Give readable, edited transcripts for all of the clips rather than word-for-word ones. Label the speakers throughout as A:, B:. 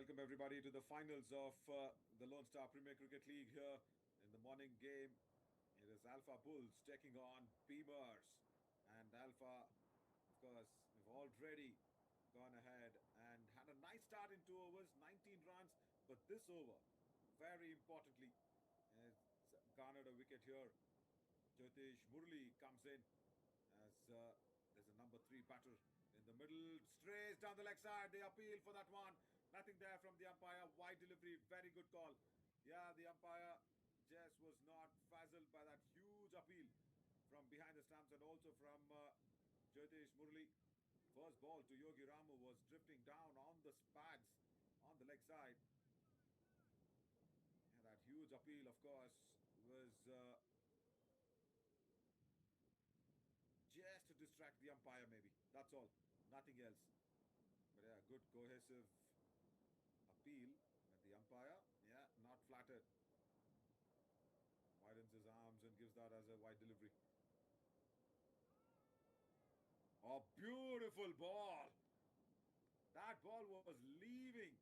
A: welcome everybody to the finals of the Lone Star Premier Cricket League here in the morning game. It is Alpha Bulls taking on Beamers. And Alpha, of course, have already gone ahead and had a nice start in 2 overs, 19 runs. But this over, very importantly, has garnered a wicket here. Jyotish Murli comes in as there's a number 3 batter in the middle. Strays down the leg side. They appeal for that one. Nothing there from the umpire. Wide delivery. Very good call. Yeah, the umpire just was not frazzled by that huge appeal from behind the stumps and also from Jyotish Murli. First ball to Yogi Ramu was drifting down on the pads on the leg side. And that huge appeal, of course, was just to distract the umpire maybe. That's all. Nothing else. But yeah, good cohesive appeal. But the umpire, yeah, not flattered. Widens his arms and gives that as a wide delivery. A beautiful ball. That ball was leaving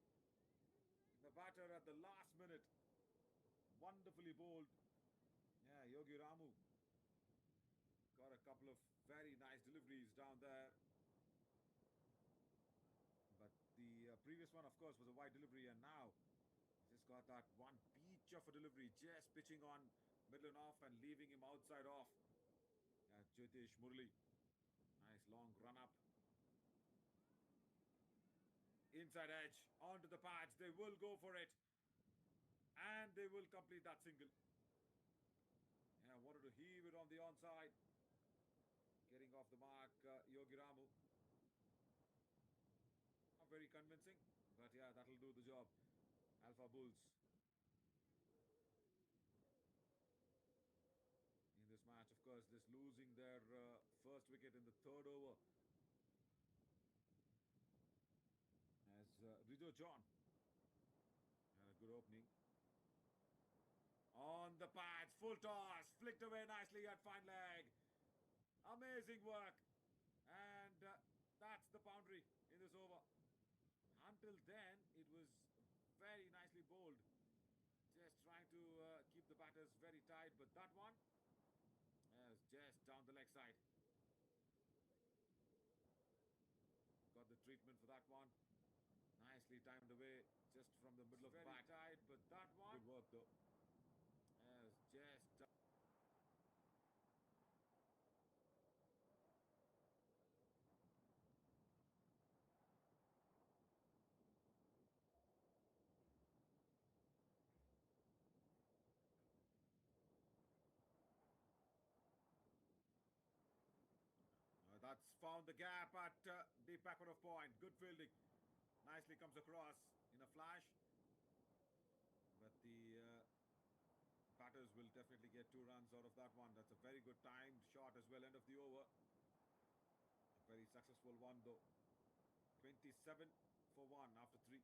A: the batter at the last minute. Wonderfully bowled. Yeah, Yogi Ramu got a couple of very nice deliveries down there. But the previous one, of course, was a wide delivery, and now just got that one peach of a delivery, just pitching on middle and off and leaving him outside off. Jyotish Murli, nice long run up. Inside edge, onto the pads, they will go for it. And they will complete that single. Yeah, wanted to heave it on the onside. Getting off the mark, Yogi Ramu. Not very convincing, but yeah, that'll do the job. Alpha Bulls in this match, of course, just losing their first wicket in the third over. As Rijo John had a good opening. On the pads, full toss, flicked away nicely at fine leg. Amazing work. And that's the boundary in this over. Until then, it was very nicely bowled. Just trying to keep the batters very tight. But that one was just down the leg side. Got the treatment for that one. Nicely timed away just from the middle of the bat. Tight, but that one. Good work though. Yes, just. That's found the gap at the backward of point. Good fielding. Nicely comes across in a flash. But the batters will definitely get 2 runs out of that one. That's a very good timed shot as well. End of the over. A very successful one though. 27 for 1 after 3.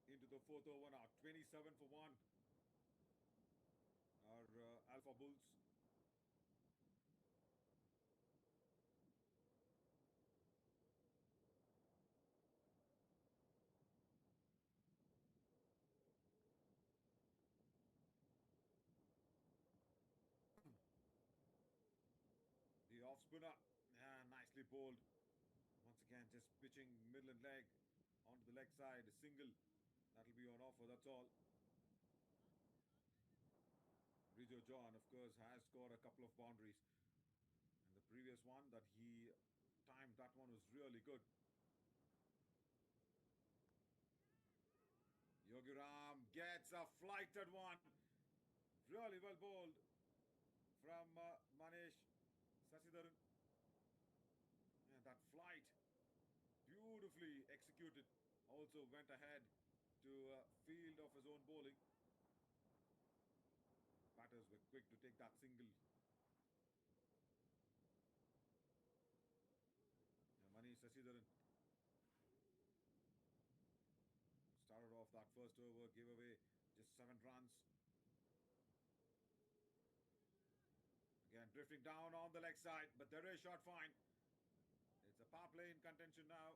A: Into the 4th over now. 27 for 1. Our Alpha Bulls. The off spinner, nicely bowled. Once again, just pitching middle and leg. onto the leg side, a single. That'll be on offer, that's all. Rijo John, of course, has scored a couple of boundaries. And the previous one that he timed, that one was really good. Yogi Ram gets a flighted one. Really well bowled from Manish Sasidharan. And that flight, beautifully executed. Also went ahead to field of his own bowling. Batters were quick to take that single. Manish Sasidharan started off that first over, gave away just 7 runs. Again, drifting down on the leg side, but there is shot fine. It's a power play in contention now.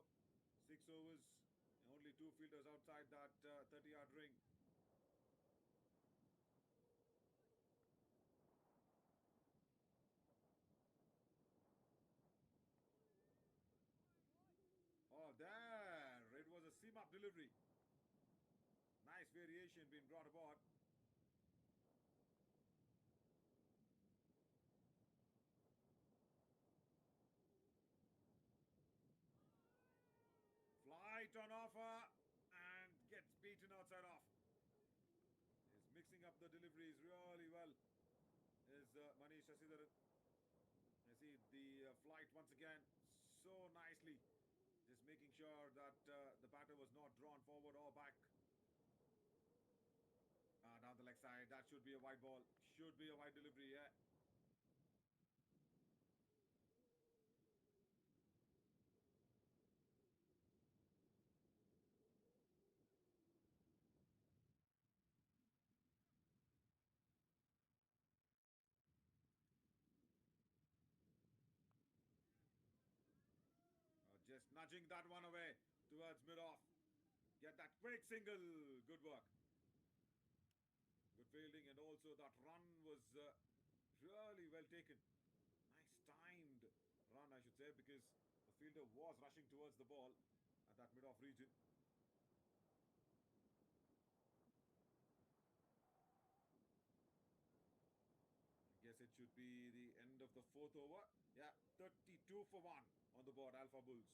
A: 6 overs, only 2 fielders outside that 30-yard ring. Oh, there! It was a seam-up delivery. Nice variation being brought about. Flight on offer and gets beaten outside off. Is mixing up the deliveries really well. Is Manish Sasidharan. I see the flight once again so nicely. Just making sure that the batter was not drawn forward or back. Down the leg side. That should be a wide ball. Should be a wide delivery, yeah. Just nudging that one away towards mid-off. Get that quick single. Good work. Good fielding, and also that run was really well taken. Nice timed run, I should say, because the fielder was rushing towards the ball at that mid-off region. I guess it should be the end of the 4th over. Yeah, 32 for 1 on the board, Alpha Bulls.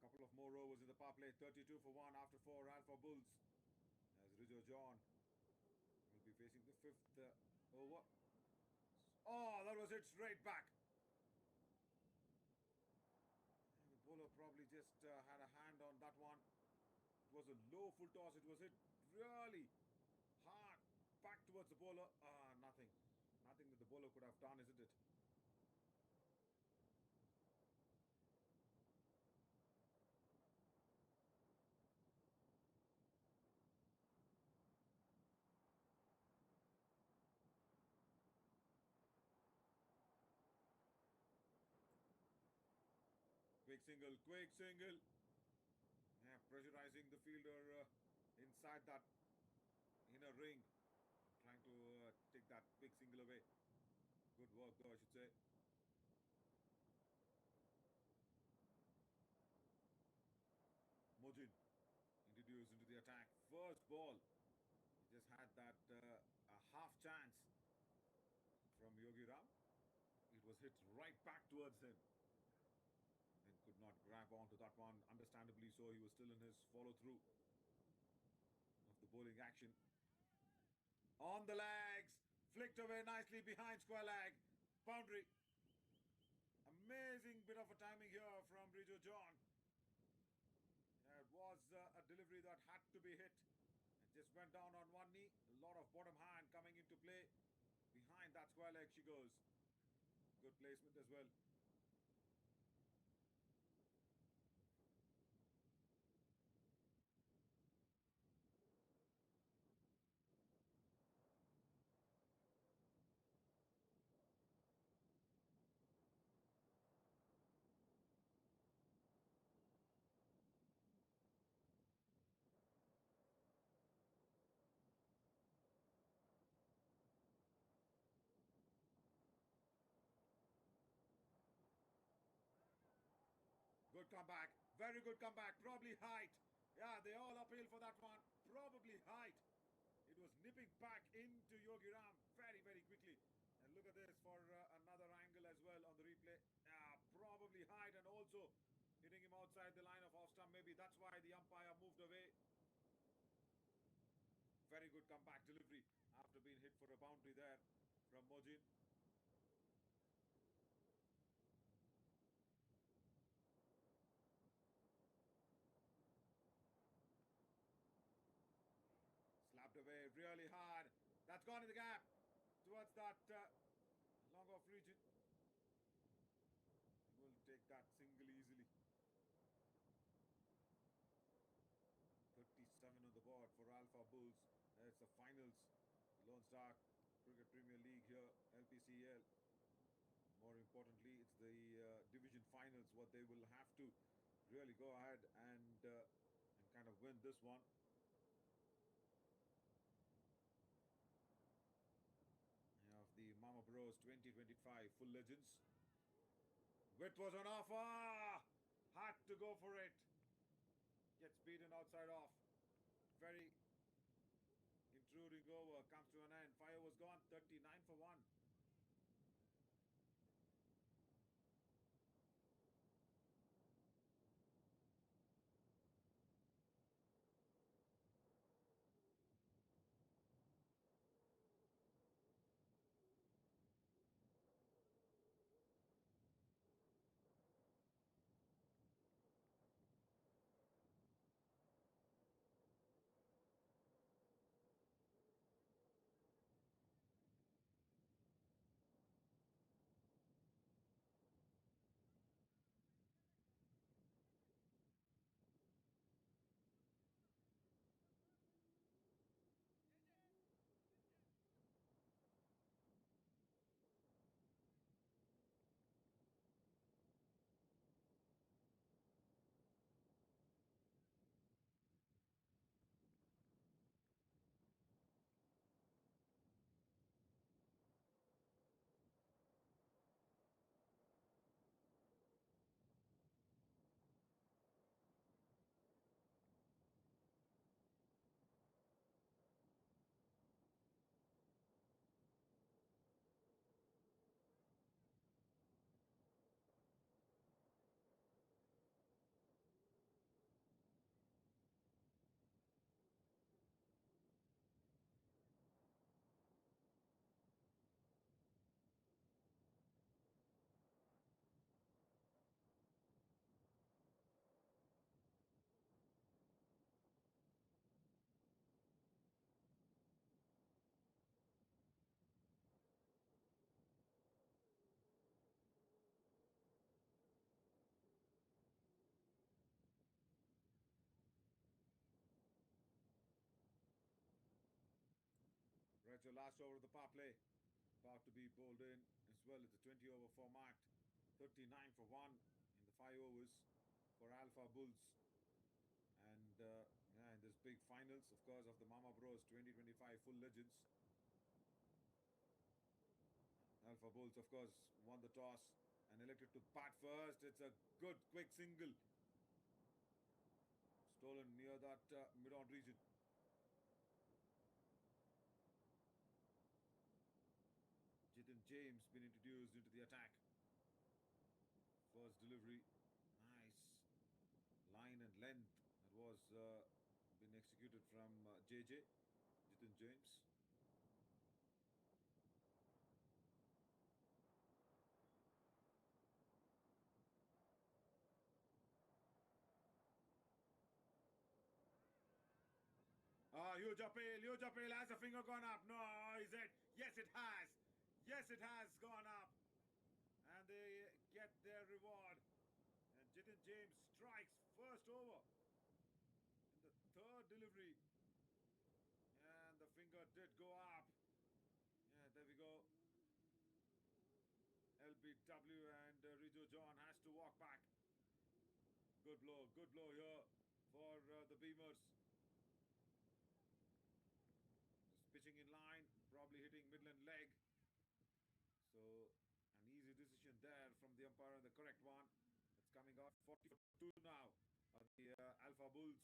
A: Couple of more overs in the power play. 32 for 1 after 4 Alpha Bulls. As Rijo John will be facing the 5th over. Oh, that was it straight back. And the bowler probably just had a hand on that one. It was a low full toss. It was hit really hard back towards the bowler. Nothing. Nothing that the bowler could have done, isn't it? Quick single, quick single. Yeah, pressurizing the fielder inside that inner ring, trying to take that big single away. Good work, though, I should say. Mojin introduced into the attack. First ball, he just had that a half chance from Yogi Ram. It was hit right back towards him. Then could not grab onto that one. Understandably so, he was still in his follow through of the bowling action. On the legs, flicked away nicely behind square leg. Boundary. Amazing bit of a timing here from Rijo John. Yeah, it was a delivery that had to be hit. And just went down on one knee. A lot of bottom hand coming into play. Behind that square leg she goes. Good placement as well. Good comeback. Very good comeback. Probably height. Yeah, they all appeal for that one. Probably height. It was nipping back into Yogi Ram very, very quickly. And look at this for another angle as well on the replay. Probably height and also hitting him outside the line of off stump. Maybe that's why the umpire moved away. Very good comeback delivery after being hit for a boundary there from Mojin. Slapped away really hard. That's gone in the gap towards that long off region. He will take that single easily. 37 on the board for Alpha Bulls. It's the finals. Lone Star Cricket Premier League here, LPCL. More importantly, it's the division finals, what they will have to really go ahead and kind of win this one. Of the MamaBro's 2025 full legends. Wit was on offer. Had to go for it. Gets beaten outside off. Very intruding over. Comes to an end. 5 overs gone. 39 for 1. Right, so last over of the power play. About to be bowled in as well as the 20 over format. 39 for 1 in the 5 overs for Alpha Bulls. And yeah, in this big finals, of course, of the MamaBro's 2025 Full Legends, Alpha Bulls, of course, won the toss and elected to bat first. It's a good, quick single stolen near that mid-on region. Jitin James been introduced into the attack. First delivery, nice line and length that was been executed from JJ Jitin James. Huge appeal. Has a finger gone up? No, is it? Yes, it has. Yes, it has gone up. And they get their reward. And Jitin James strikes first over in the third delivery. And the finger did go up. Yeah, there we go. LBW and Rijo John has to walk back. Good blow here for the Beamers. Just pitching in line, probably hitting Midland leg. So an easy decision there from the umpire and the correct one. It's coming out 42 now. The Alpha Bulls.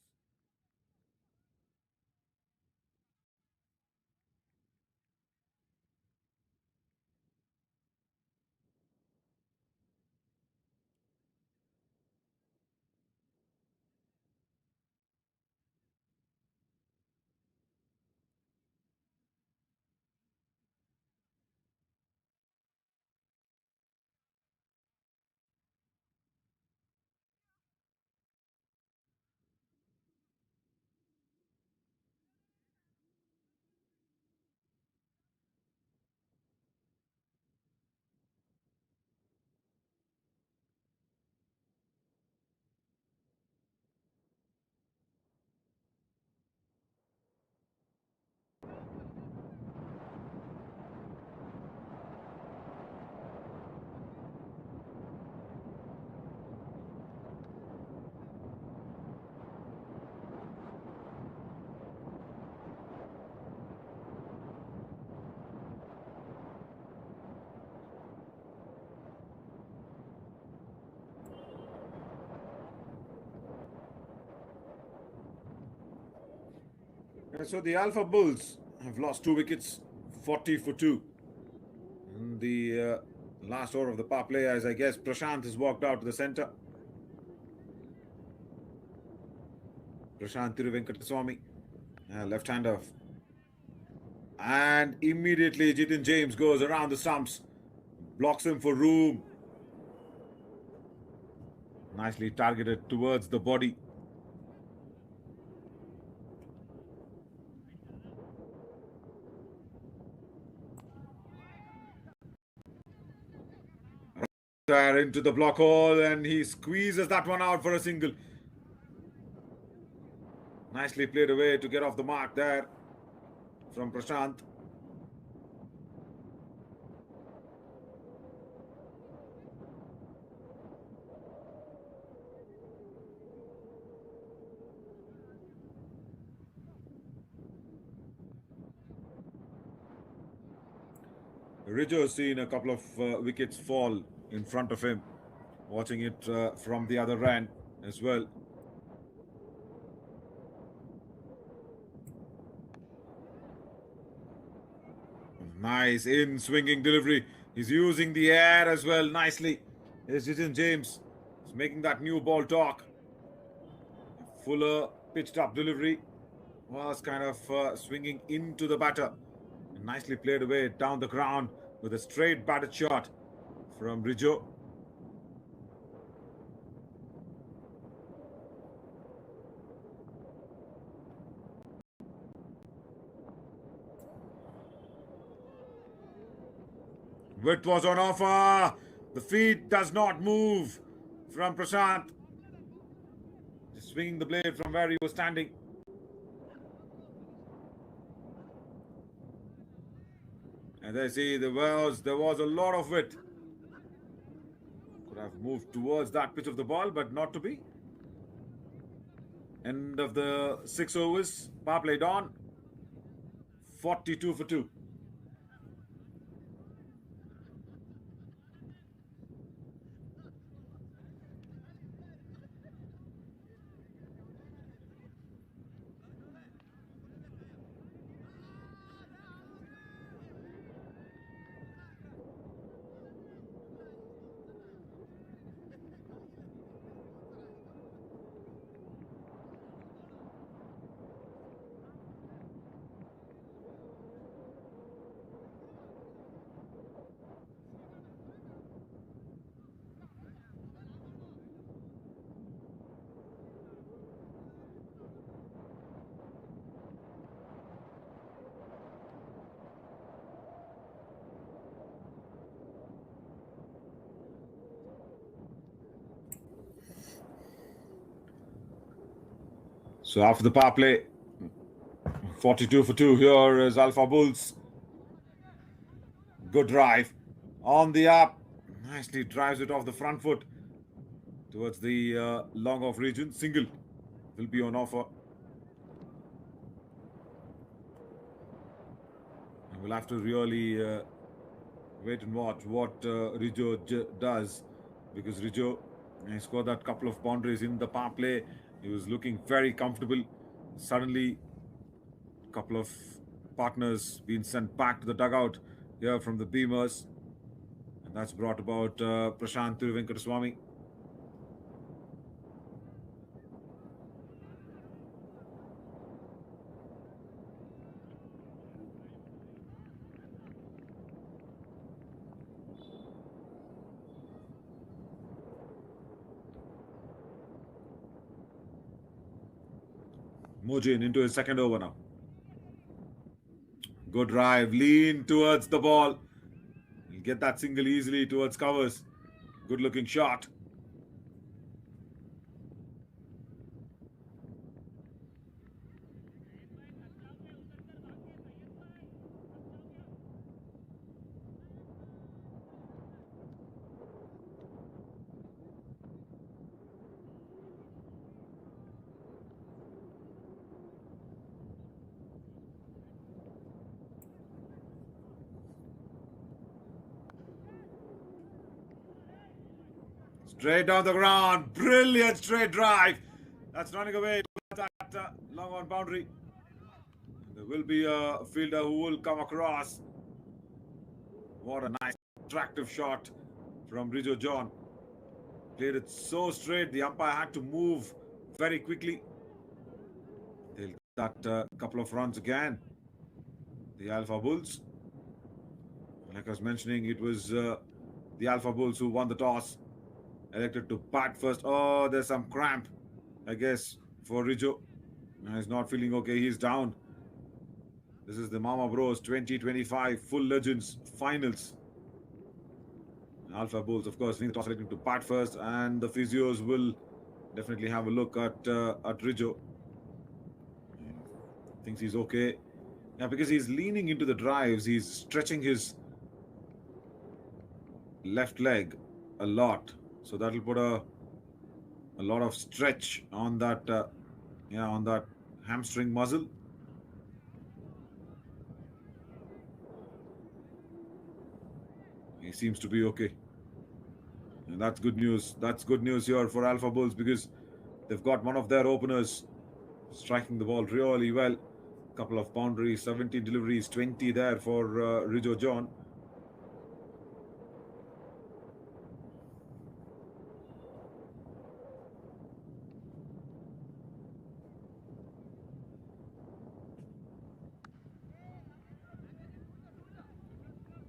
A: So the Alpha Bulls have lost 2 wickets, 40 for 2. In the last over of the power play, as I guess Prashant has walked out to the centre. Prashant Thiruvenkataswamy, left-hander. And immediately Jitin James goes around the stumps, blocks him for room. Nicely targeted towards the body. There into the block hole and he squeezes that one out for a single. Nicely played away to get off the mark there from Prashant. Ridger's seen a couple of wickets fall in front of him, watching it from the other end as well. Nice in swinging delivery. He's using the air as well nicely. Here's Jitin James. He's making that new ball talk. Fuller pitched up delivery was kind of swinging into the batter. And nicely played away down the ground with a straight batted shot from Rijo. Width was on offer. The feet does not move from Prashant. Just swinging the blade from where he was standing. And I see there was a lot of width. Could have moved towards that pitch of the ball, but not to be. End of the 6 overs. Power play on. 42 for 2. So after the power play, 42 for 2 here is Alpha Bulls. Good drive. On the up. Nicely drives it off the front foot towards the long off region. Single will be on offer. And we'll have to really wait and watch what Rijo does, because Rijo scored that couple of boundaries in the power play. He was looking very comfortable. Suddenly, a couple of partners being sent back to the dugout here from the Beamers. And that's brought about Prashant Venkateswamy. Mojin into his second over now. Good drive, lean towards the ball. He'll get that single easily towards covers. Good looking shot. Straight down the ground. Brilliant straight drive. That's running away. That long on boundary. There will be a fielder who will come across. What a nice, attractive shot from Rijo John. Played it so straight, the umpire had to move very quickly. They'll get that couple of runs again. The Alpha Bulls. Like I was mentioning, it was the Alpha Bulls who won the toss. Elected to bat first. Oh, there's some cramp, I guess, for Rijo. He's not feeling okay. He's down. This is the MamaBro's 2025 Full Legends Finals. Alpha Bulls, of course, being the toss, electing to bat first, and the physios will definitely have a look at Rijo. Thinks he's okay. Yeah, because he's leaning into the drives. He's stretching his left leg a lot. So that'll put a lot of stretch on that, on that hamstring muscle. He seems to be okay. And that's good news. That's good news here for Alpha Bulls, because they've got one of their openers striking the ball really well. Couple of boundaries, 17 deliveries, 20 there for Rijo John.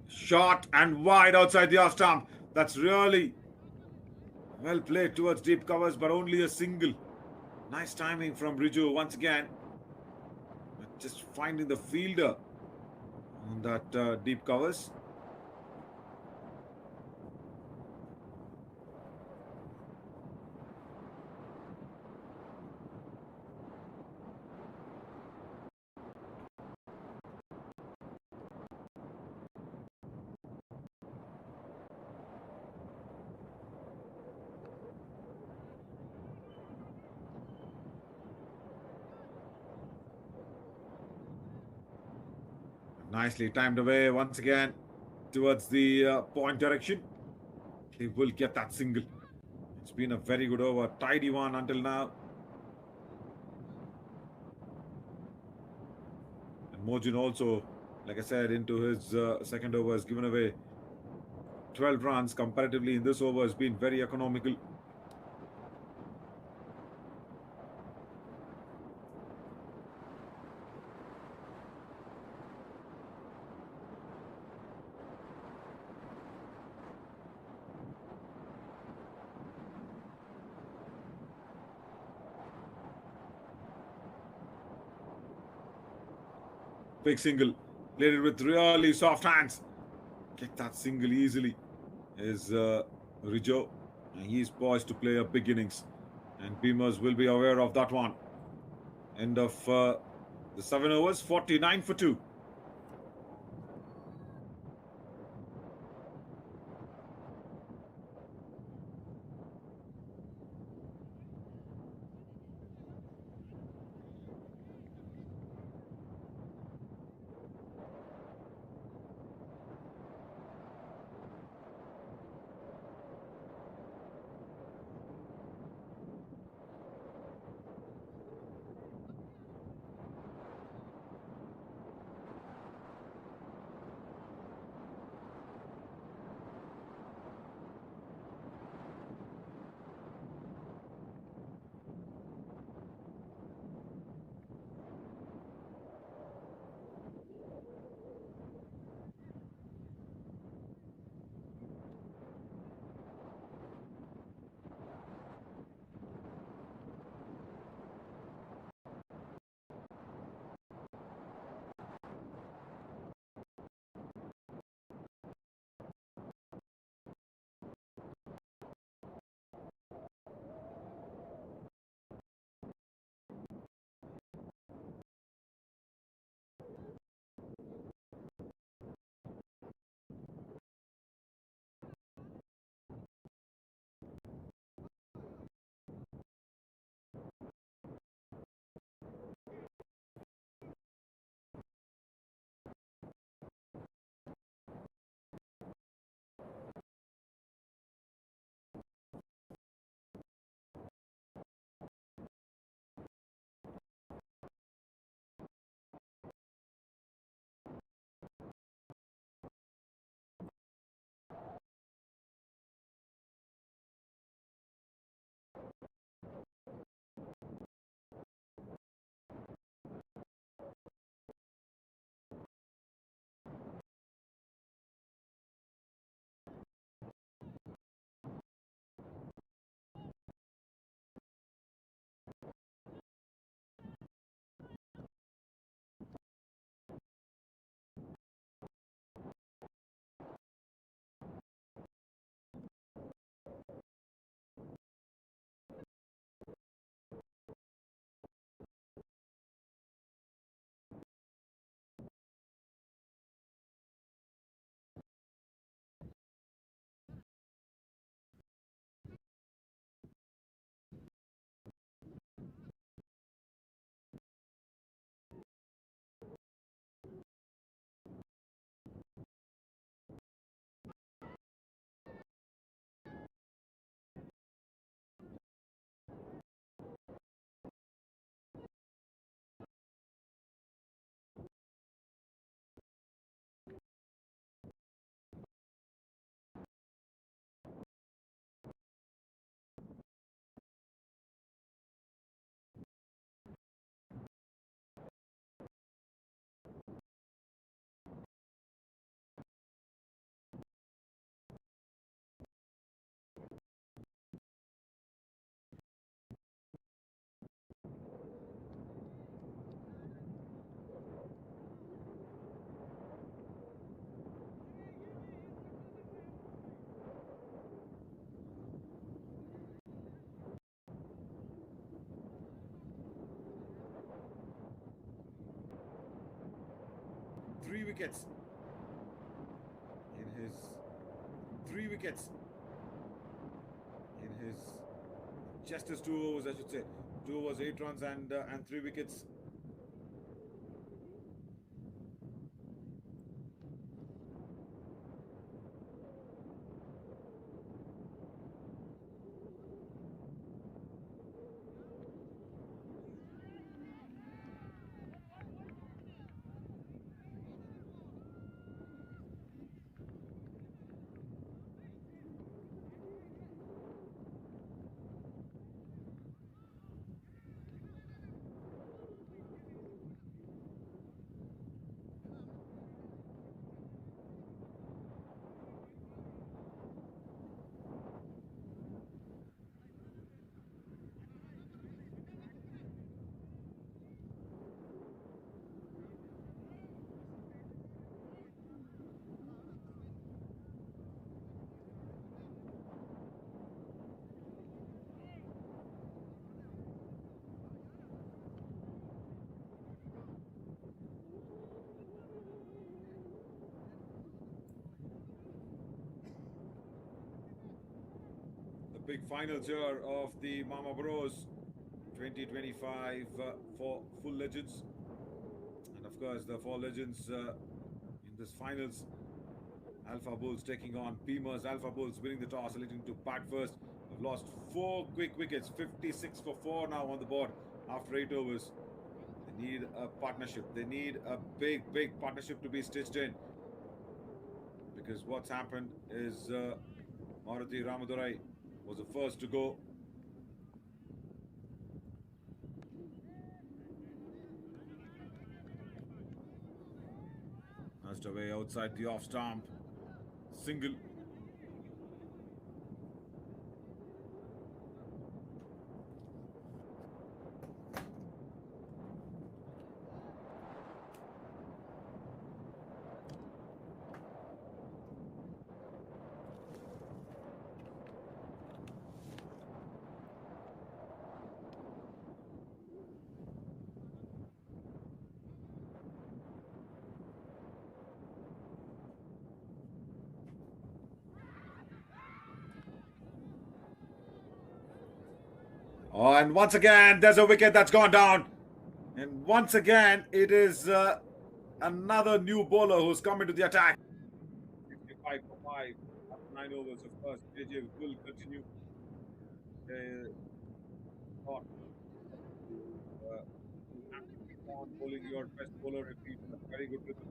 A: Shot and wide outside the off stump. That's really well played towards deep covers, but only a single. Nice timing from Rijo once again. Just finding the fielder on that deep covers. Nicely timed away once again towards the point direction. He will get that single. It's been a very good over, tidy one until now. And Mojin also, like I said, into his second over has given away 12 runs. Comparatively in this over has been very economical. Big single. Played it with really soft hands. Get that single easily. Is Rijo. And he's poised to play a big innings. And Beamers will be aware of that one. End of the 7 overs, 49 for 2. Three wickets. In his 3 wickets. In his just his 2 overs, I should say. 2 overs, 8 runs, and 3 wickets. big finals here of the MamaBro's 2025 for full legends. And of course, the four legends in this finals. Alpha Bulls taking on Beamers. Alpha Bulls winning the toss, electing to bat first. Have lost 4 quick wickets, 56 for 4 now on the board after 8 overs. They need a partnership. They need a big partnership to be stitched in. Because what's happened is Maruti Ramadurai was the first to go. Nudged away outside the off stump. Single. Oh, and once again, there's a wicket that's gone down. And once again, it is another new bowler who's come into the attack. 65 for 5 after 9 overs, of course. JJ will continue. Thought you have to keep on bowling your best bowler if he's in a very good rhythm.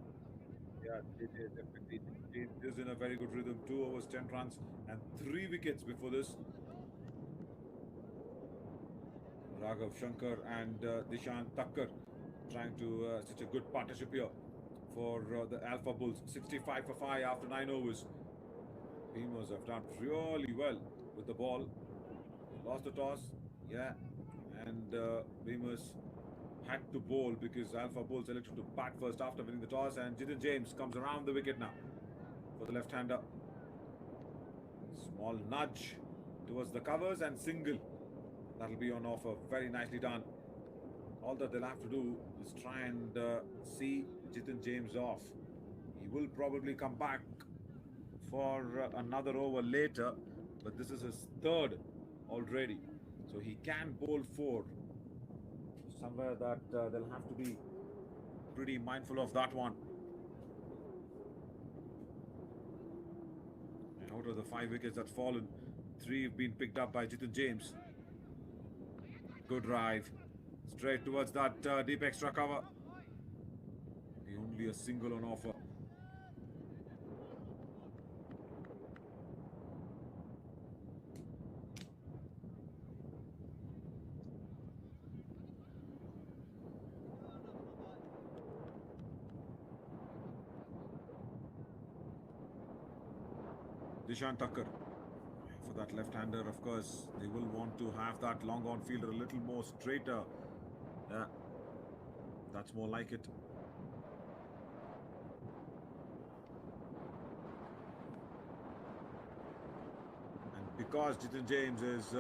A: Yeah, JJ definitely. He is in a very good rhythm. 2 overs, 10 runs, and 3 wickets before this. Raghav Shankar and Dishan Thakkar trying to stitch a good partnership here for the Alpha Bulls. 65 for 5 after 9 overs. Beamers have done really well with the ball. Lost the toss, yeah, and Beamers had to bowl because Alpha Bulls elected to bat first after winning the toss, and Jitin James comes around the wicket now for the left-hander. Small nudge towards the covers and single. That'll be on offer. Very nicely done. All that they'll have to do is try and see Jitin James off. He will probably come back for another over later, but this is his third already. So he can bowl 4. Somewhere that they'll have to be pretty mindful of that one. And out of the 5 wickets that's fallen, 3 have been picked up by Jitin James. Good drive. Straight towards that deep extra cover. Only a single on offer. Dishan Thakkar. For that left-hander, of course, they will want to have that long on fielder a little more straighter. Yeah, that's more like it. And because Jitin James is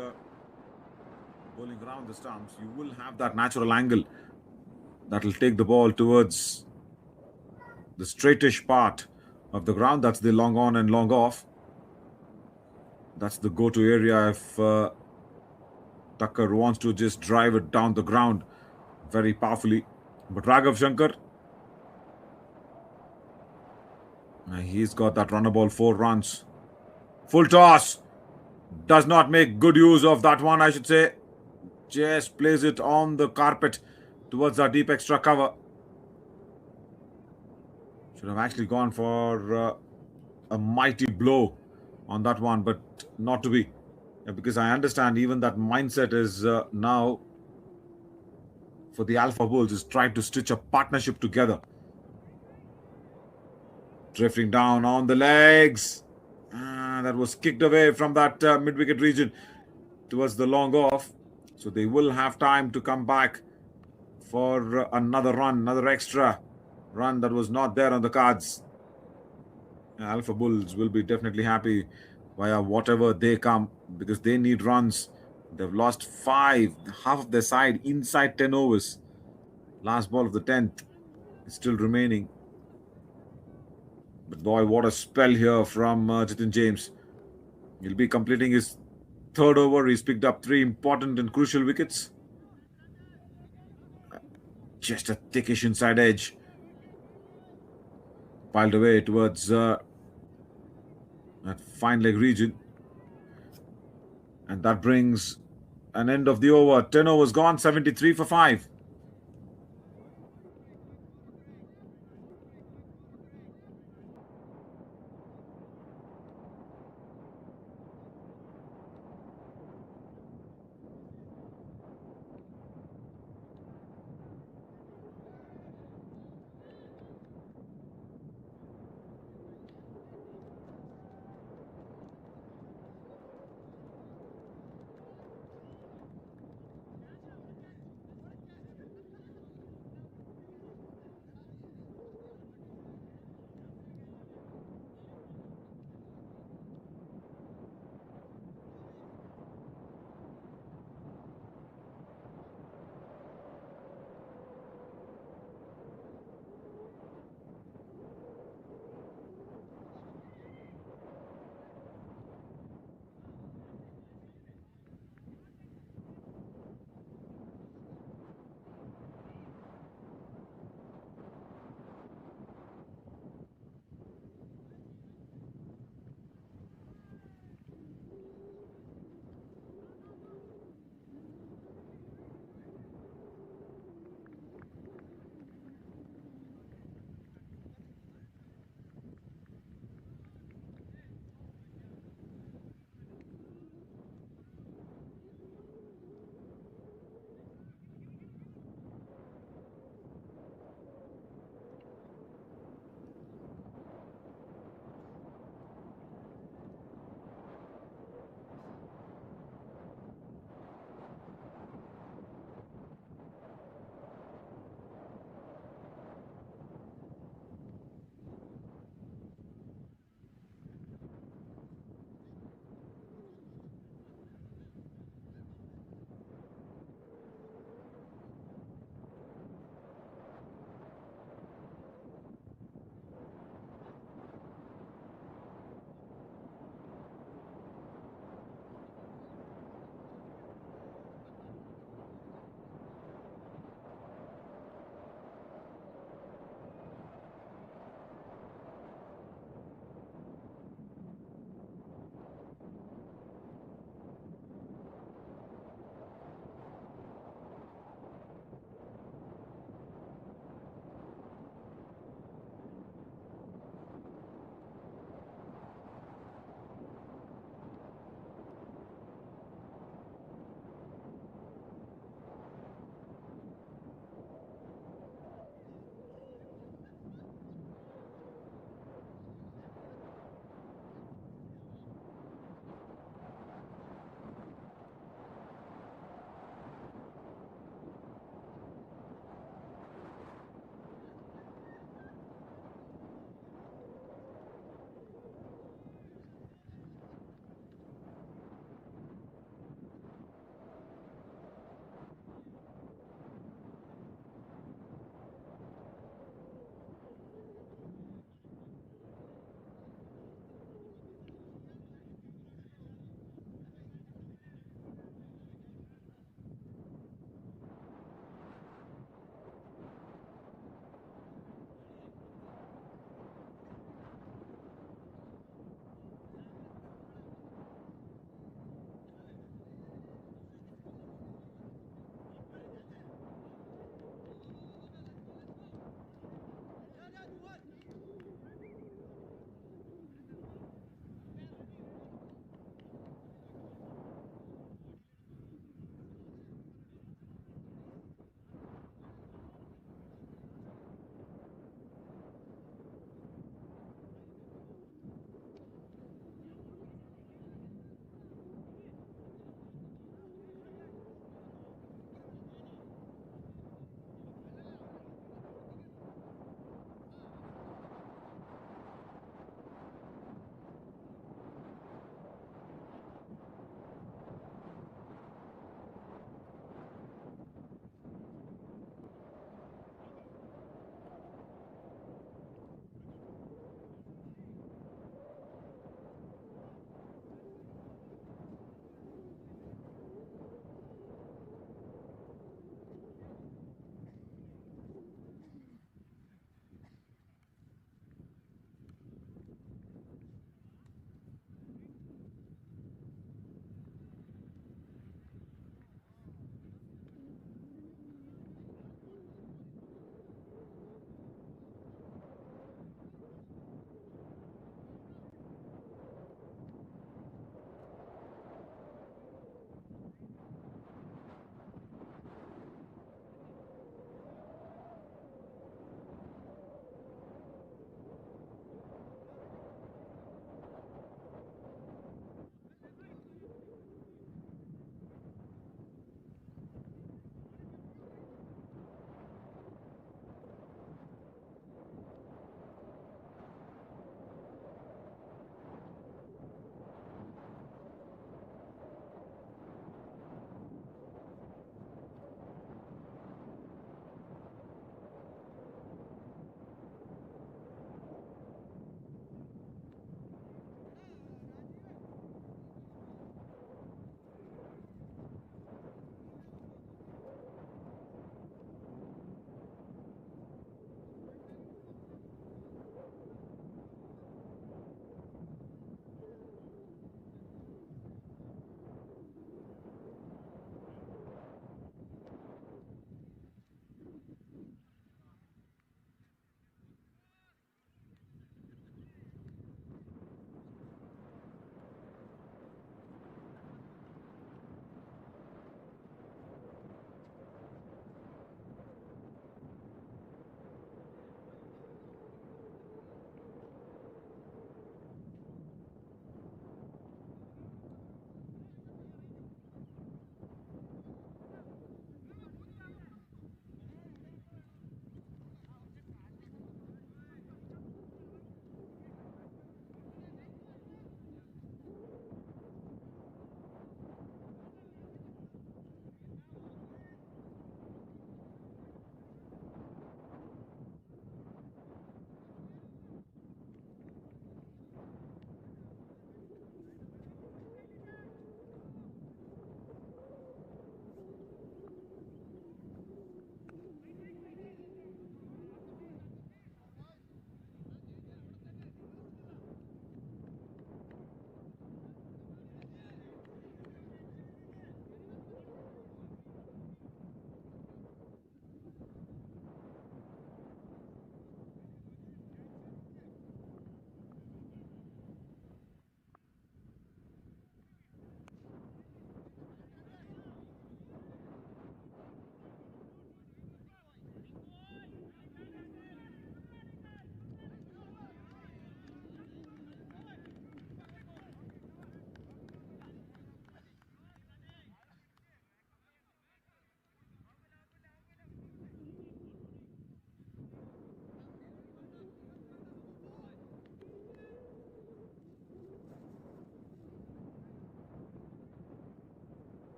A: bowling around the stumps, you will have that natural angle that will take the ball towards the straightish part of the ground. That's the long on and long off. That's the go-to area if Thakkar wants to just drive it down the ground very powerfully. But Raghav Shankar, he's got that runner ball, 4 runs. Full toss. Does not make good use of that one, I should say. Just plays it on the carpet towards that deep extra cover. Should have actually gone for a mighty blow on that one, but not to be. Because I understand even that mindset is now for the Alpha Bulls is trying to stitch a partnership together. Drifting down on the legs. That was kicked away from that mid-wicket region towards the long off. So they will have time to come back for another run, another extra run that was not there on the cards. Alpha Bulls will be definitely happy via whatever they come because they need runs. They've lost 5, half of their side inside 10 overs. Last ball of the 10th is still remaining. But boy, what a spell here from Jitin James. He'll be completing his third over, he's picked up three important and crucial wickets. Just a thickish inside edge. Piled away towards that fine leg region. And that brings an end of the over. 10 overs gone, 73 for 5.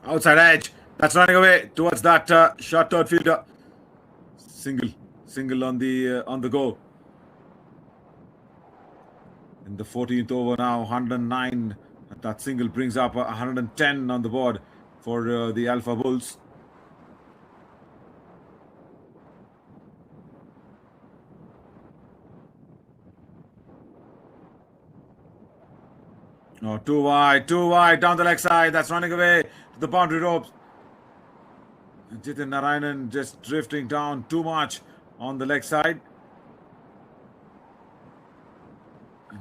A: Outside edge. That's running away towards that short third fielder. Single. Single on the go. In the 14th over now, 109. That single brings up 110 on the board for the Alpha Bulls. Oh, too wide, down the leg side. That's running away to the boundary ropes. Jitin Narayanan just drifting down too much on the leg side.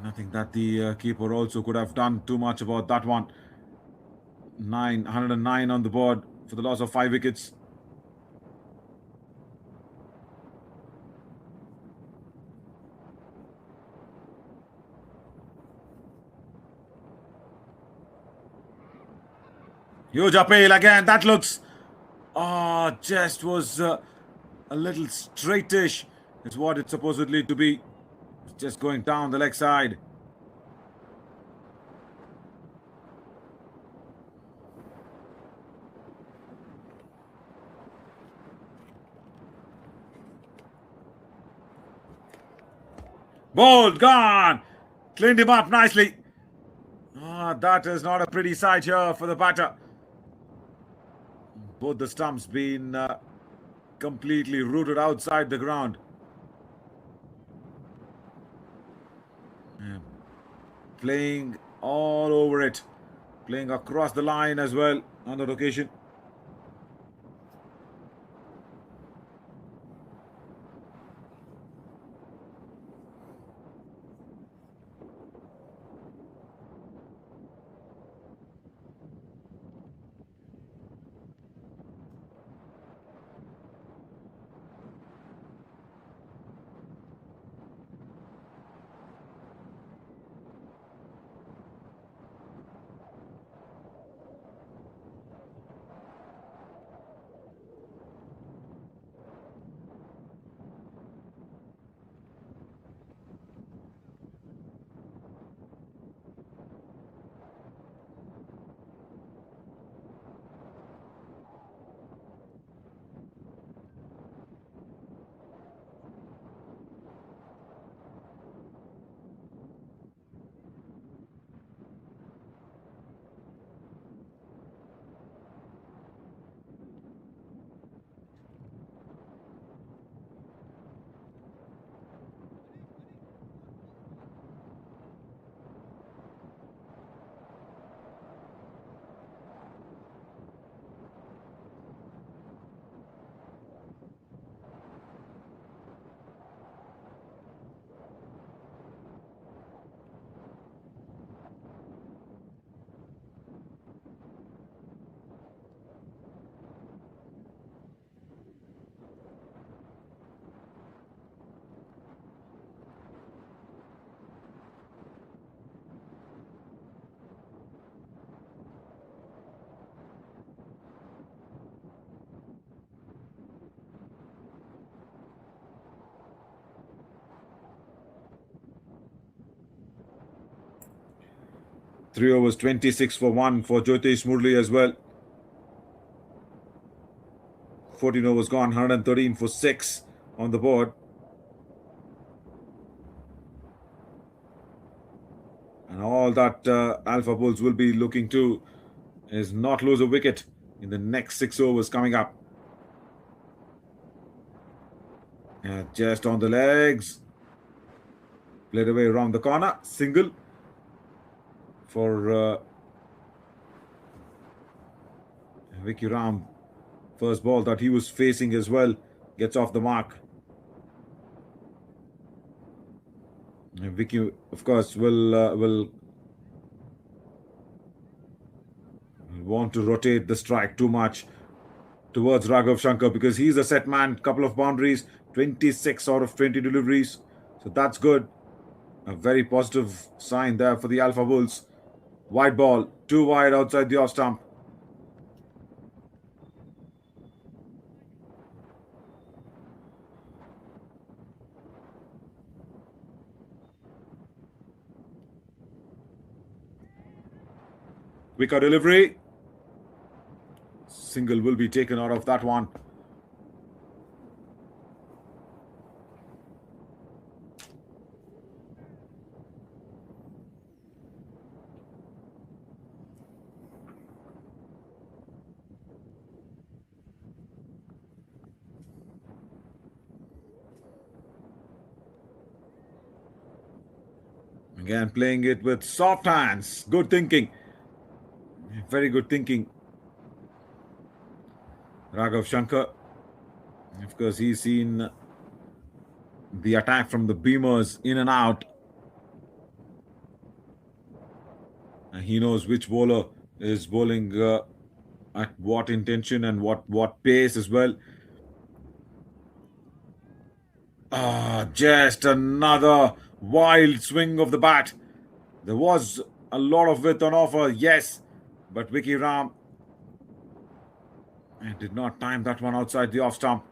A: Nothing that the keeper also could have done too much about that one. 109 on the board for the loss of 5 wickets. Huge appeal again. That looks... just was a little straightish. It's what it's supposedly to be. Just going down the leg side. Ball gone. Cleaned him up nicely. That is not a pretty sight here for the batter. Both the stumps being completely rooted outside the ground. Playing all over it. Playing across the line as well on that occasion. Three overs, 26 for 1 for Jyotish Murli as well. 14 overs gone, 113 for 6 on the board. And all that Alpha Bulls will be looking to is not lose a wicket in the next 6 overs coming up. Just on the legs. Played away around the corner. Single for Vicky Ram. First ball that he was facing as well gets off the mark. And Vicky, of course, will want to rotate the strike too much towards Raghav Shankar because he's a set man. Couple of boundaries, 26 out of 20 deliveries. So that's good. A very positive sign there for the Alpha Bulls. Wide ball, too wide outside the off stump. Quicker delivery. single will be taken out of that one. Again, playing it with soft hands. Good thinking. Very good thinking. Raghav Shankar. Of course, he's seen the attack from the Beamers in and out. And he knows which bowler is bowling at what intention and what pace as well. Just another wild swing of the bat. There was a lot of width on offer, yes, but Vicky Ram did not time that one outside the off stump.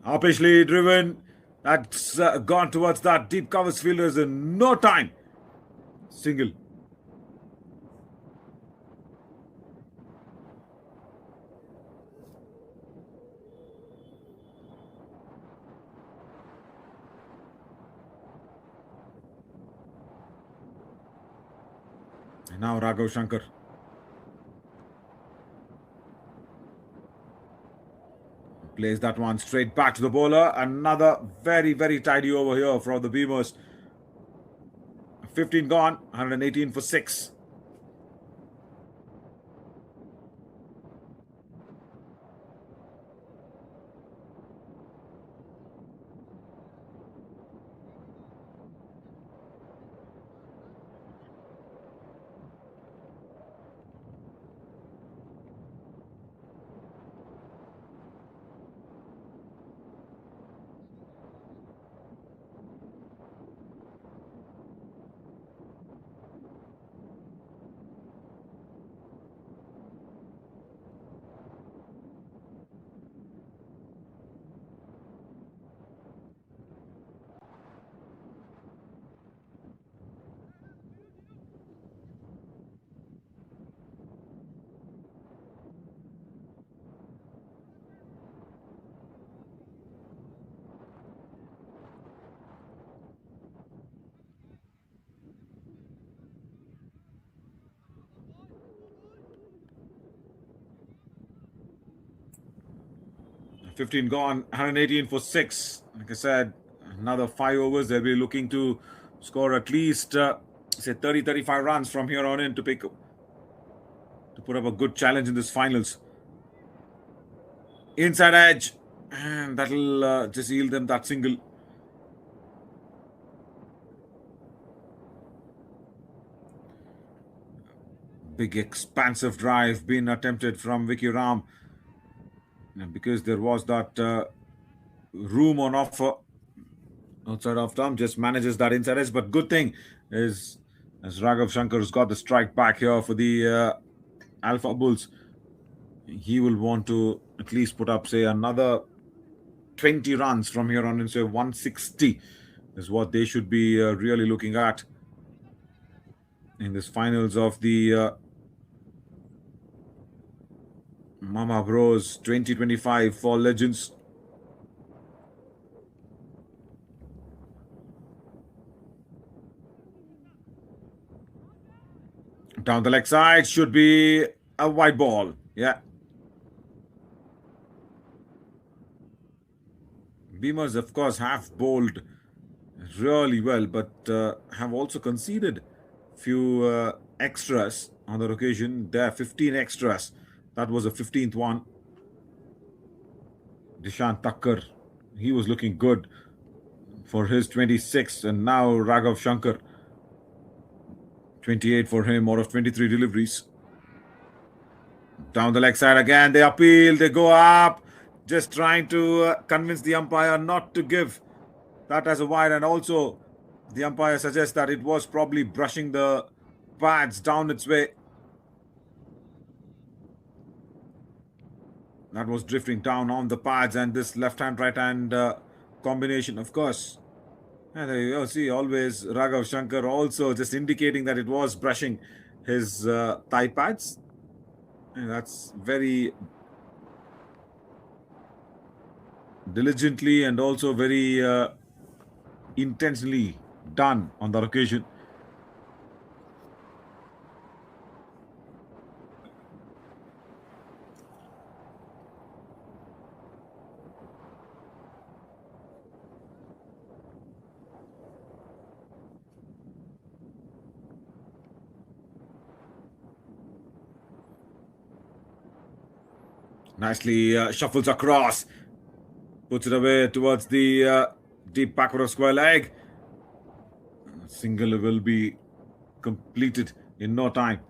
A: Uppishly driven. That's gone towards that deep covers fielders in no time. Single. And now Raghav Shankar. Plays that one straight back to the bowler. Another very, very tidy over here from the Beamers. 15 gone, 118 for 6. $15 gone, 118 for 6. Like I said, another 5 overs. They'll be looking to score at least, say, 30, 35 runs from here on in to put up a good challenge in this finals. Inside edge, and that'll just yield them that single. Big expansive drive being attempted from Vicky Ram. And because there was that room on offer outside of Tom, just manages that inside edge. But good thing is, as Raghav Shankar has got the strike back here for the Alpha Bulls, he will want to at least put up, say, another 20 runs from here on in, say 160 is what they should be really looking at in this finals of the MamaBro's 2025 for Legends. Down the leg side should be a white ball. Yeah. Beamers, of course, have bowled really well, but have also conceded few extras on that occasion. There are 15 extras. That was the 15th one. Dishant Thakkar, he was looking good for his 26th, and now Raghav Shankar, 28 for him out of 23 deliveries. Down the leg side again, they appeal, they go up, just trying to convince the umpire not to give that as a wide, and also the umpire suggests that it was probably brushing the pads down its way. That was drifting down on the pads, and this left-hand, right-hand combination, of course, And you see, always Raghav Shankar also just indicating that it was brushing his thigh pads. And that's very diligently and also very intentionally done on that occasion. Nicely shuffles across, puts it away towards the deep backward of square leg. Single will be completed in no time.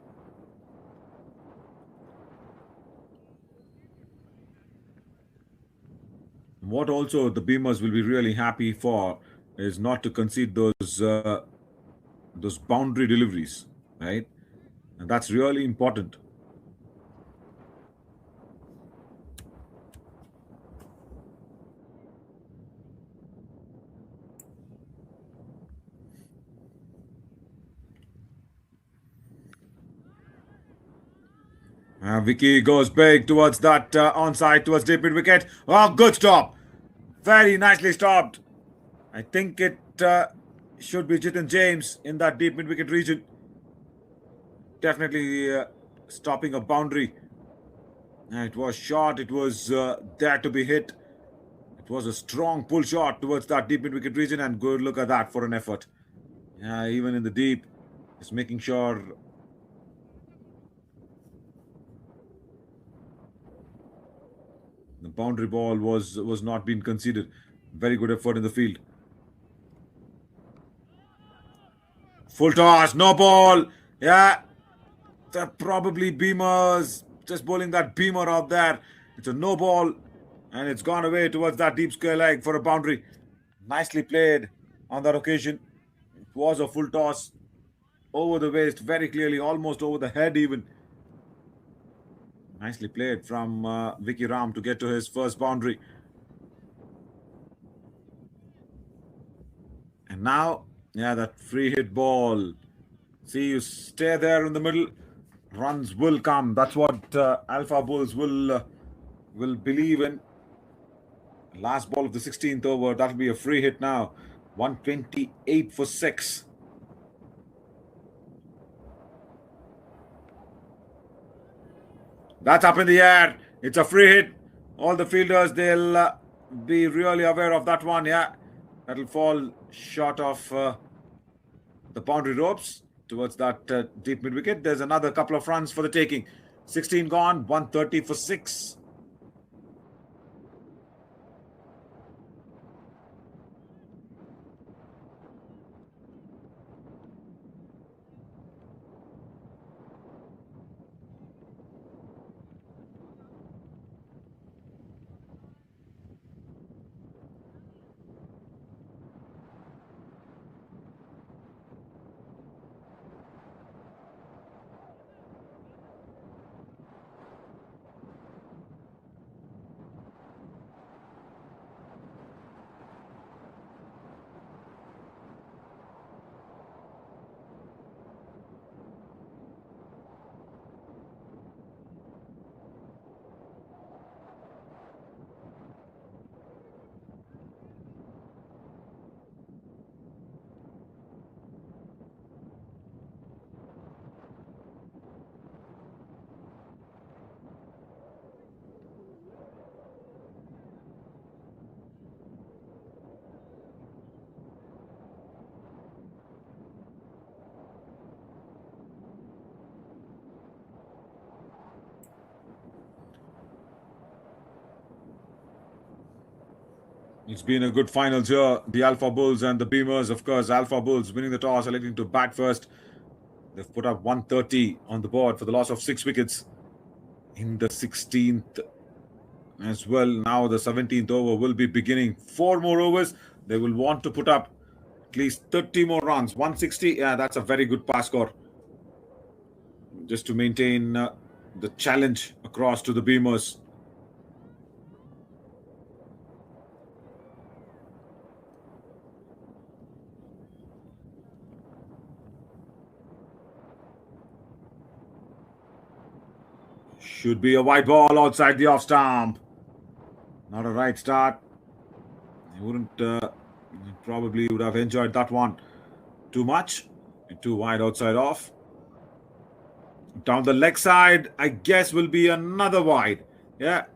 A: What also the Beamers will be really happy for is not to concede those boundary deliveries, right? And that's really important. Vicky goes big towards that onside, towards deep mid wicket. Oh, good stop. Very nicely stopped. I think it should be Jitin James in that deep mid wicket region. Definitely stopping a boundary. It was short. It was there to be hit. It was a strong pull shot towards that deep mid wicket region, and good look at that for an effort. Yeah, even in the deep, just making sure the boundary ball was not being conceded. Very good effort in the field. Full toss, no ball. Yeah, they're probably Beamers just bowling that Beamer out there. It's a no ball, and it's gone away towards that deep square leg for a boundary. Nicely played on that occasion. It was a full toss over the waist, very clearly, almost over the head even. Nicely played from Vicky Ram to get to his first boundary. And now, yeah, that free hit ball. See, you stay there in the middle, runs will come. That's what Alpha Bulls will believe in. Last ball of the 16th over. That'll be a free hit now. 128 for 6. That's up in the air. It's a free hit. All the fielders, they'll be really aware of that one. Yeah, that'll fall short of the boundary ropes towards that deep mid wicket. There's another couple of runs for the taking. 16 gone, 130 for 6. It's been a good finals here. The Alpha Bulls and the Beamers, of course. Alpha Bulls winning the toss, electing to bat first. They've put up 130 on the board for the loss of 6 wickets in the 16th as well. Now the 17th over will be beginning. 4 more overs. They will want to put up at least 30 more runs. 160. Yeah, that's a very good pass score. Just to maintain the challenge across to the Beamers. Should be a wide ball outside the off stump. Not a right start. He wouldn't probably would have enjoyed that one too much. Too wide outside off. Down the leg side, I guess will be another wide. Yeah,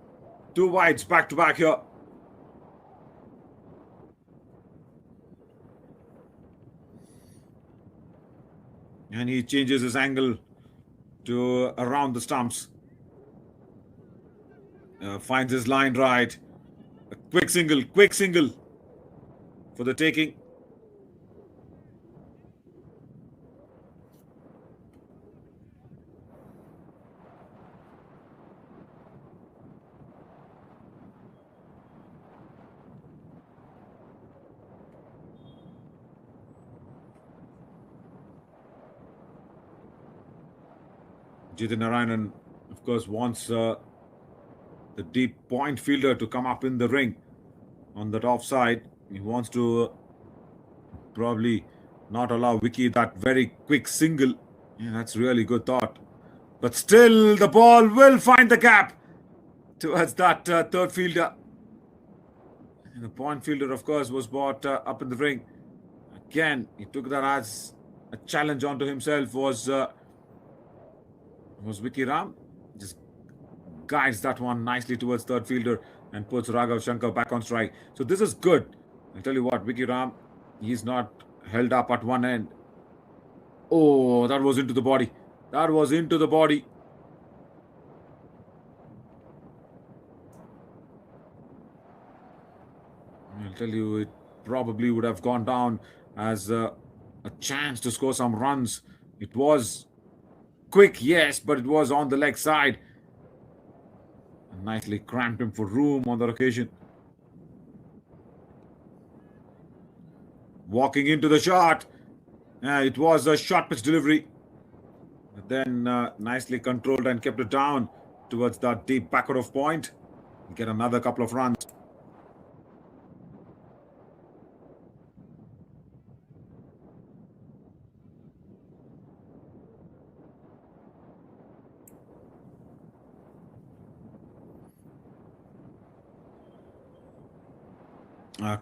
A: two wides back to back here. And he changes his angle to around the stumps. Finds his line right. A quick single for the taking. Jitin Narayanan, of course, wants the deep point fielder to come up in the ring on that offside. He wants to probably not allow Vicky that very quick single. Yeah, that's really good thought. But still, the ball will find the gap towards that third fielder. And the point fielder, of course, was brought up in the ring. Again, he took that as a challenge onto himself. Was Vicky Ram. Just guides that one nicely towards third fielder and puts Raghav Shankar back on strike. So this is good. I'll tell you what, Vicky Ram, he's not held up at one end. Oh, that was into the body. That was into the body. I'll tell you, it probably would have gone down as a chance to score some runs. It was quick, yes, but it was on the leg side. Nicely cramped him for room on that occasion. Walking into the shot. It was a short pitch delivery. But then nicely controlled and kept it down towards that deep backward of point. Get another couple of runs.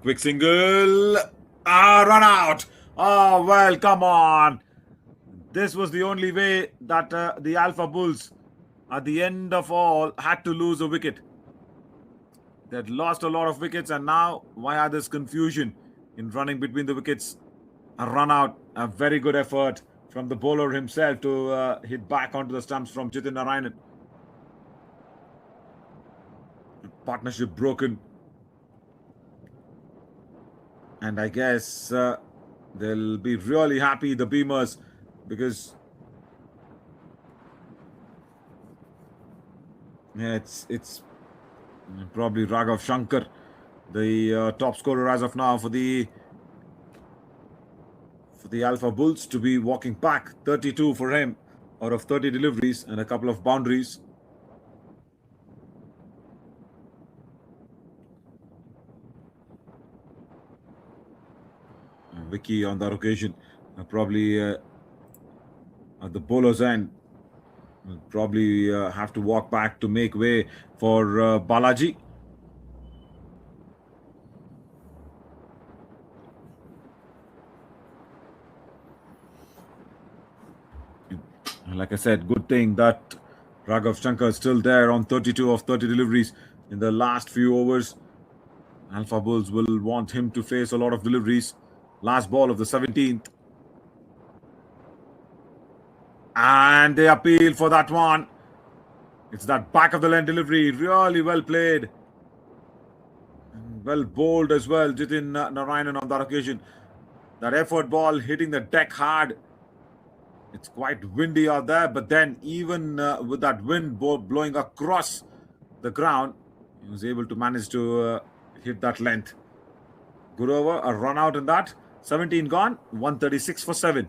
A: Quick single. Run out. Oh, well, come on. This was the only way that the Alpha Bulls, at the end of all, had to lose a wicket. They had lost a lot of wickets, and now via this confusion in running between the wickets, a run out, a very good effort from the bowler himself to hit back onto the stumps from Jitin Narayanan. Partnership broken. And I guess they'll be really happy, the Beamers, because it's probably Raghav Shankar, the top scorer as of now for the Alpha Bulls, to be walking back. 32 for him out of 30 deliveries and a couple of boundaries. Vicky on that occasion probably at the bowler's end will probably have to walk back to make way for Balaji. Like I said, good thing that Raghav Shankar is still there on 32 of 30 deliveries in the last few overs. Alpha Bulls will want him to face a lot of deliveries. Last ball of the 17th. And they appeal for that one. It's that back of the lane delivery. Really well played. And well bowled as well. Jitin Narayanan on that occasion. That effort ball hitting the deck hard. It's quite windy out there. But then even with that wind blowing across the ground, he was able to manage to hit that length. Good over. A run out in that. 17 gone. 136 for 7.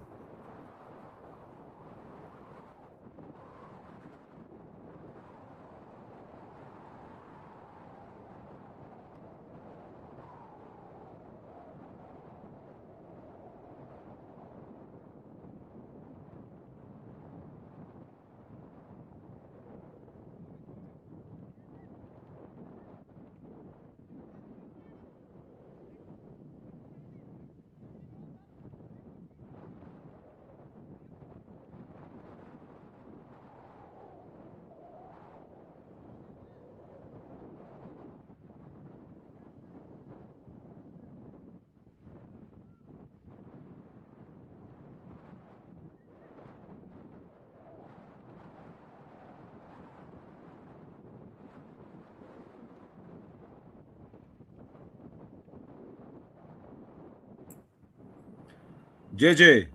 A: JJ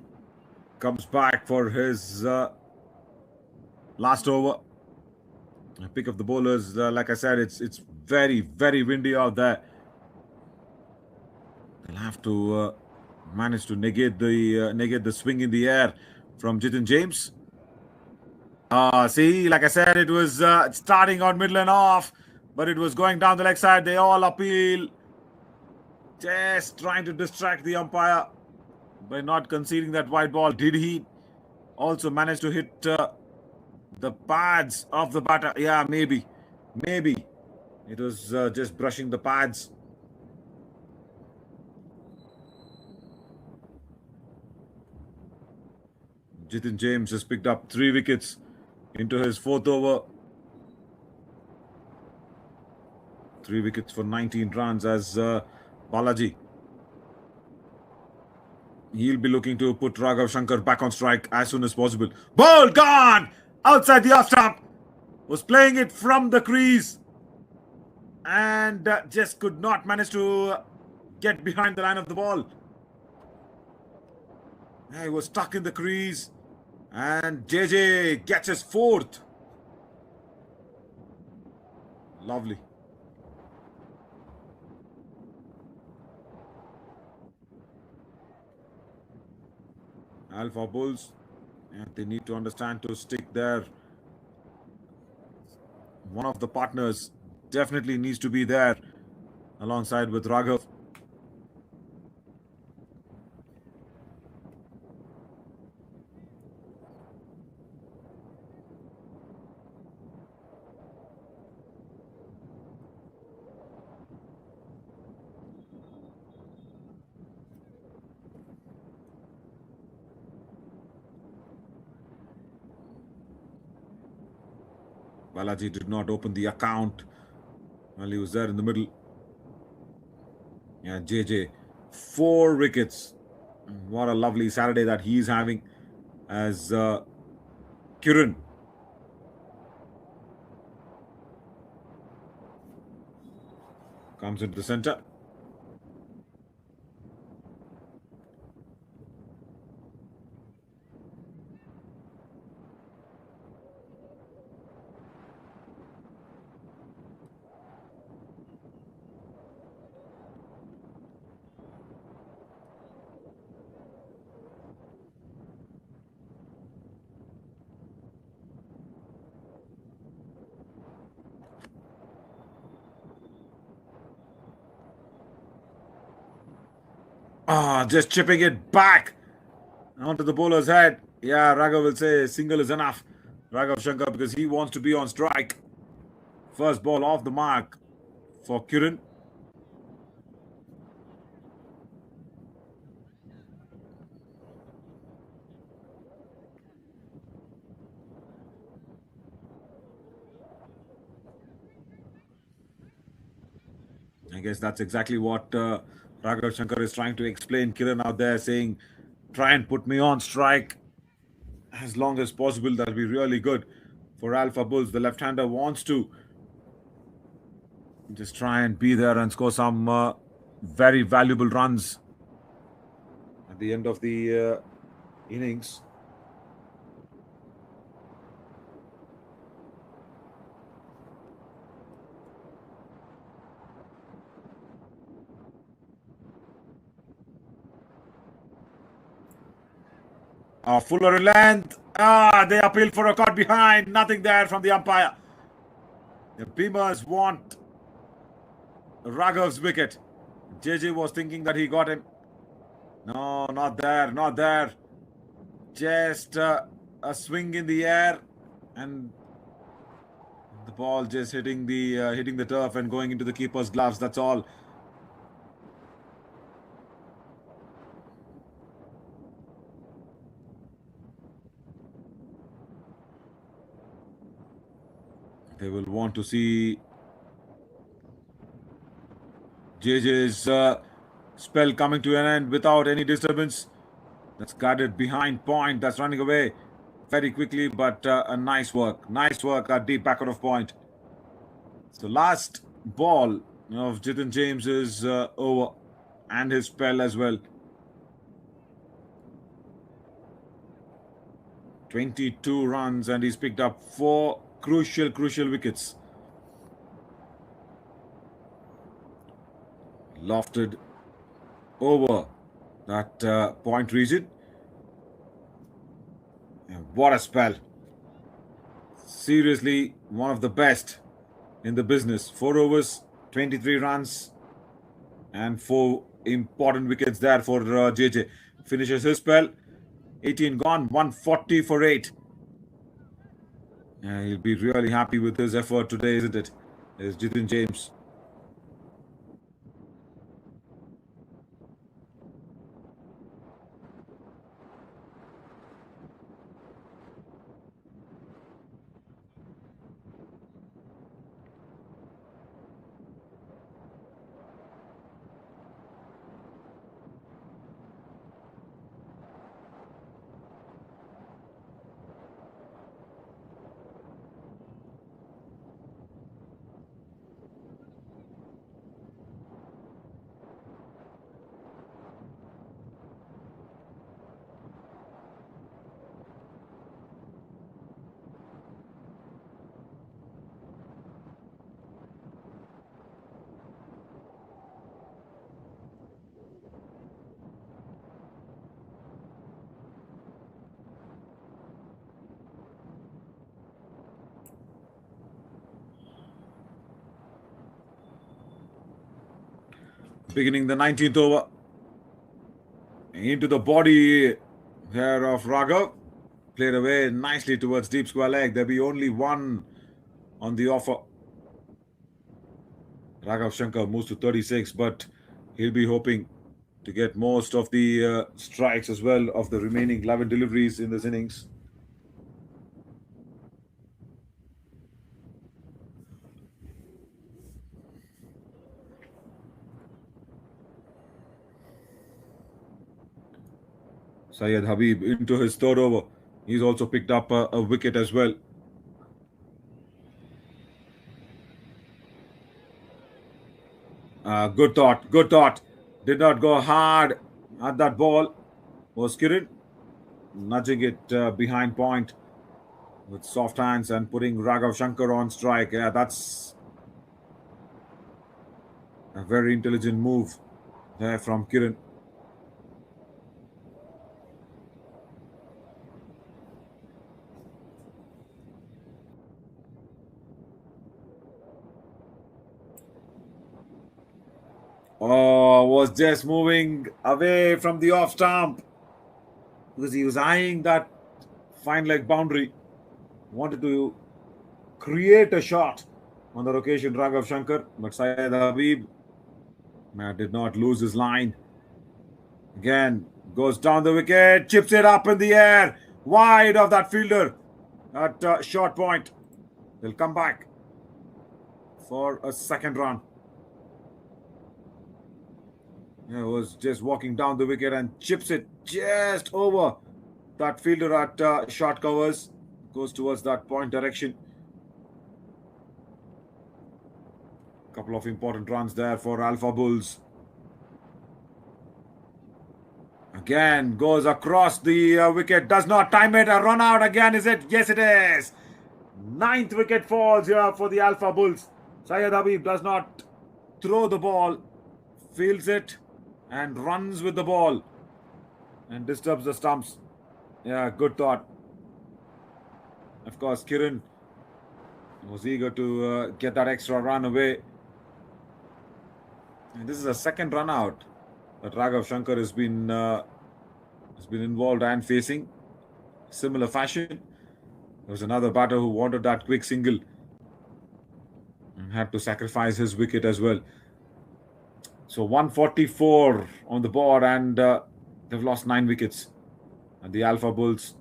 A: comes back for his last over. Pick of the bowlers. Like I said, it's very very windy out there. They'll have to manage to negate the swing in the air from Jitin James. See, like I said, it was starting on middle and off, but it was going down the leg side. They all appeal, just trying to distract the umpire by not conceding that white ball. Did he also manage to hit the pads of the batter? Yeah, maybe. It was just brushing the pads. Jitin James has picked up 3 wickets into his 4th over. 3 wickets for 19 runs as Balaji. He'll be looking to put Raghav Shankar back on strike as soon as possible. Ball gone! Outside the off stump. Was playing it from the crease. And just could not manage to get behind the line of the ball. He was stuck in the crease. And JJ gets his 4th. Lovely. Alpha Bulls, they need to understand to stick there. One of the partners definitely needs to be there alongside with Raghav. Balaji did not open the account while he was there in the middle. Yeah, JJ, 4 wickets. What a lovely Saturday that he is having as Kiran. Comes into the center. Just chipping it back onto the bowler's head. Yeah, Raghav will say single is enough. Raghav Shankar, because he wants to be on strike. First ball off the mark for Kiran. I guess that's exactly what Raghav Shankar is trying to explain. Kiran out there saying, try and put me on strike as long as possible. That'll be really good for Alpha Bulls. The left-hander wants to just try and be there and score some very valuable runs at the end of the innings. Fuller in length. They appeal for a caught behind. Nothing there from the umpire. The Beamers want Raghav's wicket. JJ was thinking that he got him. No, not there. Just a swing in the air, and the ball just hitting the turf and going into the keeper's gloves. That's all. They will want to see JJ's spell coming to an end without any disturbance. That's guarded behind point. That's running away very quickly, but a nice work. Nice work at deep back out of point. So last ball of Jitin James is over, and his spell as well. 22 runs, and he's picked up 4 crucial wickets. Lofted over that point region. And what a spell. Seriously, one of the best in the business. 4 overs, 23 runs, and 4 important wickets there for JJ. Finishes his spell. 18 gone, 140 for 8. He'll be really happy with his effort today, isn't it? Is Jitin James. Beginning the 19th over. Into the body here of Raghav. Played away nicely towards deep square leg. There'll be only one on the offer. Raghav Shankar moves to 36, but he'll be hoping to get most of the strikes as well of the remaining 11 deliveries in this innings. Syed Habib into his third over. He's also picked up a wicket as well. Good thought. Did not go hard at that ball. Was Kiran nudging it behind point with soft hands and putting Raghav Shankar on strike. Yeah, that's a very intelligent move there from Kiran. Oh, was just moving away from the off stump because he was eyeing that fine leg boundary. Wanted to create a shot on that occasion, Raghav Shankar, but Syed Habib did not lose his line. Again, goes down the wicket, chips it up in the air, wide of that fielder at short point. They'll come back for a second run. Was just walking down the wicket and chips it just over that fielder at short covers. Goes towards that point direction. Couple of important runs there for Alpha Bulls. Again, goes across the wicket. Does not time it. A run out again, is it? Yes, it is. 9th wicket falls here for the Alpha Bulls. Syed Habib does not throw the ball. Fields it and runs with the ball and disturbs the stumps. Yeah, good thought. Of course, Kiran was eager to get that extra run away. And this is a second run out that Raghav Shankar has been involved and facing. Similar fashion. There was another batter who wanted that quick single and had to sacrifice his wicket as well. So 144 on the board, and they've lost 9 wickets. And the Alpha Bulls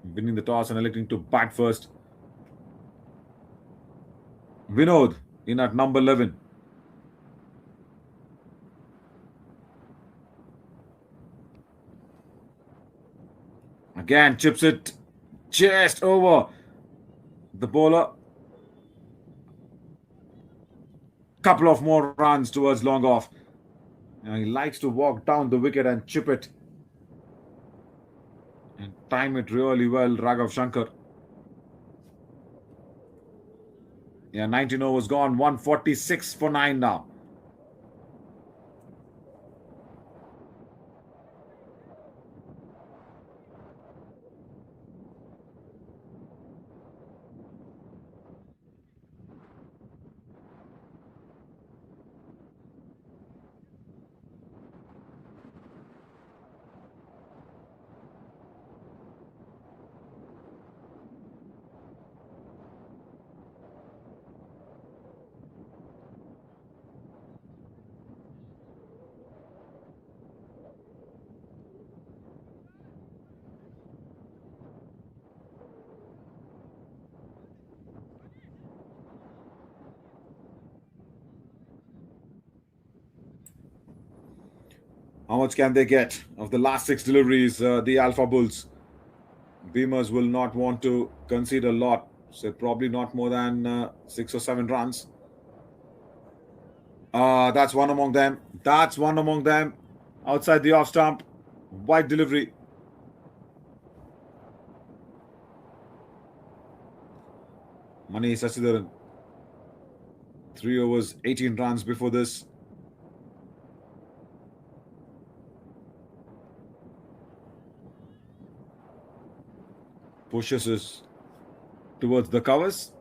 A: winning the toss and electing to bat first. Vinod in at number 11. Again, chips it just over the bowler. Couple of more runs towards long off. He likes to walk down the wicket and chip it and time it really well, Raghav Shankar. Yeah, 19 overs gone, 146 for 9 now. How much can they get of the last 6 deliveries? The Alpha Bulls. Beamers will not want to concede a lot, so probably not more than 6 or 7 runs. That's one among them. That's one among them. Outside the off stump. Wide delivery. Mani Sasidaran. 3 overs, 18 runs before this. Pushes us towards the covers.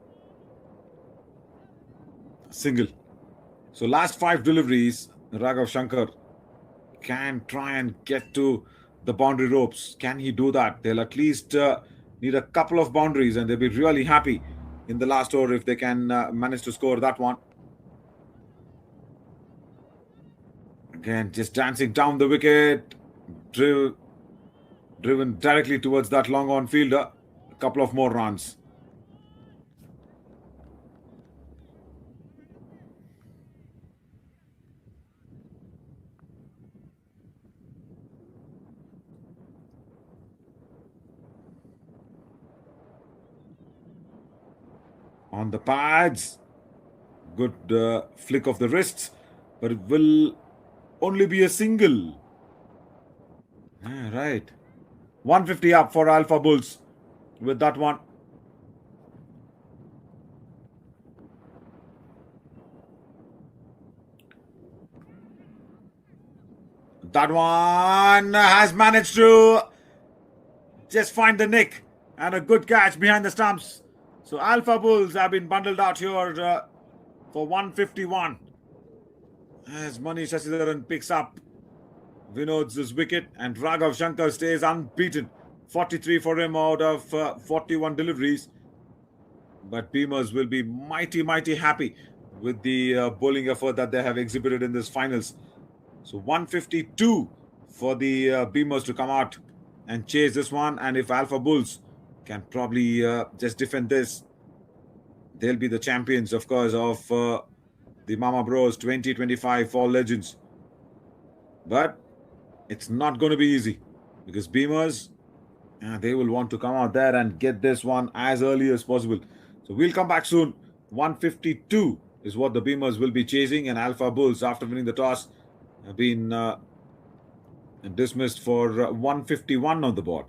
A: Single. So last 5 deliveries, Raghav Shankar can try and get to the boundary ropes. Can he do that? They'll at least need a couple of boundaries and they'll be really happy in the last over if they can manage to score that one. Again, just dancing down the wicket, driven directly towards that long on fielder. A couple of more runs. On the pads. Good flick of the wrists, but it will only be a single. Right. 150 up for Alpha Bulls with that one. That one has managed to just find the nick and a good catch behind the stumps. So Alpha Bulls have been bundled out here for 151. As Mani Sasidaran picks up Vinod's wicket and Raghav Shankar stays unbeaten. 43 for him out of 41 deliveries. But Beamers will be mighty happy with the bowling effort that they have exhibited in this finals. So 152 for the Beamers to come out and chase this one. And if Alpha Bulls can probably just defend this, they'll be the champions, of course, of the MamaBro's 2025 Fall Legends. But it's not going to be easy because Beamers, they will want to come out there and get this one as early as possible. So we'll come back soon. 152 is what the Beamers will be chasing, and Alpha Bulls, after winning the toss, have been dismissed for 151 on the board.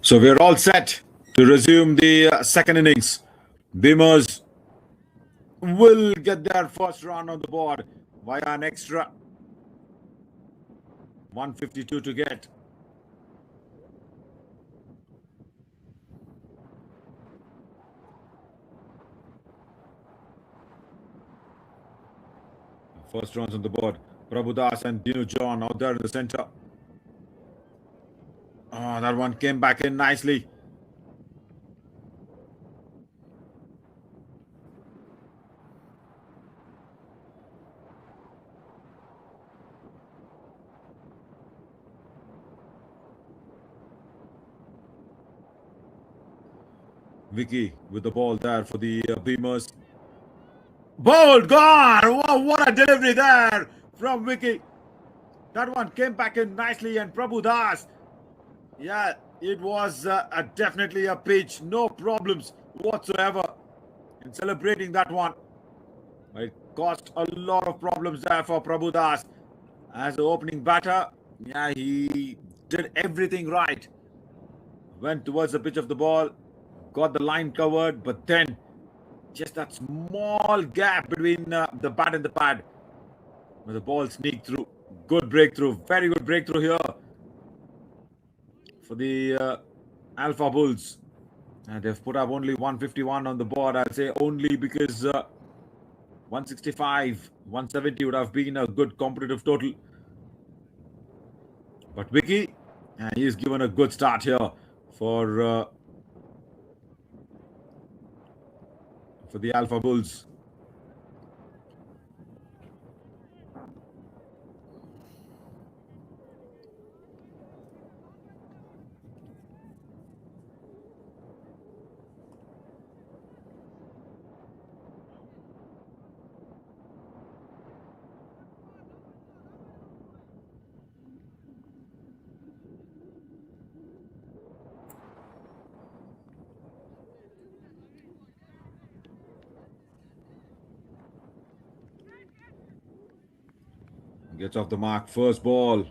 A: So we're all set to resume the second innings. Beamers will get their first run on the board via an extra 152 to get. First runs on the board. Prabhudas and Dinu John out there in the center. Oh, that one came back in nicely. Vicky with the ball there for the Beamers. Ball gone! Wow, what a delivery there from Vicky. That one came back in nicely, and Prabhu Das. Yeah, it was definitely a pitch. No problems whatsoever in celebrating that one. It caused a lot of problems there for Prabhu Das. As the opening batter, yeah, he did everything right. Went towards the pitch of the ball, got the line covered, but then just that small gap between the bat and the pad where the ball sneaked through. Good breakthrough, very good breakthrough here for the Alpha Bulls. And they've put up only 151 on the board. I'll say only because 165, 170 would have been a good competitive total. But Vicky, he's given a good start here for the Alpha Bulls. Gets off the mark, first ball.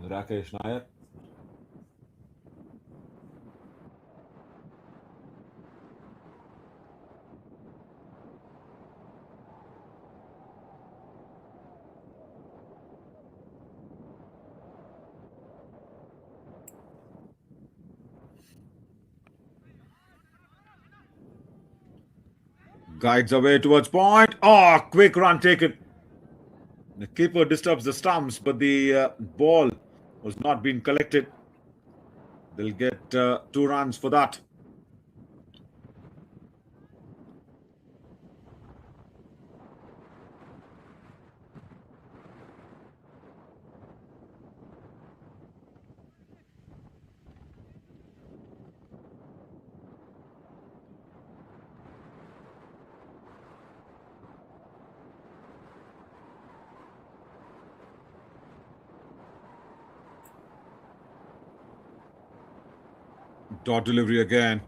A: Rakesh Nair. Guides away towards point. Oh, quick run taken. The keeper disturbs the stumps, but the ball was not being collected. They'll get 2 runs for that. Dot delivery again.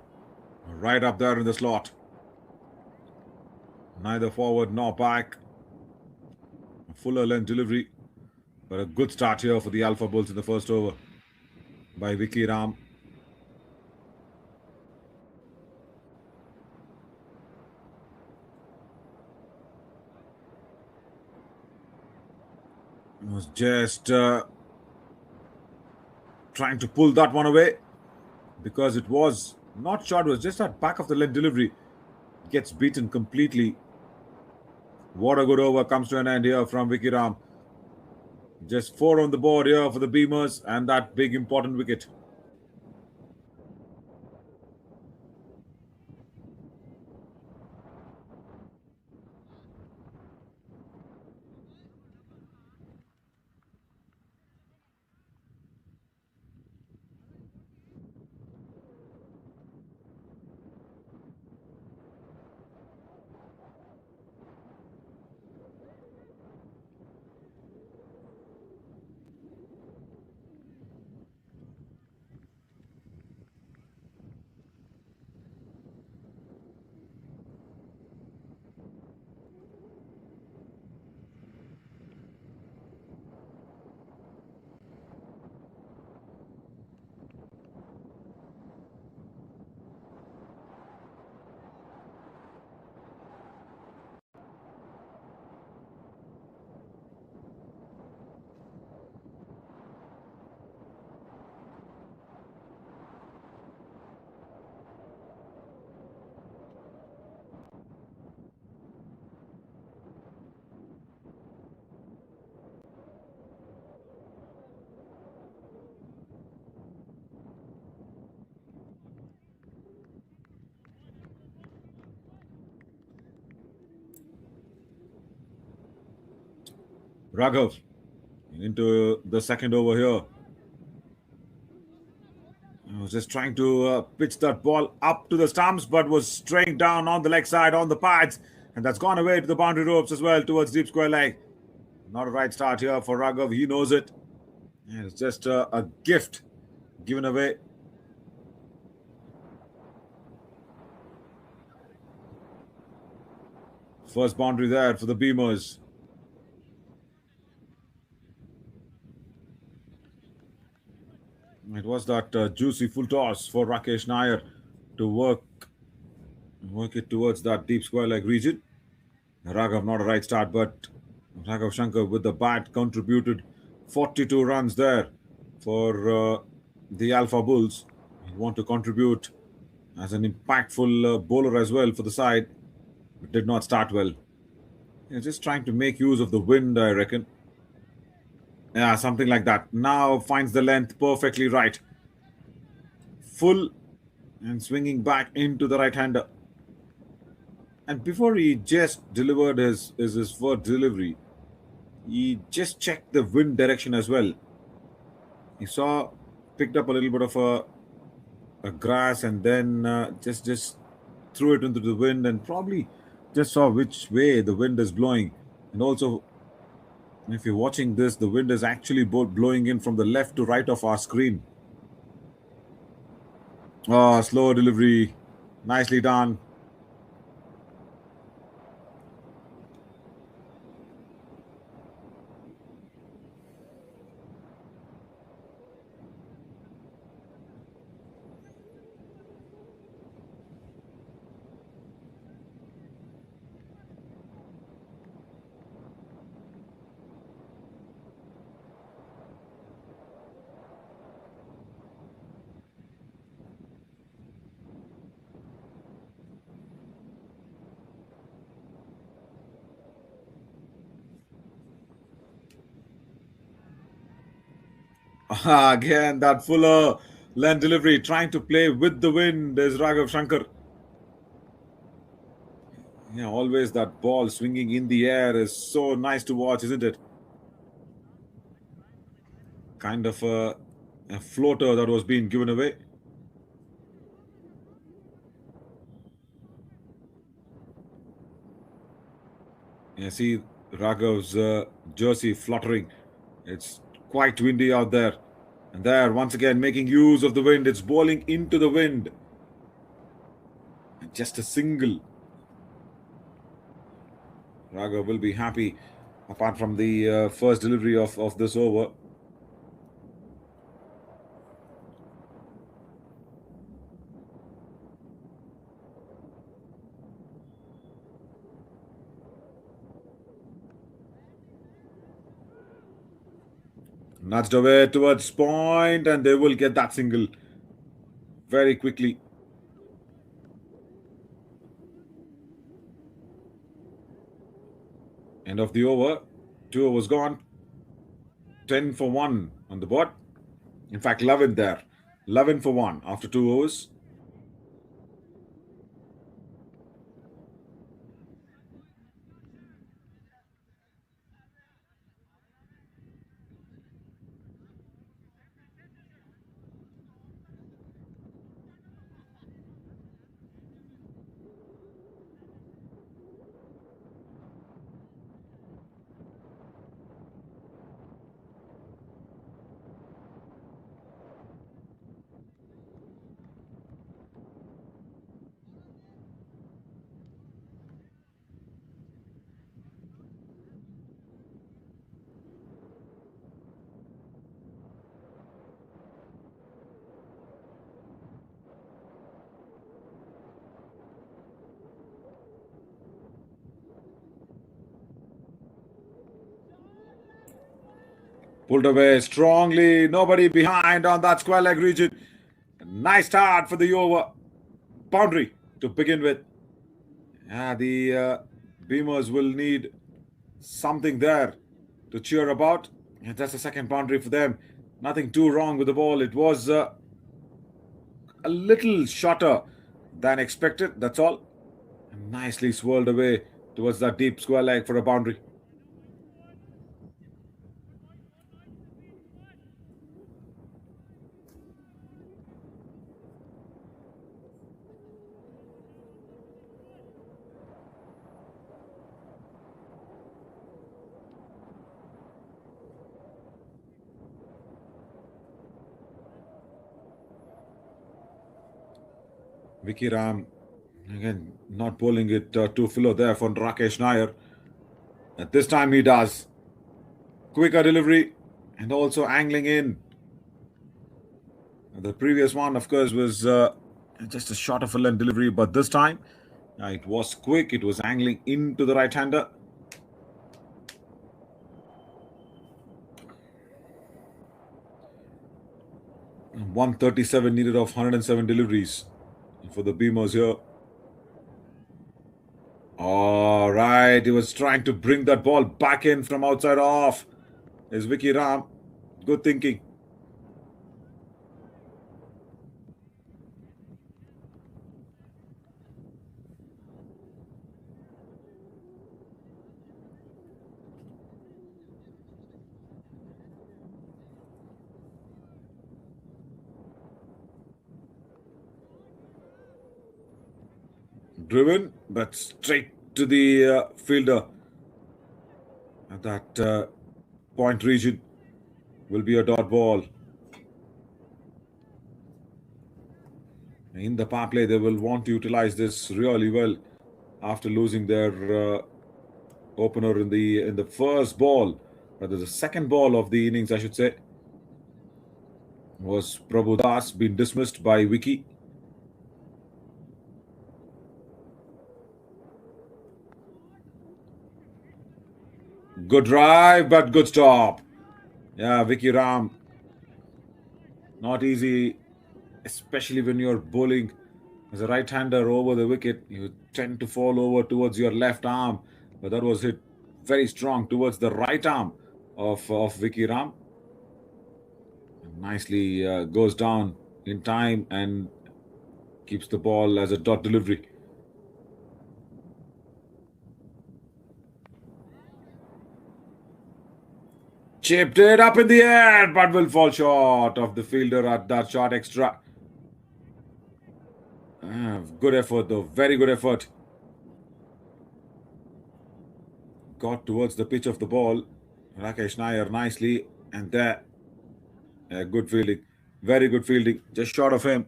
A: Right up there in the slot. Neither forward nor back. A fuller length delivery. But a good start here for the Alpha Bulls in the first over by Vicky Ram. Was just trying to pull that one away because it was not short, it was just that back of the length delivery. Gets beaten completely. What a good over comes to an end here from Vicky Ram. Just 4 on the board here for the Beamers and that big important wicket. Raghav into the second over here. I was just trying to pitch that ball up to the stumps, but was straying down on the leg side on the pads, and that's gone away to the boundary ropes as well towards deep square leg. Not a right start here for Raghav. He knows it. And it's just a gift given away. First boundary there for the Beamers. It was that juicy full toss for Rakesh Nair to work it towards that deep square leg region. Raghav not a right start, but Raghav Shankar with the bat contributed 42 runs there for the Alpha Bulls. He want to contribute as an impactful bowler as well for the side, but did not start well. Just trying to make use of the wind, I reckon. Yeah, something like that. Now finds the length perfectly right. Full and swinging back into the right-hander. And before he just delivered his first delivery, he just checked the wind direction as well. He picked up a little bit of a grass and then just threw it into the wind and probably just saw which way the wind is blowing. And also, if you're watching this, the wind is actually blowing in from the left to right of our screen. Oh, slow delivery. Nicely done. Again, that fuller length delivery, trying to play with the wind is Raghav Shankar. Yeah, always that ball swinging in the air is so nice to watch, isn't it? Kind of a floater that was being given away. You see Raghav's jersey fluttering. It's quite windy out there. And there, once again, making use of the wind. It's bowling into the wind. And just a single. Raghav will be happy apart from the first delivery of this over. Nudged away towards point, and they will get that single very quickly. End of the over. 2 overs gone. 10 for 1 on the board. In fact, 11 there. 11 for 1 after 2 overs. Pulled away strongly. Nobody behind on that square leg region. Nice start for the over. Boundary to begin with. Yeah, the Beamers will need something there to cheer about. And that's the second boundary for them. Nothing too wrong with the ball. It was a little shorter than expected. That's all. And nicely swirled away towards that deep square leg for a boundary. Vicky Ram, again, not bowling it too filler there for Rakesh Nair. At this time, he does. Quicker delivery and also angling in. The previous one, of course, was just a short of a length delivery, but this time it was quick. It was angling into the right hander. 137 needed of 107 deliveries for the Beamers here. All right, he was trying to bring that ball back in from outside off. Is Vicky Ram. Good thinking. Driven, but straight to the fielder. At that point region will be a dot ball. In the power play, they will want to utilize this really well after losing their opener in the first ball, rather the second ball of the innings, I should say, was Prabhu Das being dismissed by Vicky. Good drive, but good stop. Yeah, Vicky Ram. Not easy, especially when you're bowling as a right-hander over the wicket. You tend to fall over towards your left arm, but that was hit very strong towards the right arm of Vicky Ram. Nicely goes down in time and keeps the ball as a dot delivery. Chipped it up in the air, but will fall short of the fielder at that short extra. Good effort, though. Very good effort. Got towards the pitch of the ball. Rakesh Nair nicely. And there. Good fielding. Very good fielding. Just short of him.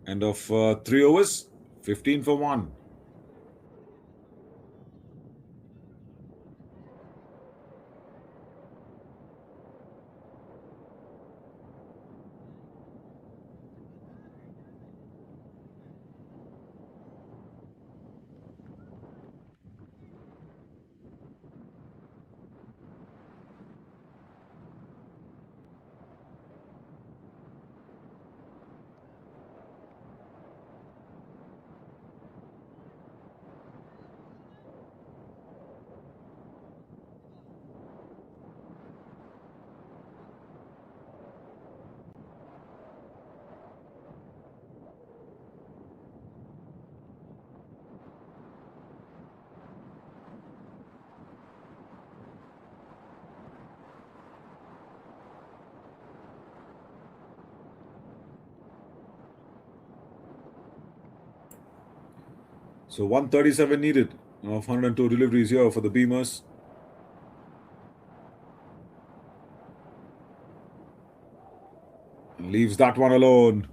A: End of 3 overs. 15 for 1. So 137 needed of 102 deliveries here for the Beamers. And leaves that one alone.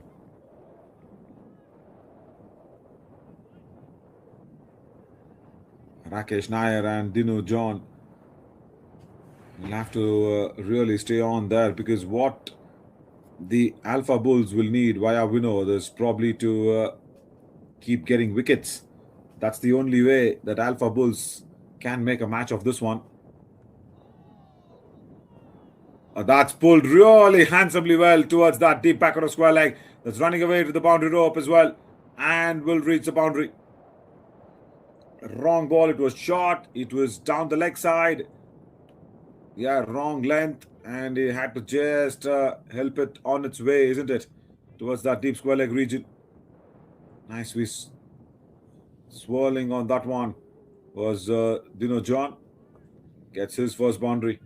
A: Rakesh Nair and Dinu John will have to really stay on there, because what the Alpha Bulls will need via Vinod is probably to keep getting wickets. That's the only way that Alpha Bulls can make a match of this one. That's pulled really handsomely well towards that deep back of square leg. That's running away to the boundary rope as well, and will reach the boundary. Wrong ball. It was short. It was down the leg side. Yeah, wrong length, and he had to just help it on its way, isn't it? Towards that deep square leg region. Nice swirling on that one was Dino John. Gets his first boundary.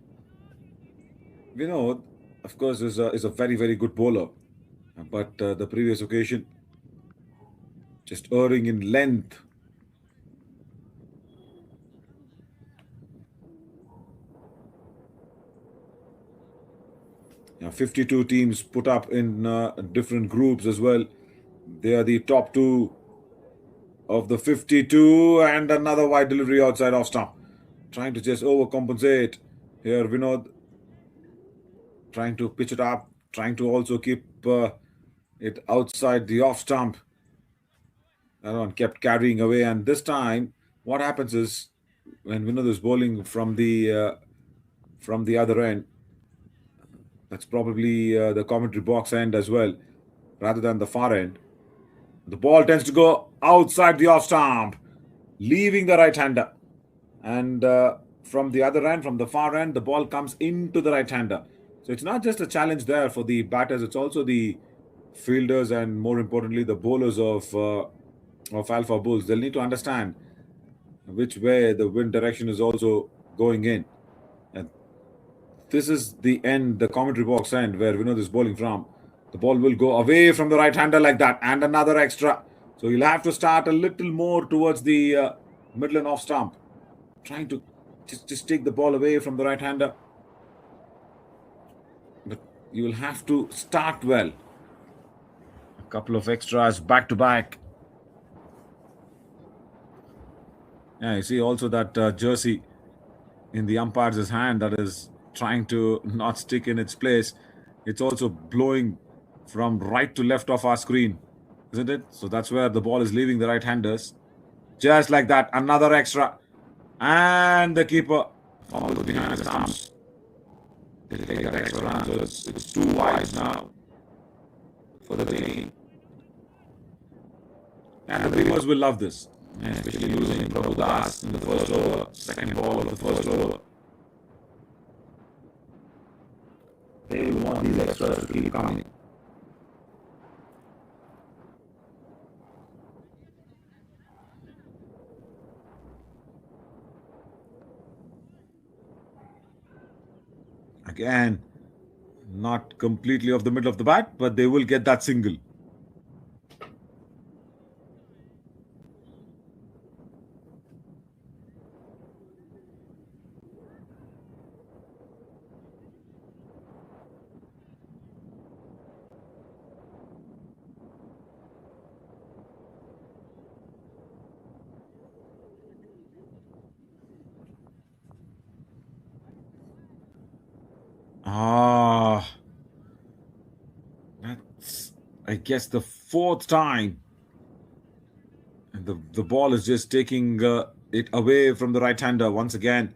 A: Vinod, of course, is a very, very good bowler. But the previous occasion, just erring in length. 52 teams put up in different groups as well. They are the top two of the 52, and another wide delivery outside off stump. Trying to just overcompensate here. Vinod trying to pitch it up, trying to also keep it outside the off stump. That one kept carrying away, and this time, what happens is when Vinod is bowling from the other end, that's probably the commentary box end as well, rather than the far end. The ball tends to go outside the off stump, leaving the right hander. And from the other end, from the far end, the ball comes into the right hander. So it's not just a challenge there for the batters, it's also the fielders and more importantly the bowlers of Alpha Bulls. They'll need to understand which way the wind direction is also going in. And this is the end, the commentary box end where Vinod is bowling from. The ball will go away from the right hander like that, and another extra. So you'll have to start a little more towards the middle and off stump, trying to just take the ball away from the right hander. But you will have to start well. A couple of extras back to back. Yeah, you see also that jersey in the umpire's hand that is trying to not stick in its place. It's also blowing from right to left of our screen, isn't it? So that's where the ball is leaving the right-handers. Just like that, another extra. And the keeper follows behind the stumps. They take that extra run, so it's 2 wides now for the team. And the viewers will love this, especially losing Prabhu Das in the first over, second ball of the first over. They will want these extras to keep coming. Again, not completely off the middle of the bat, but they will get that single. That's, I guess, the 4th time. And the ball is just taking it away from the right-hander once again.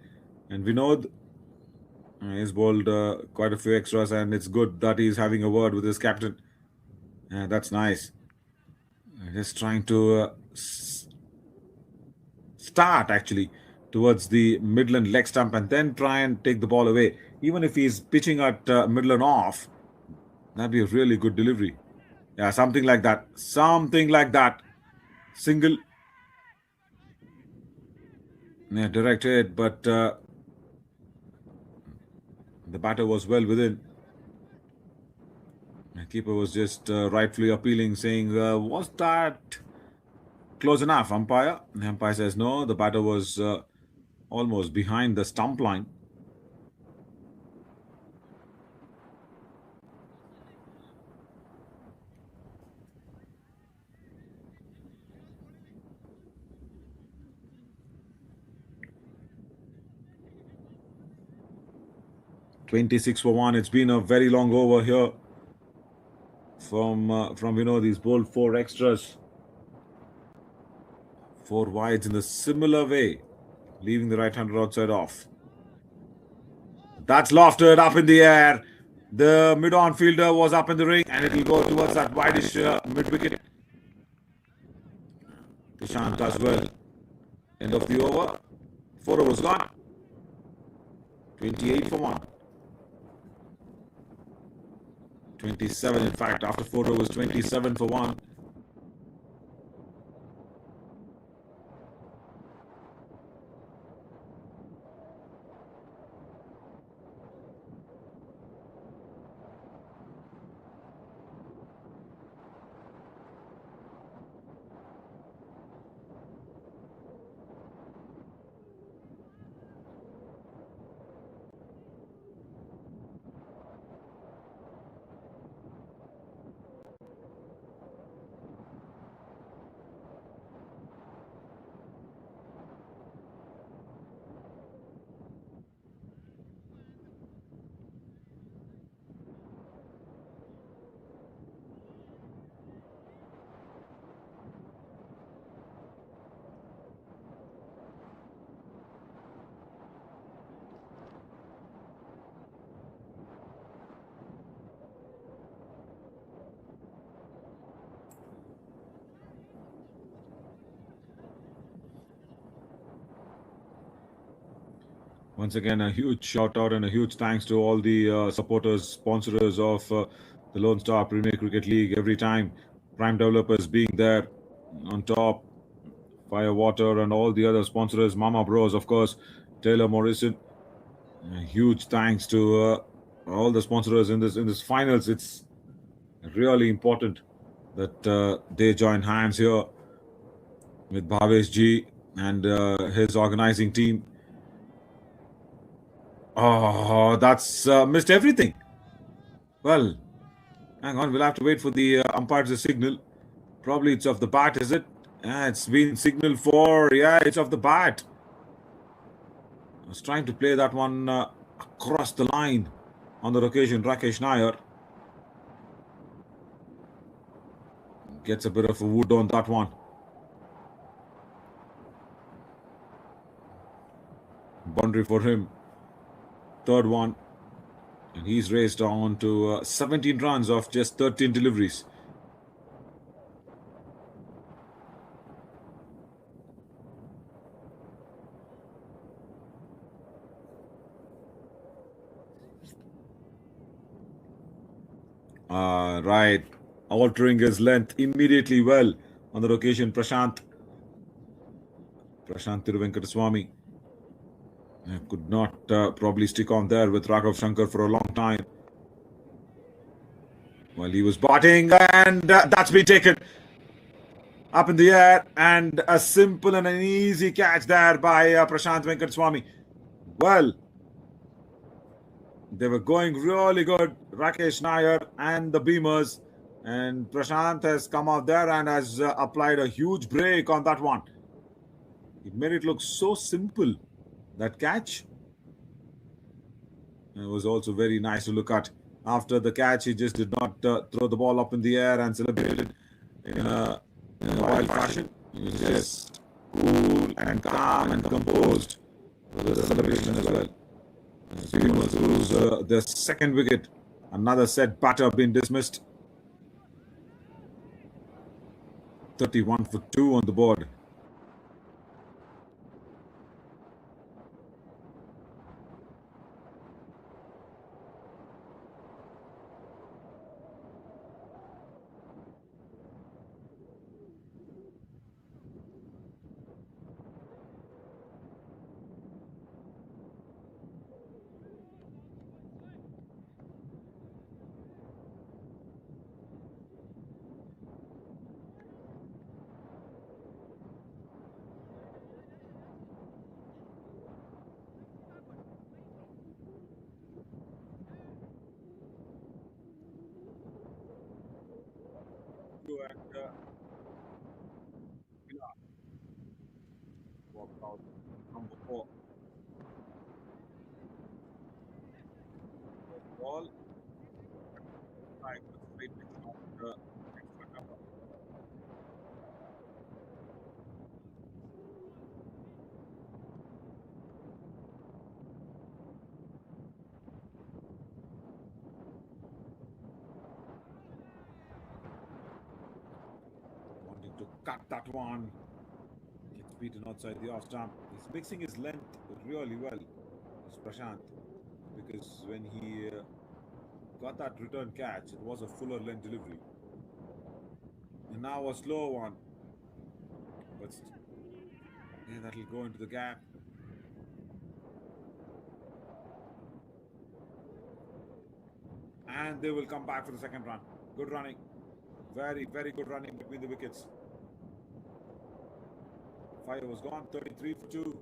A: And Vinod he's bowled quite a few extras, and it's good that he's having a word with his captain. That's nice. Just trying to start actually towards the middle and leg stump and then try and take the ball away. Even if he's pitching at middle and off, that'd be a really good delivery. Yeah, something like that. Something like that. Single. Yeah, direct hit, but the batter was well within. The keeper was just rightfully appealing, saying, was that close enough, umpire? The umpire says, no, the batter was almost behind the stump line. "26 for 1. It's been a very long over here from these bold 4 extras. 4 wides in the similar way, leaving the right-hander outside off. That's lofted up in the air. The mid-on fielder was up in the ring, and it will go towards that wideish mid-wicket. Dishant does well. End of the over. 4 overs gone. 28 for 1. 27, in fact, after 4 overs, 27 for 1. Once again, a huge shout out and a huge thanks to all the supporters, sponsors of the Lone Star Premier Cricket League every time. Prime developers being there on top, Firewater and all the other sponsors, MamaBro's, of course, Taylor Morrison. A huge thanks to all the sponsors in this finals. It's really important that they join hands here with Bhavesh G and his organizing team. Oh, that's missed everything. Well, hang on, we'll have to wait for the umpire's signal. Probably it's off the bat, is it? Yeah, it's been signaled for. Yeah, it's off the bat. I was trying to play that one across the line on the occasion. Rakesh Nair gets a bit of a wood on that one. Boundary for him. Third one. And he's raced on to 17 runs off just 13 deliveries. Right. Altering his length immediately well on the occasion. Prashant Tiruvenkataswamy could not probably stick on there with Raghav Shankar for a long time while he was batting, and that's been taken up in the air, and a simple and an easy catch there by Prashant Venkataswamy. Well, they were going really good, Rakesh Nair and the Beamers, and Prashant has come out there and has applied a huge break on that one. It made it look so simple, that catch. It was also very nice to look at. After the catch, he just did not throw the ball up in the air and celebrated in a wild fashion. He was just cool and calm and composed with the celebration as well. Streamers lose their second wicket. Another set batter being dismissed. 31 for 2 on the board. And walked out number 4. Ball, like straight shot, extra cover. Wanting to cut that one. Gets beaten outside the off stump. He's mixing his length really well, this Prashant, because when he got that return catch, it was a fuller length delivery. And now a slow one, but yeah, that'll go into the gap. And they will come back for the second run. Good running. Very, very good running between the wickets. Fire was gone, 33 for 2.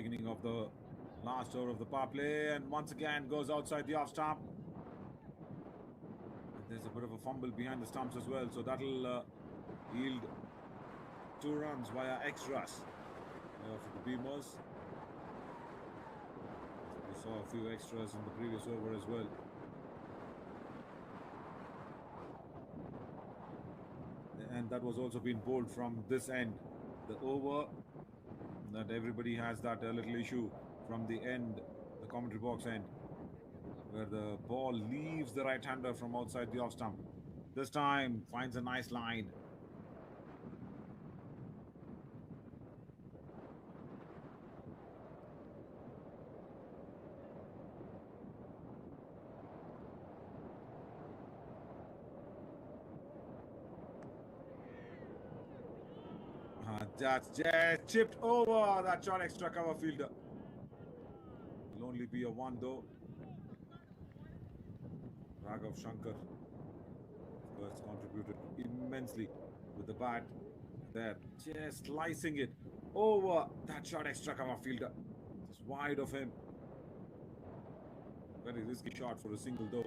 A: Beginning of the last over of the power play, and once again goes outside the off stump. There's a bit of a fumble behind the stumps as well, so that'll yield 2 runs via extras for the Beamers. We saw a few extras in the previous over as well. And that was also being bowled from this end. The over that everybody has that little issue from the end, the commentary box end, where the ball leaves the right-hander from outside the off stump. This time finds a nice line. That's just chipped over that short extra cover fielder. It'll only be a 1 though. Raghav Shankar, of course, contributed immensely with the bat. There, just slicing it over that short extra cover fielder. Just wide of him. Very risky shot for a single though.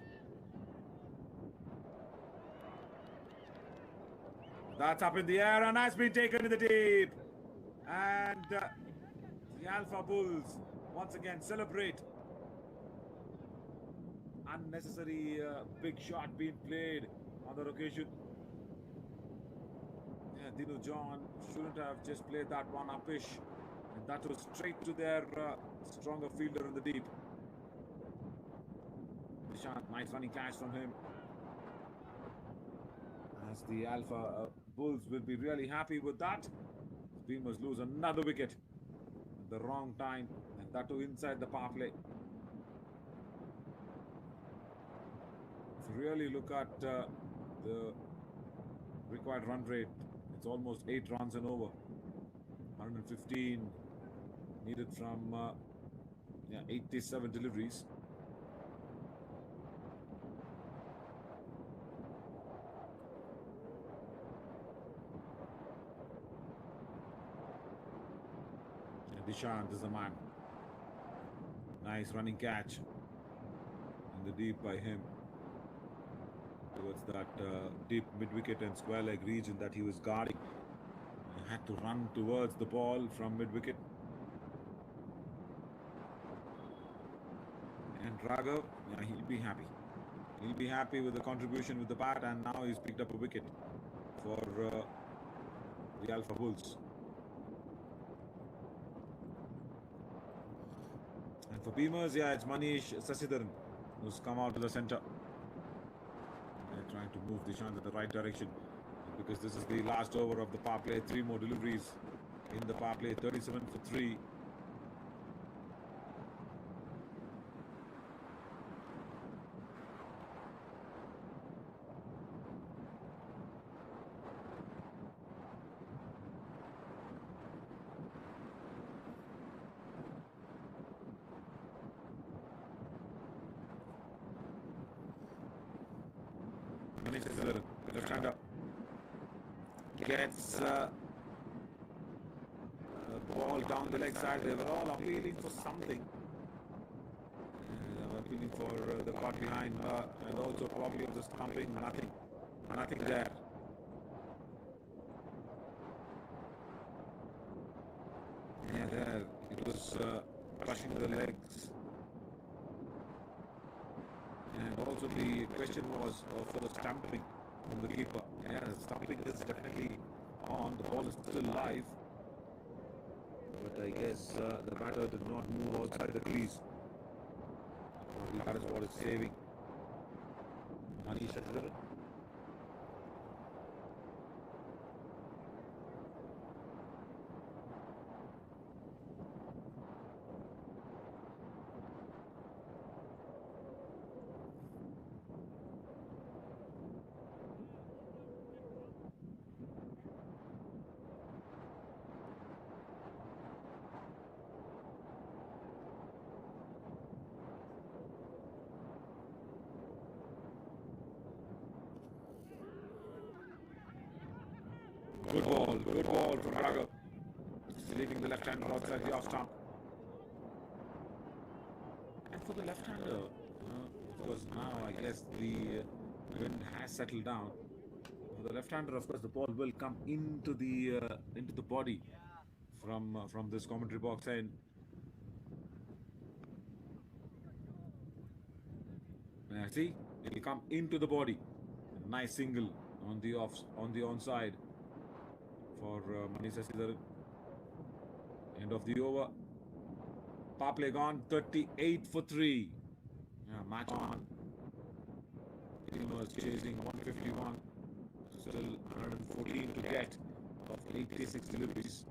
A: That's up in the air and has been taken to the deep. And the Alpha Bulls once again celebrate. Unnecessary big shot being played on that occasion. Yeah, Dinu John shouldn't have just played that one upish. And that was straight to their stronger fielder in the deep. Nishant, nice running catch from him. As the Alpha Bulls will be really happy with that. Beamers lose another wicket at the wrong time, and that too inside the power play. If you really look at the required run rate, it's almost 8 runs and over. 115 needed from 87 deliveries. Dishant is the man. Nice running catch in the deep by him towards that deep mid-wicket and square leg region that he was guarding. He had to run towards the ball from mid-wicket. And Raghav, yeah, he'll be happy. He'll be happy with the contribution with the bat, and now he's picked up a wicket for the Alpha Bulls. And for Beamers, yeah, it's Manish Sasidharan who's come out to the centre. They're trying to move Dishant in the right direction because this is the last over of the power play. 3 more deliveries in the power play, 37 for 3. Left-hander gets the ball down the leg side. They were all appealing for something. Appealing for the caught behind and also probably of the stumping. Nothing there. Yeah, there it was crushing the legs. And also the question was for the stumping from the keeper. Yeah, the stumping is definitely on. The ball is still live. But I guess the batter did not move outside the crease. That is what is saving Manish Sasidharan. Good ball from Raghav. Just leaving the left hand outside the off stump. for the left-hander. Because now I guess the wind has settled down. For the left-hander, of course, the ball will come into the body from this commentary box end. See, it will come into the body. Nice single on the onside for Manisa Sridharan. End of the over. Power play gone. 38 for 3. Yeah, match on. Team was chasing 151. Still 114 to get of 86 deliveries.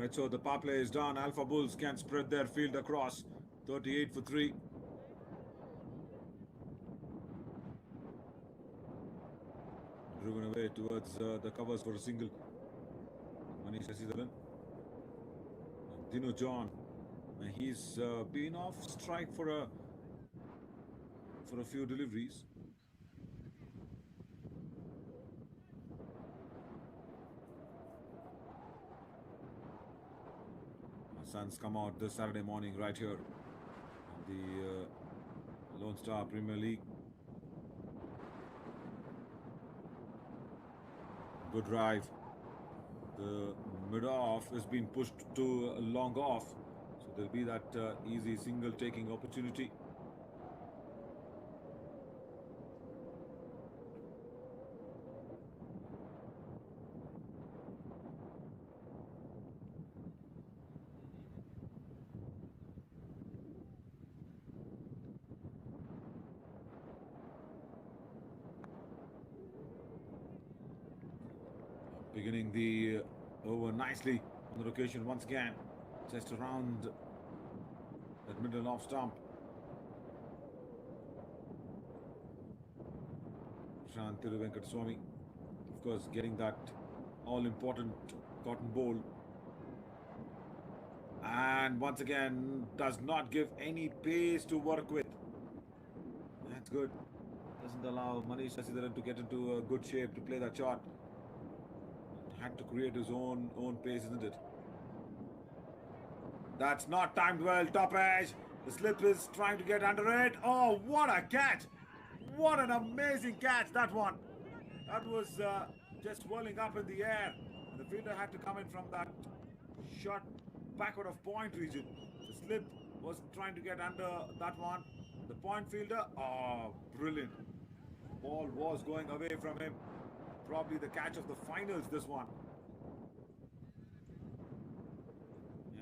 A: Right, so the power play is done. Alpha Bulls can spread their field across. 38 for 3. Driven away towards the covers for a single. Manish Sridharan. Dino John. He's been off strike for a few deliveries. Suns come out this Saturday morning right here in the Lone Star Premier League. Good drive. The mid-off has been pushed to a long off. So there'll be that easy single taking opportunity. Beginning the over nicely on the occasion once again. Just around that middle off stump. Shantiru Venkataswamy, of course, getting that all-important cotton bowl. And once again, does not give any pace to work with. That's good. Doesn't allow Manish Sridharan to get into a good shape to play that shot. Had to create his own pace, isn't it? That's not timed well. Top edge. The slip is trying to get under it. Oh, what a catch! What an amazing catch that one. That was just swirling up in the air. The fielder had to come in from that shot backward of point region. The slip was trying to get under that one. The point fielder, oh, brilliant. Ball was going away from him. Probably the catch of the finals, this one.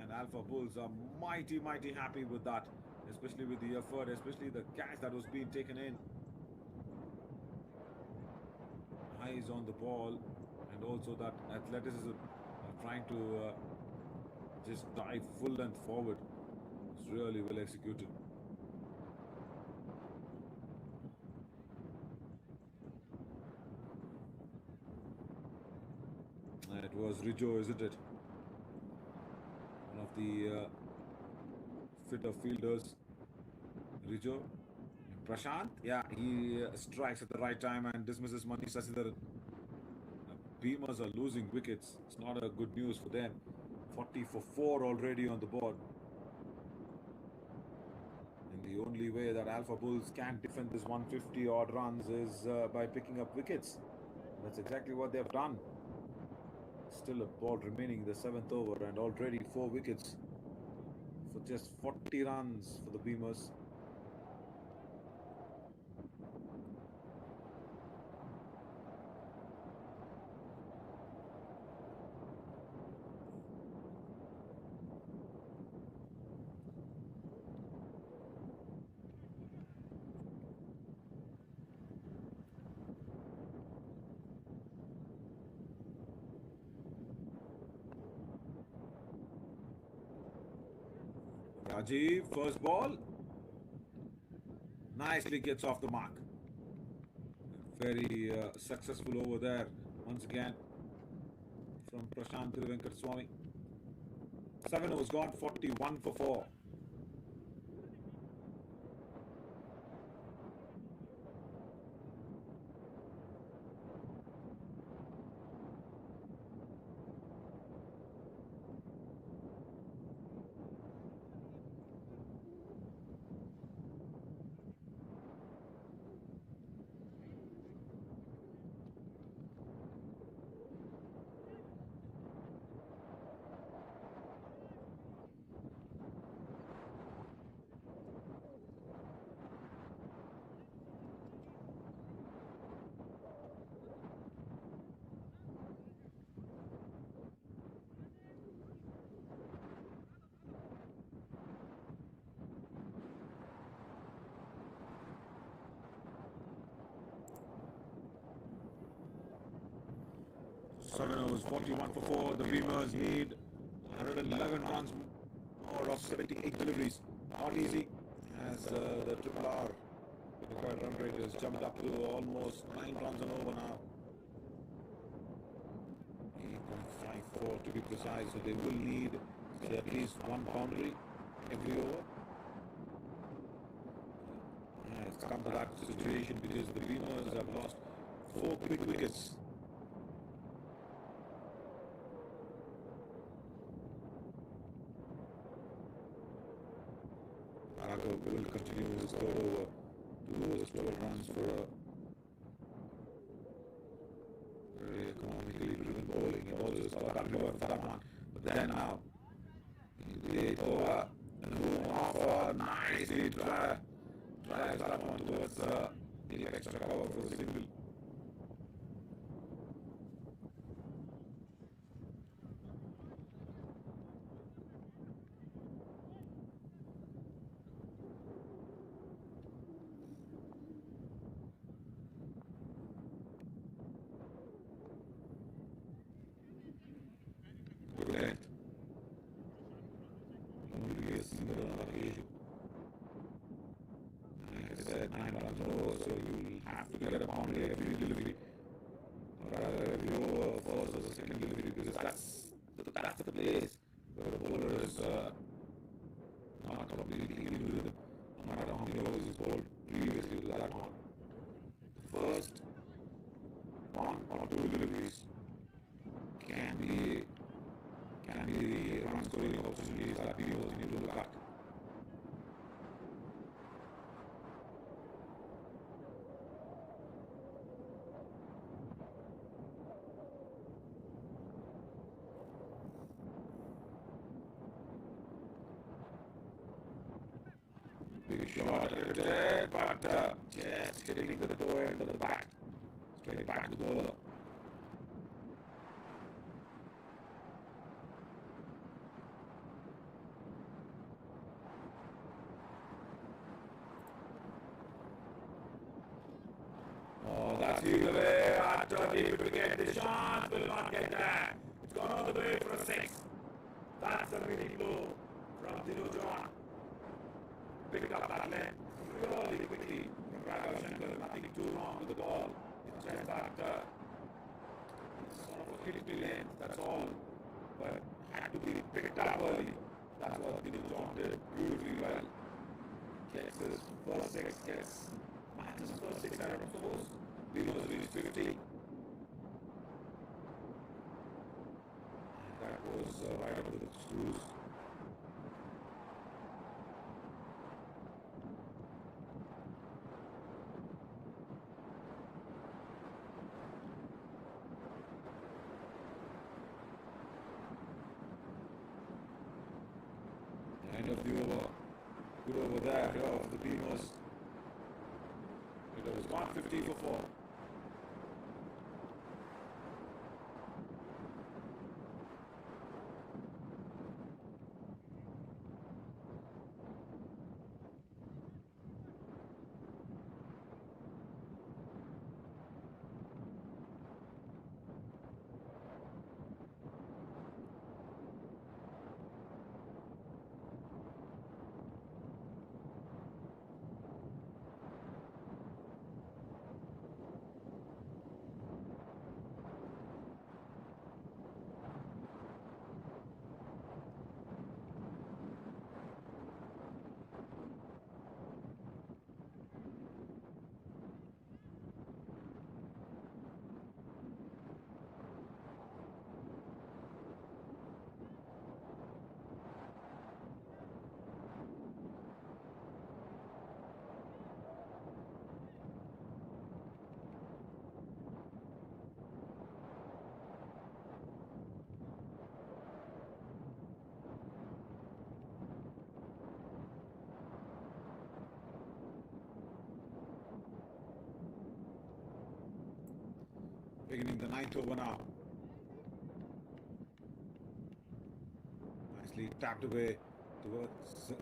A: And Alpha Bulls are mighty happy with that. Especially with the effort, especially the catch that was being taken in. Eyes on the ball. And also that athleticism of trying to just dive full length forward. It's really well executed. It was Rijo, isn't it? One of the fitter fielders. Rijo, Prashant, yeah, he strikes at the right time and dismisses Manish Sasidharan. Beamers are losing wickets. It's not a good news for them. 40 for 4 already on the board. And the only way that Alpha Bulls can defend this 150 odd runs is by picking up wickets. That's exactly what they've done. Still a ball remaining in the 7th over and already 4 wickets for just 40 runs for the Beamers. Rajiv, first ball, nicely gets off the mark. Very successful over there once again from Prashant Thiruvenkataswamy. 7 overs gone, 41 for 4. Seven overs, 41 for 4. The Beamers need 111 runs more of 78 deliveries. Not easy as the triple R required run rate has jumped up to almost 9 runs an over now. 8.54 to be precise, so they will need at least one boundary every over. It's come to that situation because the Beamers have lost 4 quick wickets. Will continue to score over 2 overs, 12 runs for a very economically driven bowling. He also scored for that one. But then now, he over and move off nicely drives that one towards the extra cover for the single. That's the place where the bowler is not completely in rhythm. No matter how many overs he's bowled previously to that one. First 1 or 2 deliveries can be the run scoring opportunities that people need to look at. Big shot there, but just hitting the door end of the bat. Straight back to the bowler. Oh, that's the way. Deep wicket. The shot will not get there. It's gone all the way for a 6. That's a winning blow from Dino John. Picked up that length really quickly. Congratulations, there's nothing too wrong with the ball. It's just that it's sort of a hit length, that's all. But had to be picked up early. That's what Billy John did beautifully well. Gets his first six, gets matches first six out of fours. Billy was reached 50. And that was right under the screws. End of the over. Good over there of the Beamers. It was 150 for 4. Beginning the ninth over now. Nicely tapped away towards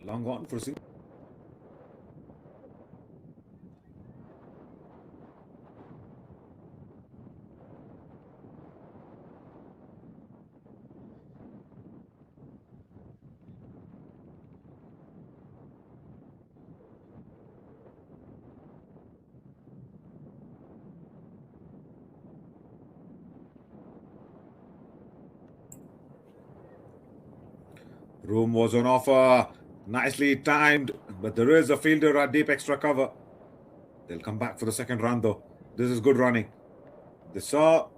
A: long on for single. Room was on offer. Nicely timed, but there is a fielder at deep extra cover. They'll come back for the second run though. This is good running. They saw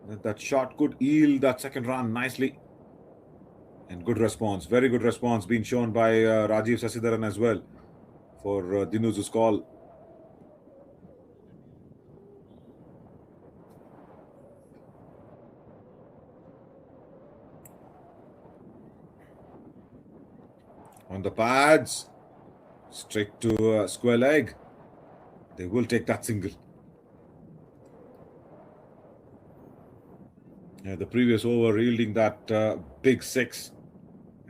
A: that that shot could yield that second run nicely. And good response, very good response being shown by Rajiv Sasidharan as well for Dinu's call. On the pads, straight to square leg. They will take that single. Yeah, the previous over yielding that big six.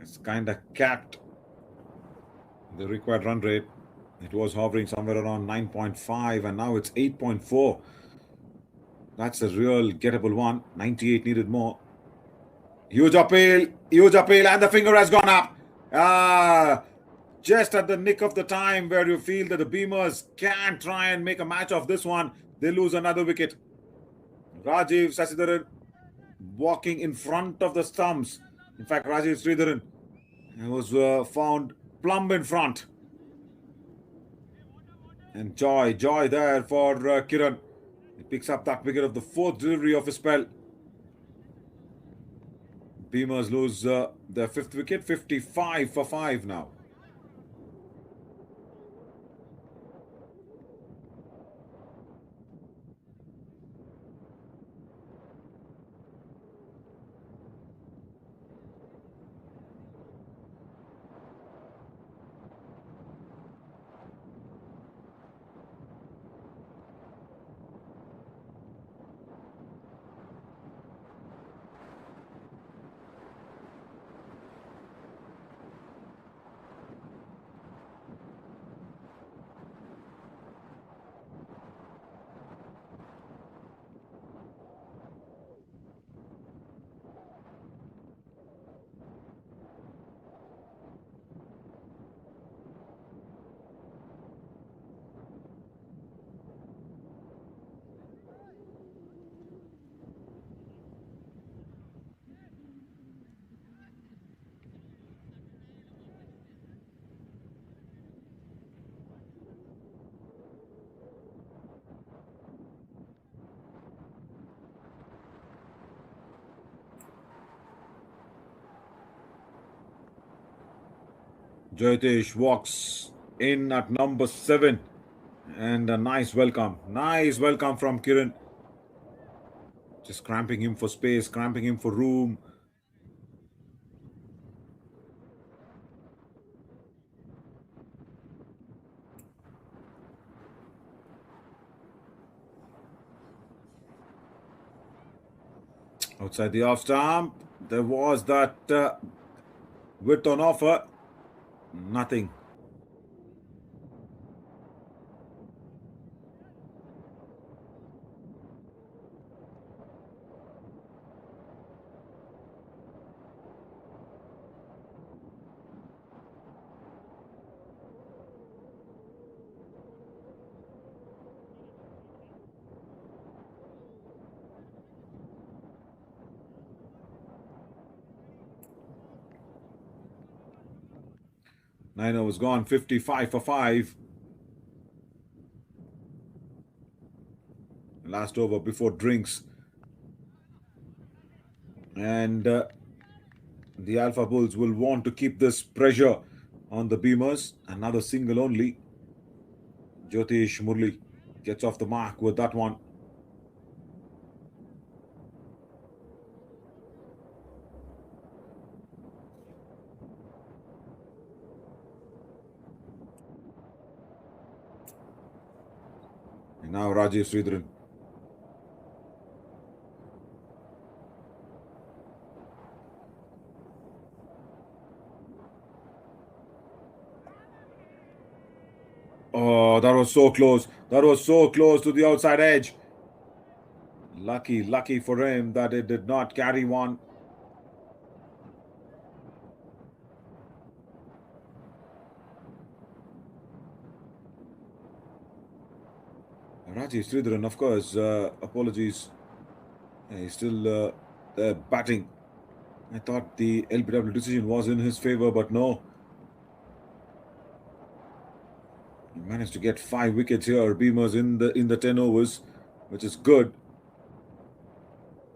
A: It's kind of capped the required run rate. It was hovering somewhere around 9.5 and now it's 8.4. That's a real gettable one. 98 needed more. Huge appeal, and the finger has gone up. Just at the nick of the time where you feel that the Beamers can try and make a match of this one, they lose another wicket. Rajiv Sasidharan walking in front of the stumps. In fact, Rajiv Sridharan was found plumb in front. And joy there for Kiran. He picks up that wicket of the fourth delivery of his spell. Beamers lose their fifth wicket, 55 for 5 now. Jyotish walks in at number 7. And a nice welcome. Nice welcome from Kiran. Just cramping him for space, cramping him for room. Outside the off stump, there was that width on offer. Nothing. Niner was gone 55 for 5. Last over before drinks. And the Alpha Bulls will want to keep this pressure on the Beamers. Another single only. Jyotish Murli gets off the mark with that one. And now Rajiv Sridharan. Oh, that was so close. That was so close to the outside edge. Lucky for him that it did not carry one. Rajiv Sridharan, of course, apologies. He's still batting. I thought the LBW decision was in his favor, but no. He managed to get 5 wickets here. Beamers in the 10 overs, which is good.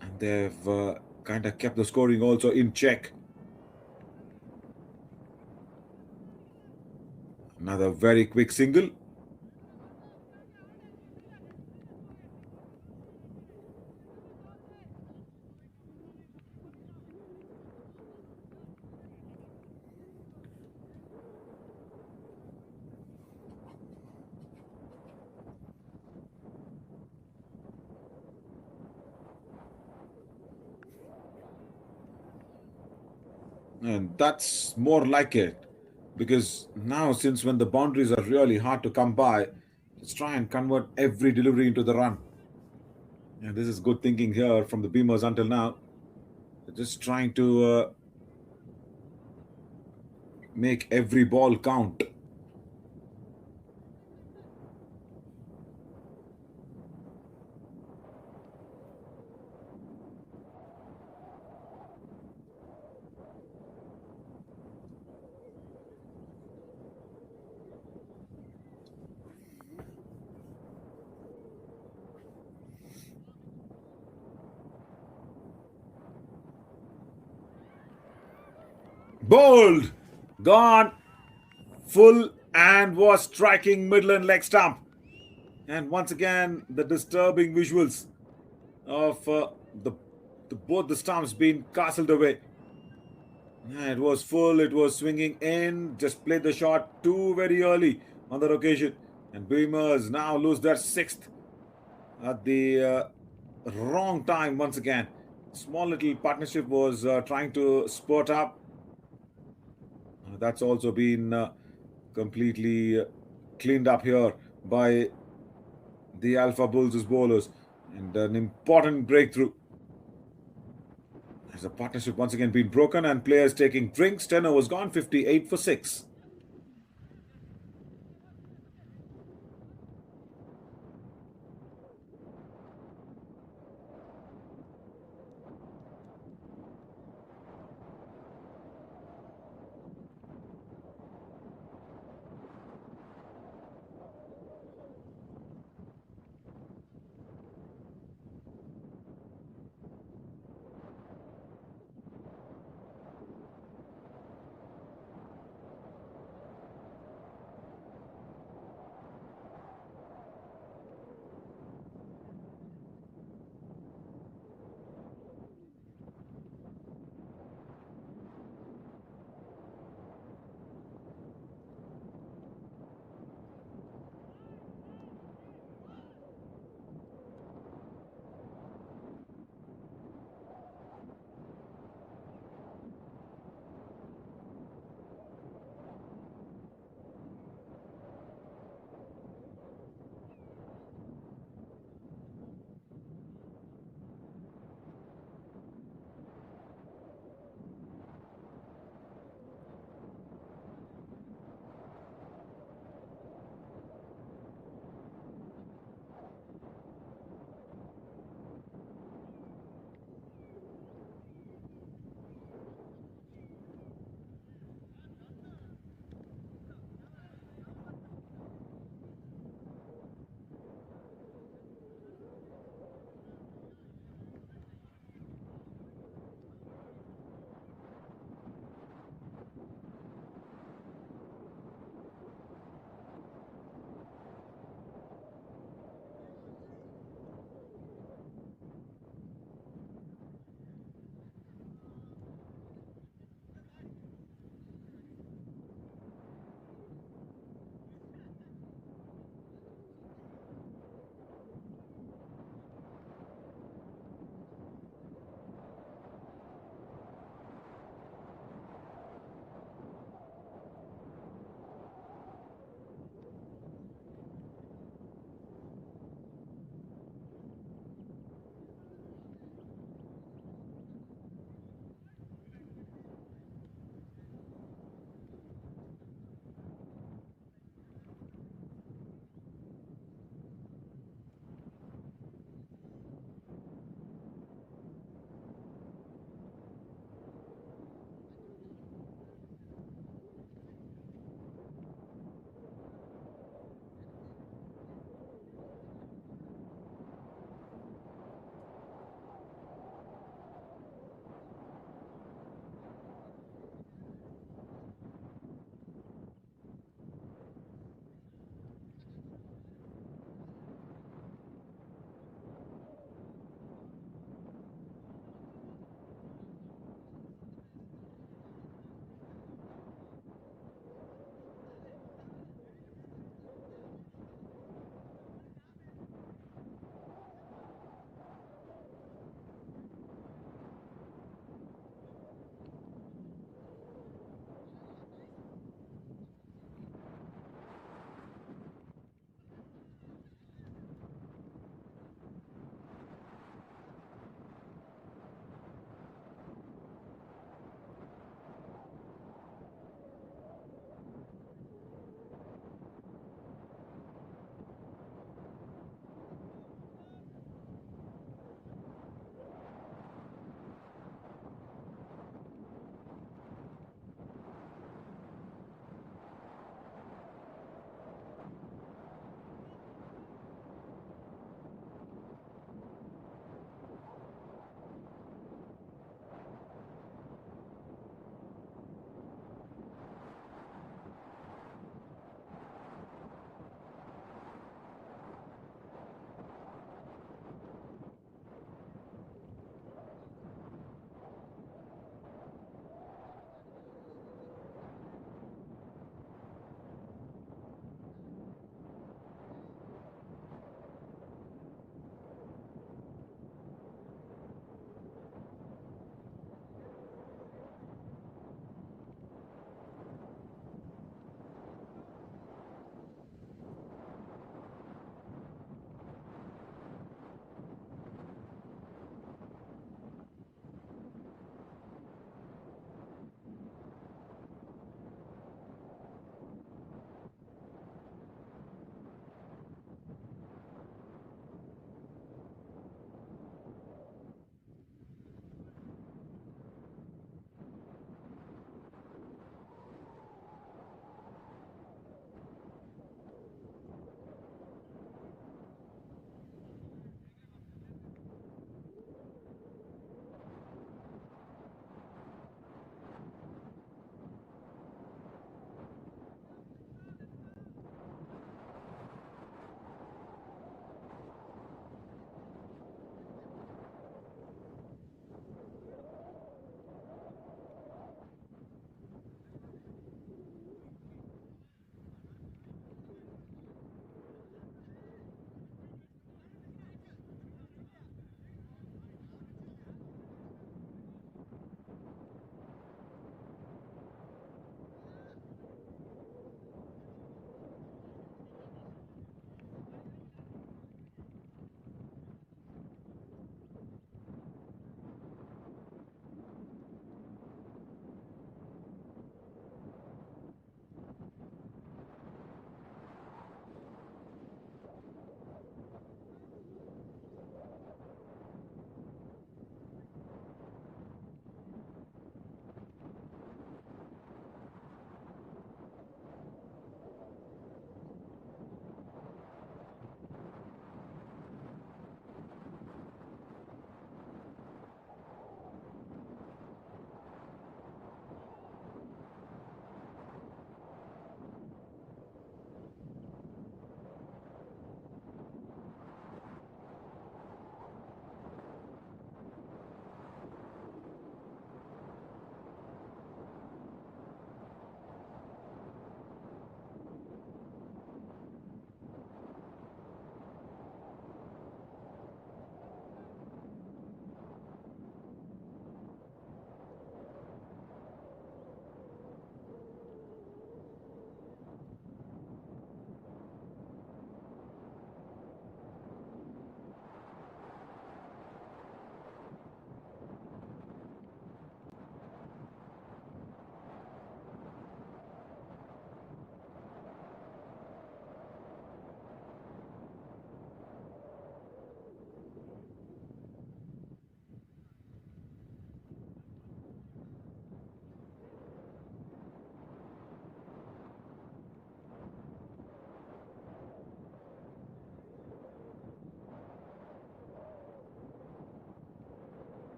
A: And they've kind of kept the scoring also in check. Another very quick single. And that's more like it. Because now, since when the boundaries are really hard to come by, let's try and convert every delivery into the run. And this is good thinking here from the Beamers until now. They're just trying to make every ball count. Bold! Gone full and was striking Midland leg stump. And once again, the disturbing visuals of both the stumps being castled away. It was full, it was swinging in, just played the shot too very early on that occasion. And Beamers now lose their 6th at the wrong time once again. Small little partnership was trying to spurt up. That's also been completely cleaned up here by the Alpha Bulls' bowlers. And an important breakthrough. Has the partnership once again been broken and players taking drinks. 10 overs gone, 58 for 6.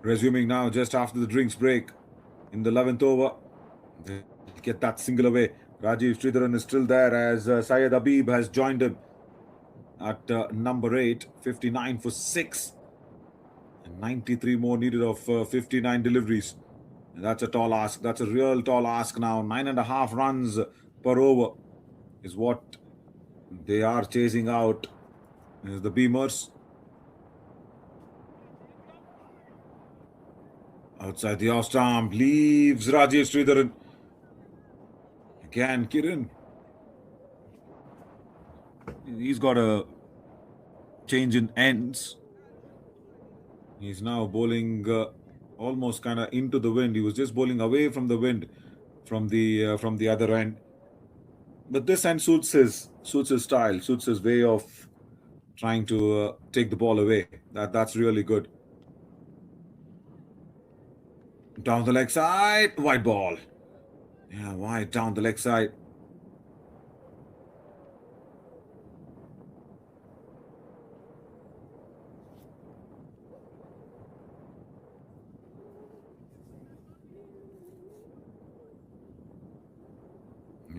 A: Resuming now just after the drinks break in the 11th over. They'll get that single away. Rajiv Sridharan is still there as Syed Habib has joined him at number 8, 59 for 6. And 93 more needed of 59 deliveries. And that's a tall ask. That's a real tall ask now. 9.5 runs per over is what they are chasing out. Is the Beamers. Outside the off stump, leaves Rajiv Sridharan. Again, Kiran. He's got a change in ends. He's now bowling almost kind of into the wind. He was just bowling away from the wind from the other end. But this end suits his style, suits his way of trying to take the ball away. That's really good. Down the leg side, wide ball. Yeah, wide down the leg side.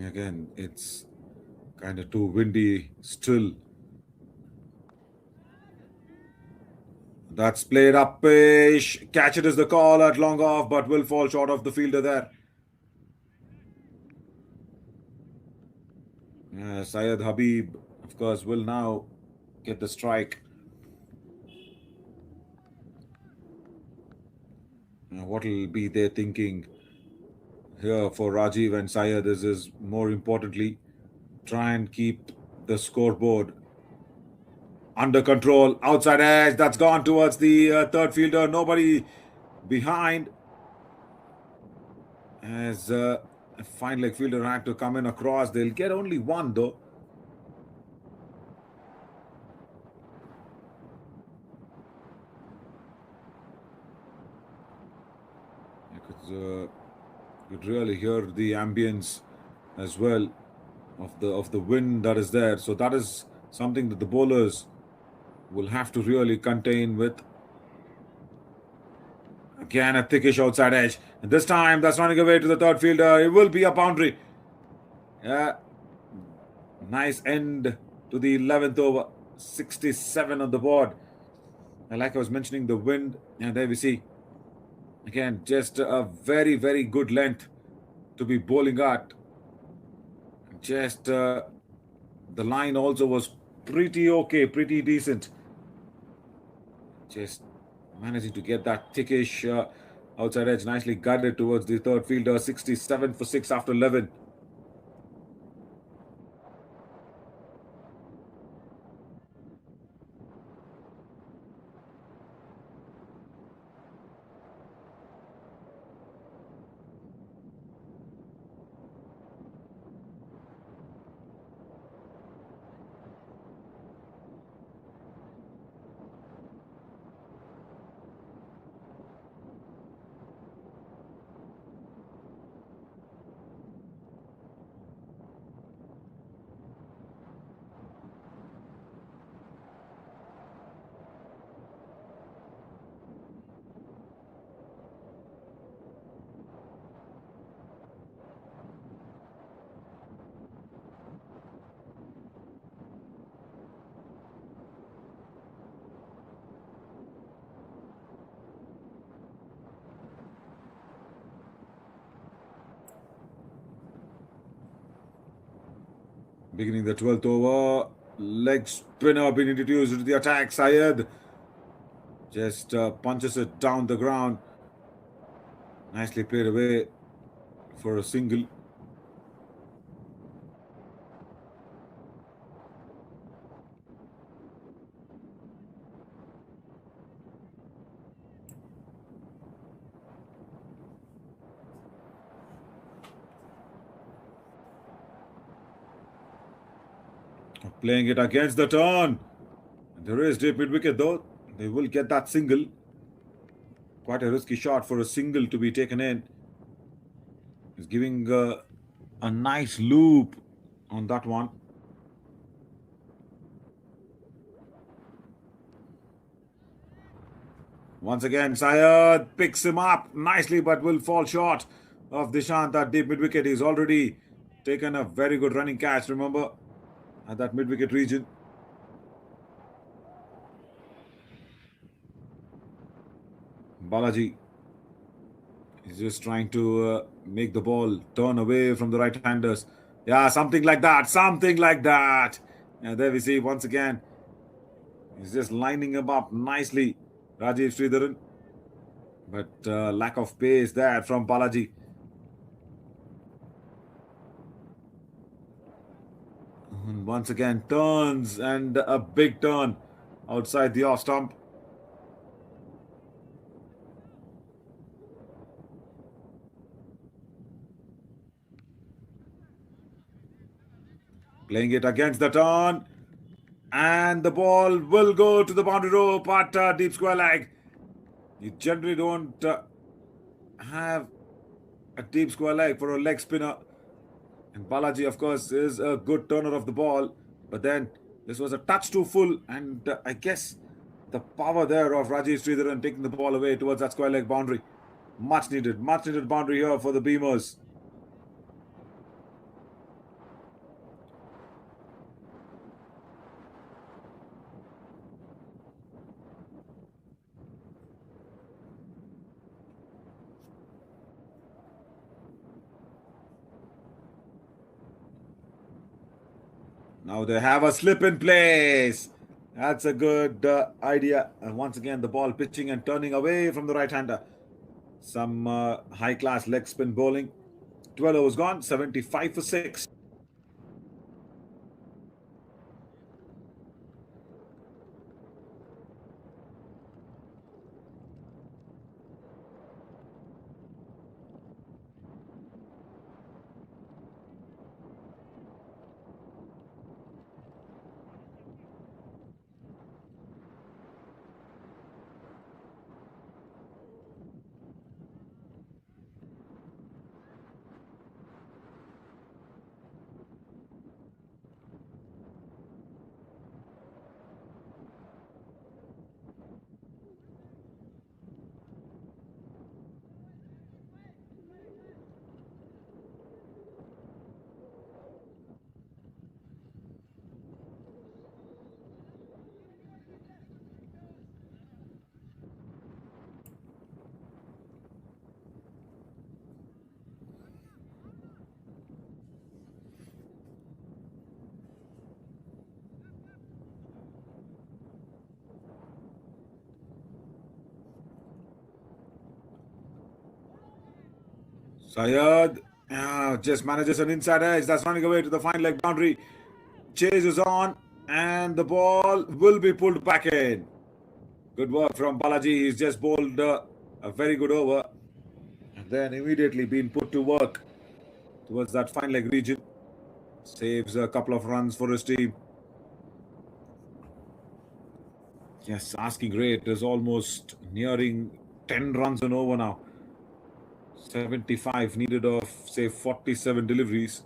A: Again, it's kind of too windy still. That's played up-ish. Catch it is the call at long off, but will fall short of the fielder there. Syed Habib, of course, will now get the strike. What will be their thinking here for Rajiv and Syed is more importantly, try and keep the scoreboard under control. Outside edge, that's gone towards the third fielder. Nobody behind. As a fine leg fielder had to come in across. They'll get only one though. You could really hear the ambience as well of the wind that is there. So that is something that the bowlers will have to really contain with. Again, a thickish outside edge. And this time, that's running away to the third fielder. It will be a boundary. Yeah. Nice end to the 11th over. 67 on the board. And like I was mentioning, the wind. And there we see. Again, just a very, very good length to be bowling at. Just the line also was pretty okay, pretty decent. Just managing to get that thickish outside edge nicely guided towards the third fielder. 67 for 6 after 11. Beginning the 12th over. Leg spinner being introduced into the attack. Syed just punches it down the ground. Nicely played away for a single. Playing it against the turn. There is deep mid wicket though. They will get that single. Quite a risky shot for a single to be taken in. He's giving a nice loop on that one. Once again, Syed picks him up nicely but will fall short of Dishant at deep mid wicket. He's already taken a very good running catch, remember, at that mid wicket region. Balaji is just trying to make the ball turn away from the right-handers. Yeah, something like that. Something like that. And there we see once again. He's just lining him up nicely. Rajiv Sridharan. But lack of pace there from Balaji. And once again, turns and a big turn outside the off stump. Playing it against the turn. And the ball will go to the boundary rope at deep square leg. You generally don't have a deep square leg for a leg spinner. And Balaji, of course, is a good turner of the ball. But then this was a touch too full. And I guess the power there of Rajiv Sridharan taking the ball away towards that square leg boundary. Much needed boundary here for the Beamers. Now they have a slip in place. That's a good idea. And once again, the ball pitching and turning away from the right-hander. Some high-class leg spin bowling. 12 overs gone, 75 for 6. Syed just manages an inside edge. That's running away to the fine leg boundary. Chases on, and the ball will be pulled back in. Good work from Balaji. He's just bowled a very good over. And then immediately being put to work towards that fine leg region. Saves a couple of runs for his team. Yes, asking rate is almost nearing 10 runs an over now. 75 needed of, say, 47 deliveries.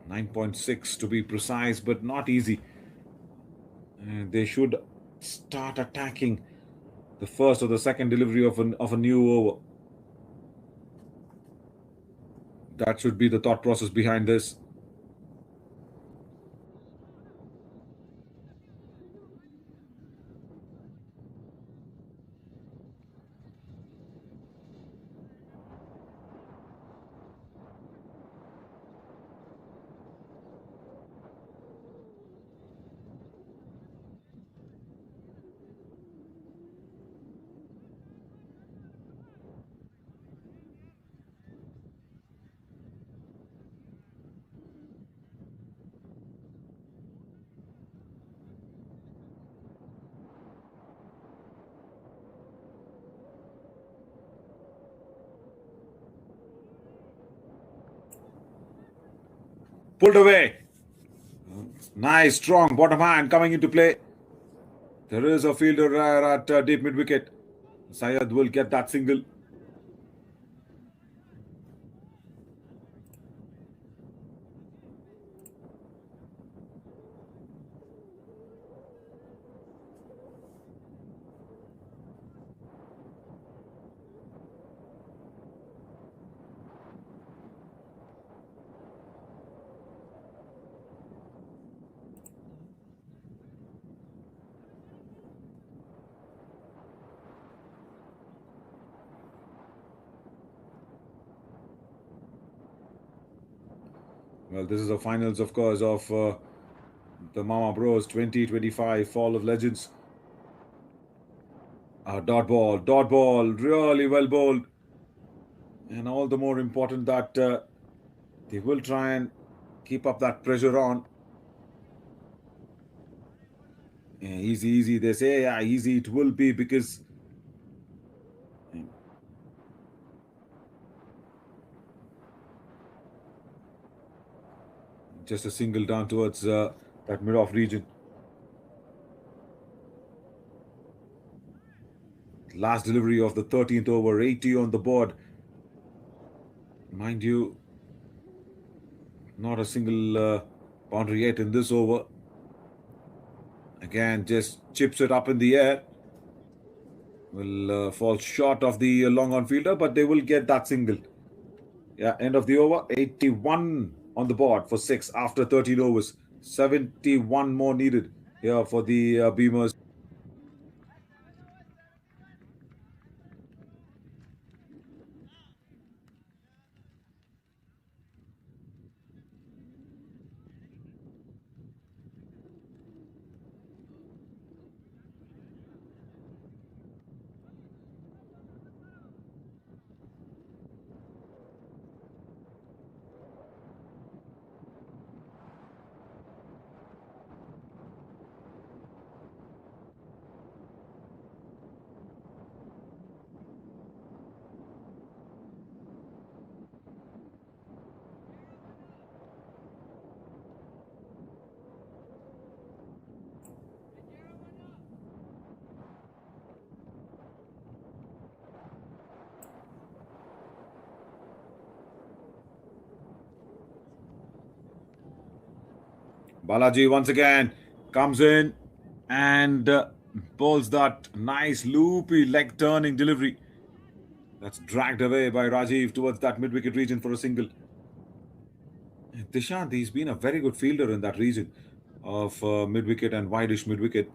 A: 9.6 to be precise, but not easy. And they should start attacking the first or the second delivery of a new over. That should be the thought process behind this. Pulled away. Nice, strong bottom hand coming into play. There is a fielder at deep mid wicket. Syed will get that single. Well, this is the finals, of course, of the MamaBro's 2025 Fall of Legends. Dot ball, really well bowled. And all the more important that they will try and keep up that pressure on. Yeah, easy, easy. They say, yeah, easy it will be because just a single down towards that mid-off region. Last delivery of the 13th over, 80 on the board. Mind you, not a single boundary yet in this over. Again, just chips it up in the air. Will fall short of the long on fielder, but they will get that single. Yeah, end of the over. 81 on the board for 6 after 13 overs. 71 more needed here for the Beamers. Balaji once again comes in and bowls that nice loopy leg turning delivery. That's dragged away by Rajiv towards that mid wicket region for a single. Dishant, he's been a very good fielder in that region of mid wicket and wideish mid wicket.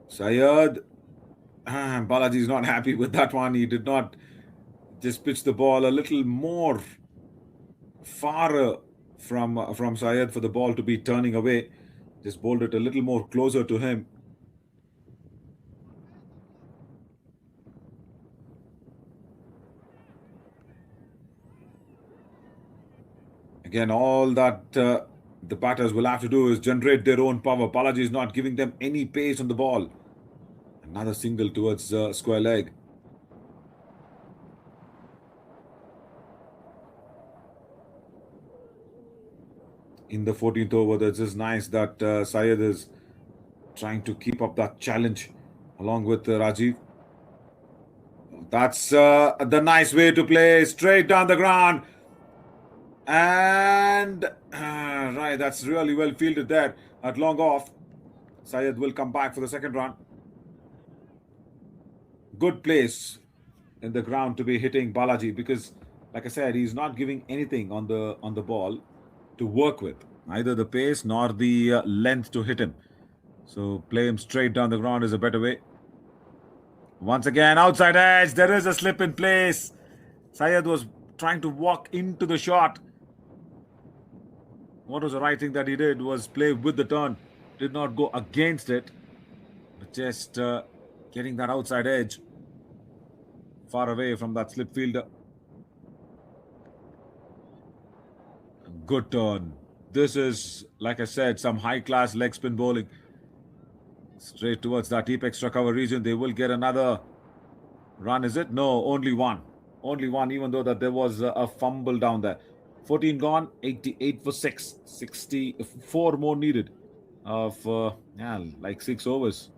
A: Syed, Balaji is not happy with that one. He did not just pitch the ball a little more far from Syed for the ball to be turning away. Just bowled it a little more closer to him. Again, all that the batters will have to do is generate their own power. Balaji is not giving them any pace on the ball. Another single towards square leg. In the 14th over, it's just nice that Syed is trying to keep up that challenge along with Rajiv. That's the nice way to play, straight down the ground. And right, that's really well fielded there at long off. Syed will come back for the second run. Good place in the ground to be hitting Balaji because, like I said, he's not giving anything on the ball to work with, neither the pace nor the length to hit him. So play him straight down the ground is a better way. Once again, outside edge. There is a slip in place. Syed was trying to walk into the shot. What was the right thing that he did was play with the turn. Did not go against it, but just getting that outside edge far away from that slip fielder. Good turn. This is, like I said, some high-class leg spin bowling. Straight towards that deep extra cover region. They will get another run, is it? No, only one. Only one, even though that there was a fumble down there. 14 gone, 88 for 6. 64 more needed of, yeah, like 6 overs.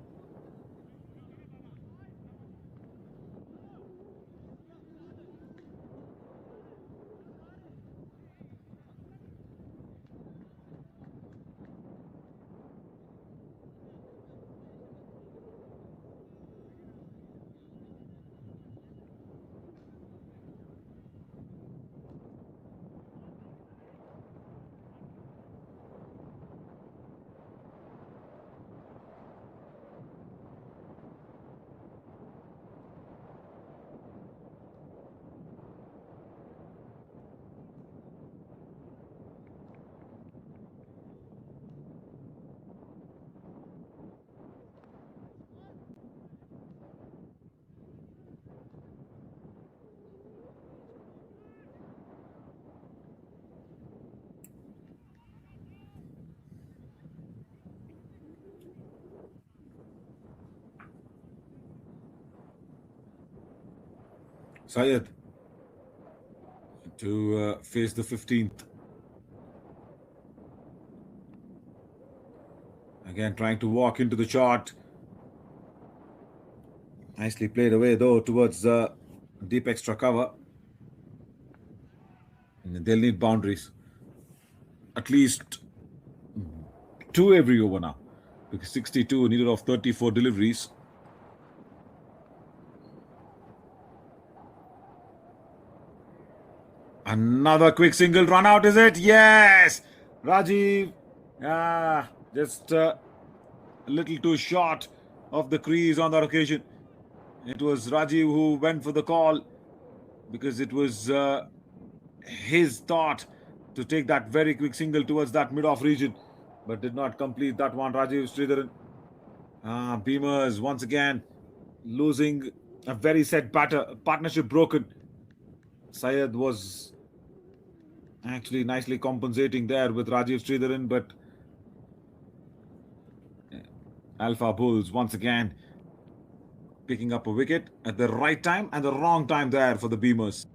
A: Syed to face the 15th. Again, trying to walk into the shot. Nicely played away though towards the deep extra cover. And they'll need boundaries. At least two every over now. Because 62 needed of 34 deliveries. Another quick single run out, is it? Yes! Rajiv. Just a little too short of the crease on that occasion. It was Rajiv who went for the call because it was his thought to take that very quick single towards that mid-off region, but did not complete that one. Rajiv Sridharan. Beamers once again losing a very set partnership broken. Syed was actually nicely compensating there with Rajiv Sridharan, but Alpha Bulls once again picking up a wicket at the right time and the wrong time there for the Beamers.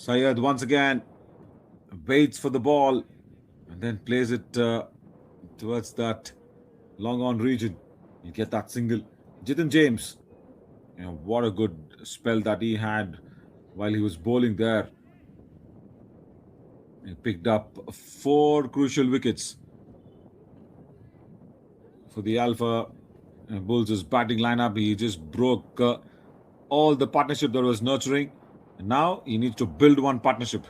A: Syed once again waits for the ball and then plays it towards that long on region. You get that single. Jitin James, what a good spell that he had while he was bowling there. He picked up 4 crucial wickets for the Alpha Bulls' batting lineup. He just broke all the partnership that was nurturing. And now he needs to build one partnership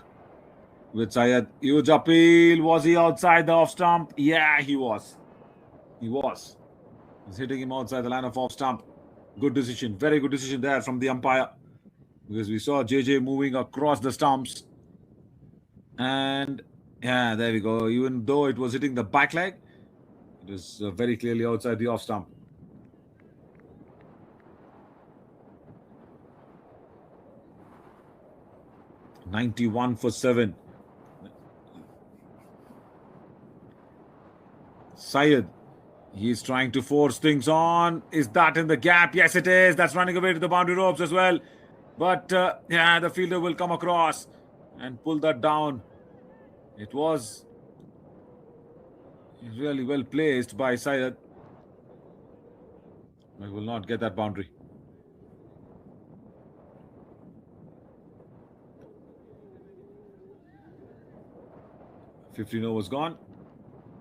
A: with Syed. Huge appeal. Was he outside the off stump? Yeah, he was. He was. He's hitting him outside the line of off stump. Good decision. Very good decision there from the umpire. Because we saw JJ moving across the stumps. And yeah, there we go. Even though it was hitting the back leg, it was very clearly outside the off stump. 91 for 7. Syed, he's trying to force things on. Is that in the gap? Yes, it is. That's running away to the boundary ropes as well. But yeah, the fielder will come across and pull that down. It was really well placed by Syed. I will not get that boundary. $15 overs gone.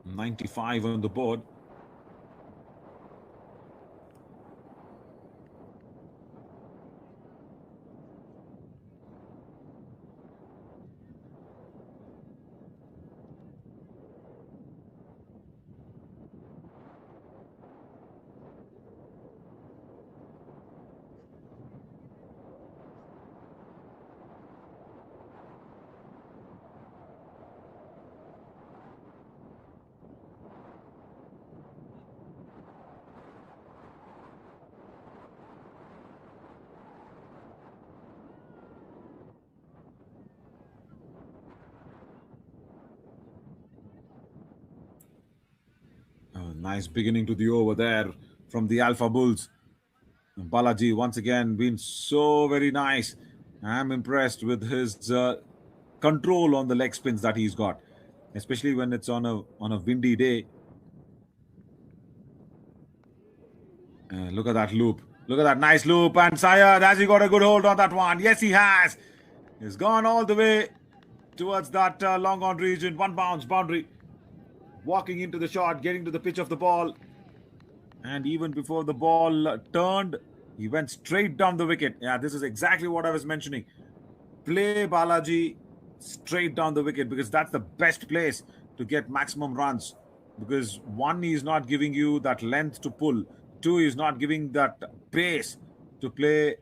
A: 95 on the board. Nice beginning to the over there from the Alpha Bulls. Balaji once again been so very nice. I'm impressed with his control on the leg spins that he's got, especially when it's on a windy day. Look at that loop. Look at that nice loop. And Syed, has he got a good hold on that one? Yes, he has. He's gone all the way towards that long on region. One bounce boundary. Walking into the shot, getting to the pitch of the ball. And even before the ball turned, he went straight down the wicket. Yeah, this is exactly what I was mentioning. Play Balaji straight down the wicket because that's the best place to get maximum runs. Because one, he's not giving you that length to pull. Two, he's not giving that pace to play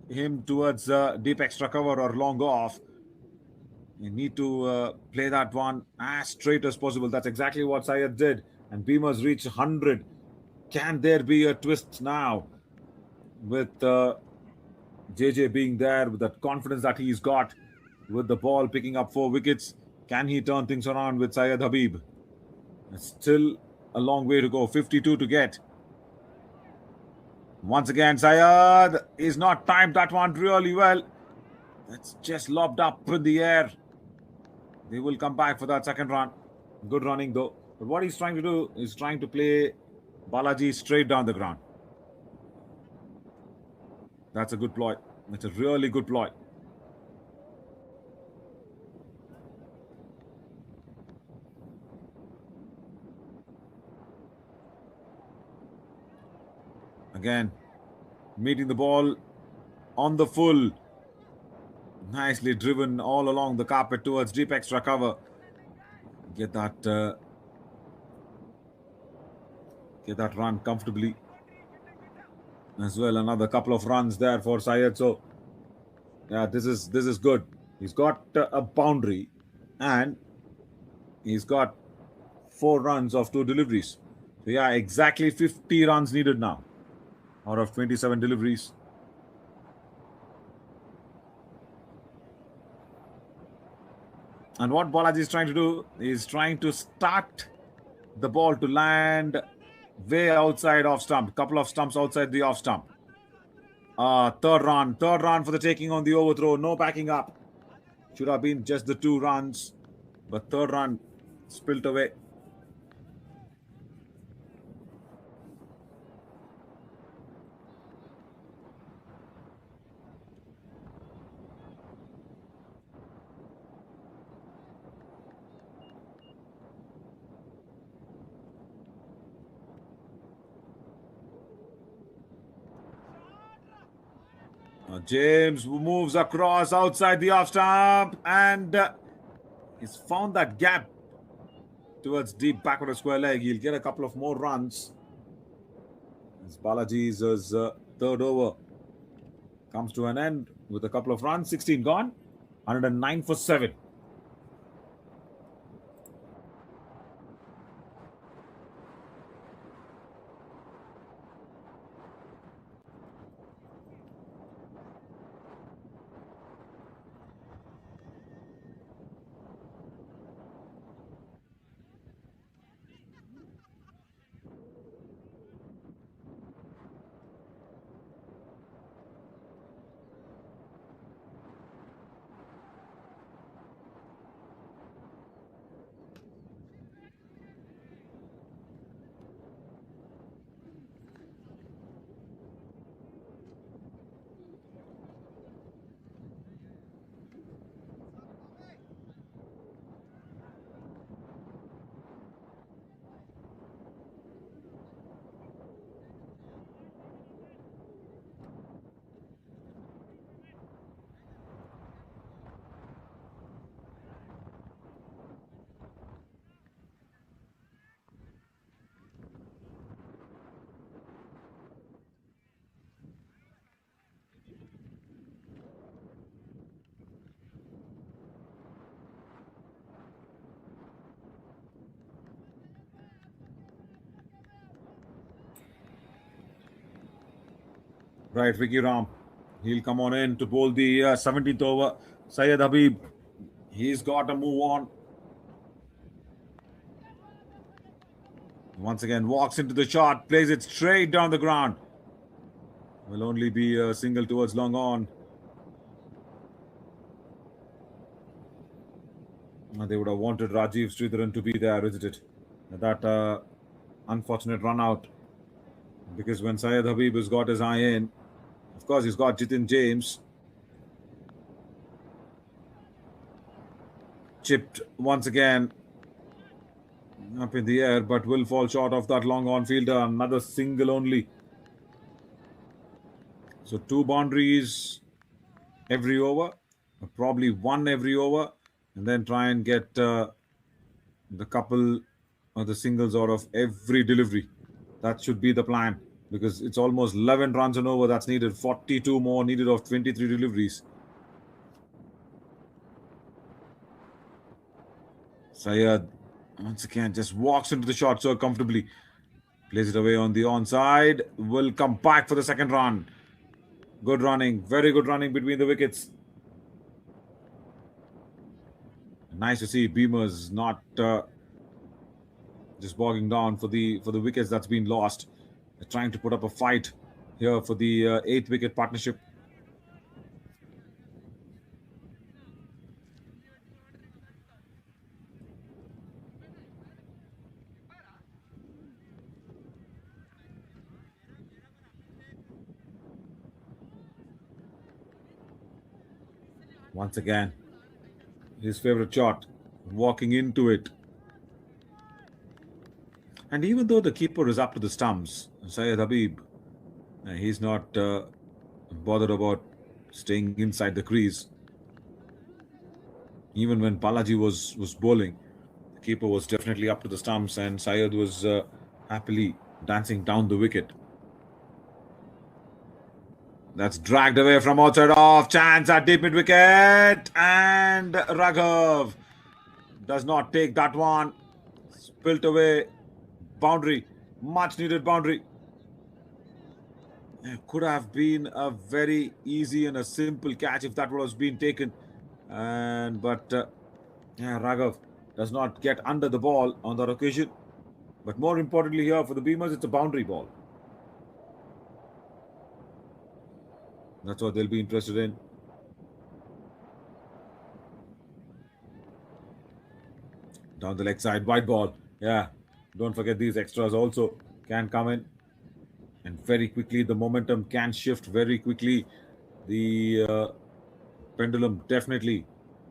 A: him towards deep extra cover or long off. You need to play that one as straight as possible. That's exactly what Syed did. And Beamer's reached 100. Can there be a twist now with JJ being there, with that confidence that he's got, with the ball picking up 4 wickets? Can he turn things around with Syed Habib? It's still a long way to go. 52 to get. Once again, Syed is not timed that one really well. It's just lobbed up in the air. They will come back for that second run. Good running though. But what he's trying to do is trying to play Balaji straight down the ground. That's a good ploy. It's a really good ploy. Again, meeting the ball on the full. Nicely driven all along the carpet towards deep extra cover. Get that run comfortably. As well, another couple of runs there for Syed. So, yeah, this is good. He's got a boundary, and he's got 4 runs of 2 deliveries. So, yeah, exactly 50 runs needed now out of 27 deliveries. And what Balaji is trying to do is trying to start the ball to land way outside off stump. Couple of stumps outside the off stump. Third run for the taking on the overthrow. No backing up. Should have been just the 2 runs, but third run spilt away. James moves across outside the off stump and he's found that gap towards deep backward of square leg. He'll get a couple of more runs. As Balaji's third over comes to an end with a couple of runs. 16 gone. 109 for 7. Right, Vicky Ram. He'll come on in to bowl the 17th over. Syed Habib, he's got to move on. Once again, walks into the shot, plays it straight down the ground. Will only be a single towards long on. They would have wanted Rajiv Sridharan to be there, isn't it? That unfortunate run out Because when Syed Habib has got his eye in, of course, he's got Jitin James. Chipped once again up in the air, but will fall short of that long on fielder. Another single only. So 2 boundaries every over, probably one every over, and then try and get the couple or the singles out of every delivery. That should be the plan because it's almost 11 runs and over that's needed, 42 more needed of 23 deliveries. Syed once again just walks into the shot so comfortably. Plays it away on the onside. Will come back for the second run. Good running. Very good running between the wickets. Nice to see Beamers not just bogging down for the wickets that's been lost. They're trying to put up a fight here for the 8th wicket partnership. Once again, his favorite shot, walking into it. And even though the keeper is up to the stumps, Syed Habib, he's not bothered about staying inside the crease. Even when Balaji was bowling, the keeper was definitely up to the stumps, and Syed was happily dancing down the wicket. That's dragged away from outside off. Chance at deep mid wicket, and Raghav does not take that one. Spilt away. Boundary. Much needed boundary. It could have been a very easy and a simple catch if that was being taken. But Raghav does not get under the ball on that occasion. But more importantly here for the Beamers, it's a boundary ball. That's what they'll be interested in. Down the leg side, wide ball. Yeah, don't forget these extras also can come in. And very quickly, the momentum can shift very quickly. The pendulum definitely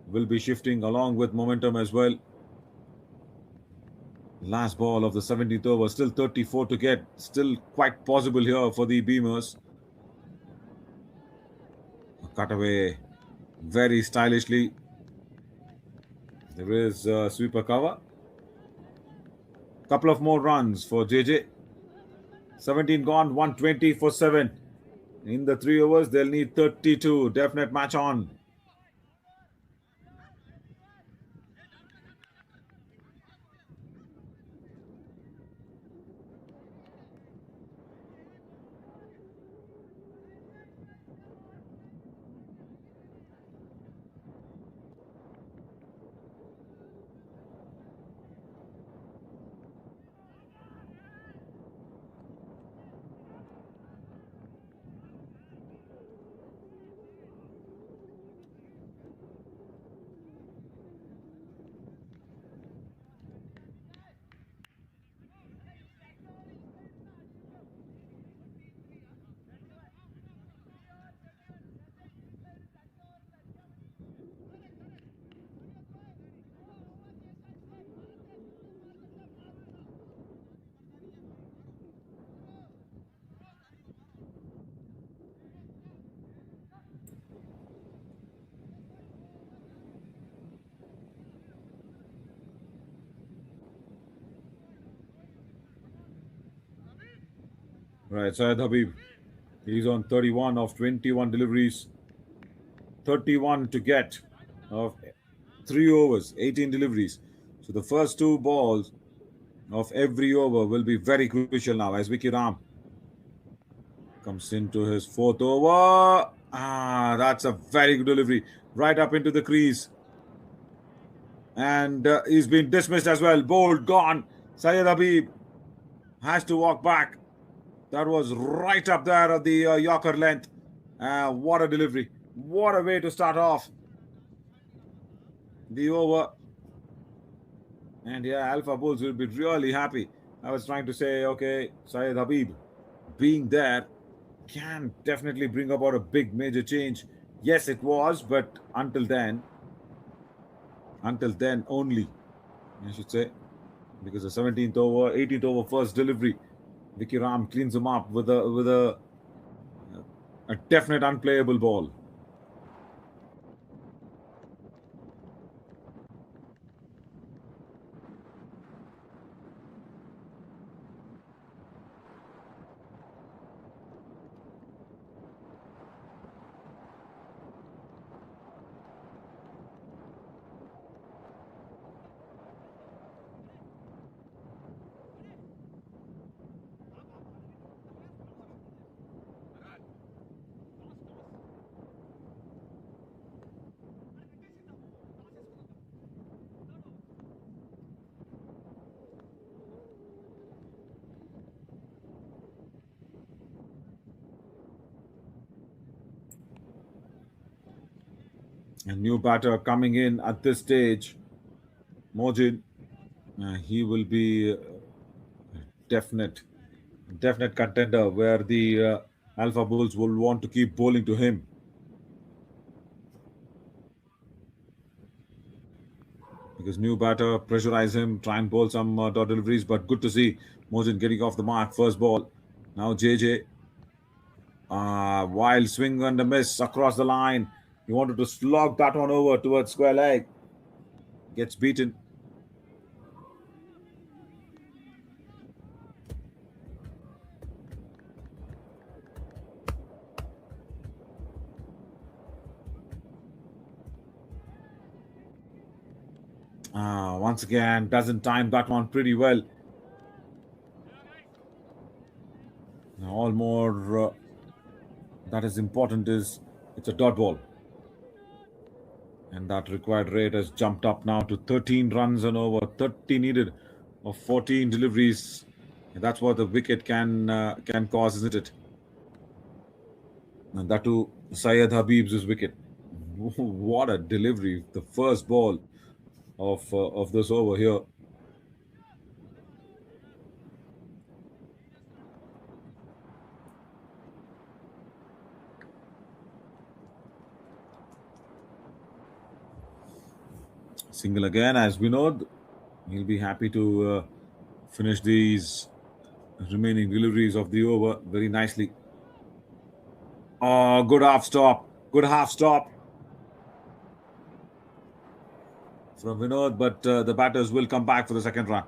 A: will be shifting along with momentum as well. Last ball of the 17th over, still 34 to get. Still quite possible here for the Beamers. Cut away very stylishly. There is a sweeper cover. Couple of more runs for JJ. 17 gone, 120 for 7. In the 3 overs, they'll need 32. Definite match on. Right, Syed Habib. He's on 31 of 21 deliveries. 31 to get of 3 overs, 18 deliveries. So the first 2 balls of every over will be very crucial now as Vicky Ram comes into his 4th over. That's a very good delivery. Right up into the crease. And he's been dismissed as well. Bowled, gone. Syed Habib has to walk back. That was right up there at the Yorker length. What a delivery. What a way to start off the over. And yeah, Alpha Bulls will be really happy. I was trying to say, okay, Syed Habib, being there can definitely bring about a big major change. Yes, it was, but until then only, I should say, because the 17th over, 18th over first delivery, Vicky Ram cleans him up with a definite unplayable ball. A new batter coming in at this stage, Mojin. He will be definite, definite contender where the Alpha Bulls will want to keep bowling to him because new batter pressurize him, try and bowl some dot deliveries. But good to see Mojin getting off the mark first ball. Now JJ, wild swing and a miss across the line. He wanted to slog that one over towards square leg. Gets beaten. Once again, doesn't time that one pretty well. Now, all more that is important is it's a dot ball. And that required rate has jumped up now to 13 runs and over 30 needed of 14 deliveries. And that's what the wicket can cause, isn't it? And that too, Syed Habib's wicket. What a delivery! The first ball of this over here. Single again, as we know, he'll be happy to finish these remaining deliveries of the over very nicely. Oh, good half stop. Good half stop from Vinod, but the batters will come back for the second run.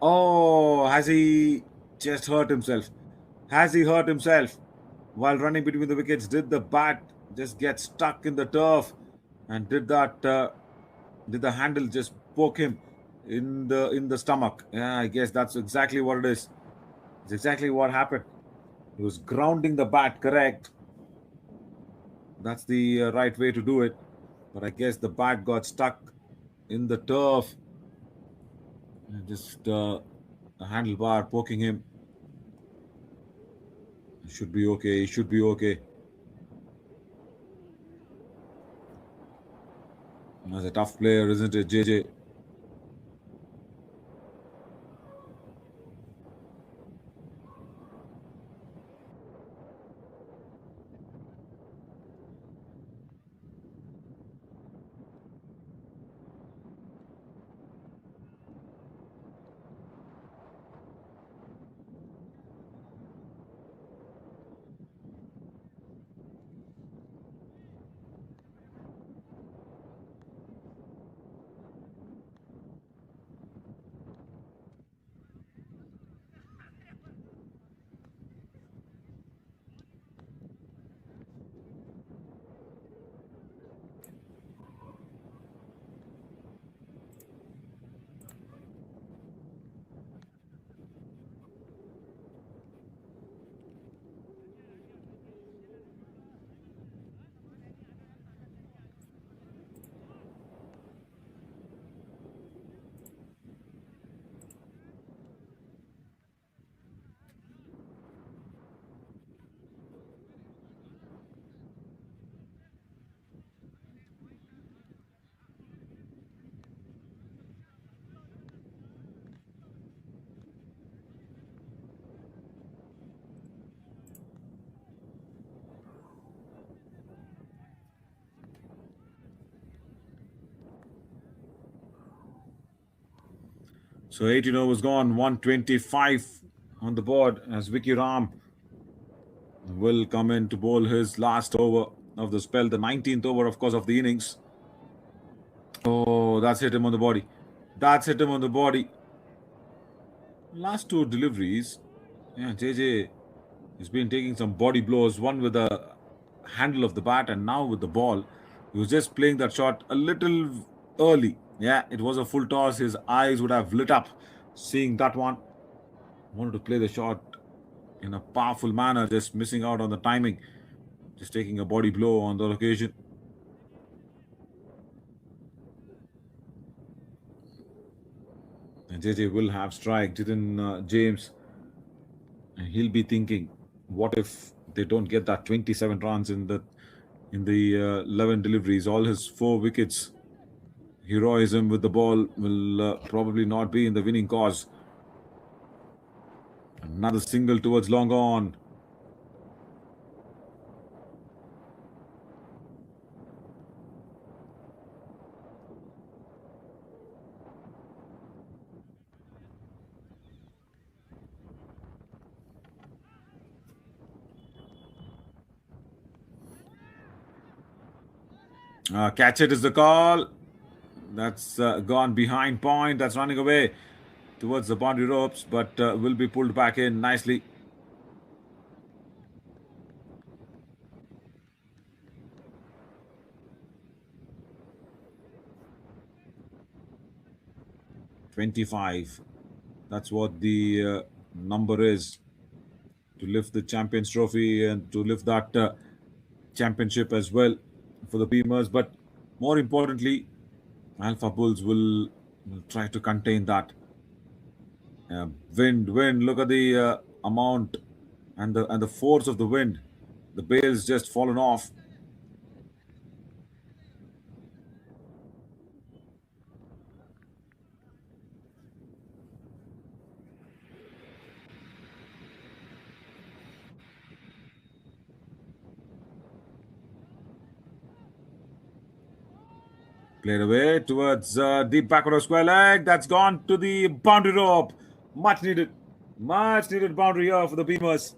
A: Oh, has he just hurt himself? Has he hurt himself while running between the wickets? Did the bat just get stuck in the turf, and did the handle just poke him in the stomach? Yeah, I guess that's exactly what it is. It's exactly what happened. He was grounding the bat, correct? That's the right way to do it. But I guess the bat got stuck in the turf. And just the handlebar poking him. He should be okay. He should be okay. As a tough player, isn't it, JJ? So 18 overs gone, 125 on the board as Vicky Ram will come in to bowl his last over of the spell, the 19th over, of course, of the innings. Oh, that's hit him on the body. That's hit him on the body. Last two deliveries, yeah, JJ has been taking some body blows, one with the handle of the bat and now with the ball. He was just playing that shot a little early. Yeah, it was a full toss. His eyes would have lit up seeing that one. Wanted to play the shot in a powerful manner, just missing out on the timing, just taking a body blow on the occasion. And JJ will have strike. Jitin James, and he'll be thinking, what if they don't get that 27 runs in the 11 deliveries? All his 4 wickets, heroism with the ball will probably not be in the winning cause. Another single towards long on. Catch it is the call. That's gone behind point. That's running away towards the boundary ropes, but will be pulled back in nicely. '25. That's what the number is to lift the Champions Trophy and to lift that championship as well for the Beamers. But more importantly, Alpha Bulls will try to contain that. Wind. Look at the amount and the force of the wind. The bail's just fallen off. Played away towards deep backward of square leg. That's gone to the boundary rope. Much needed boundary here for the Beamers.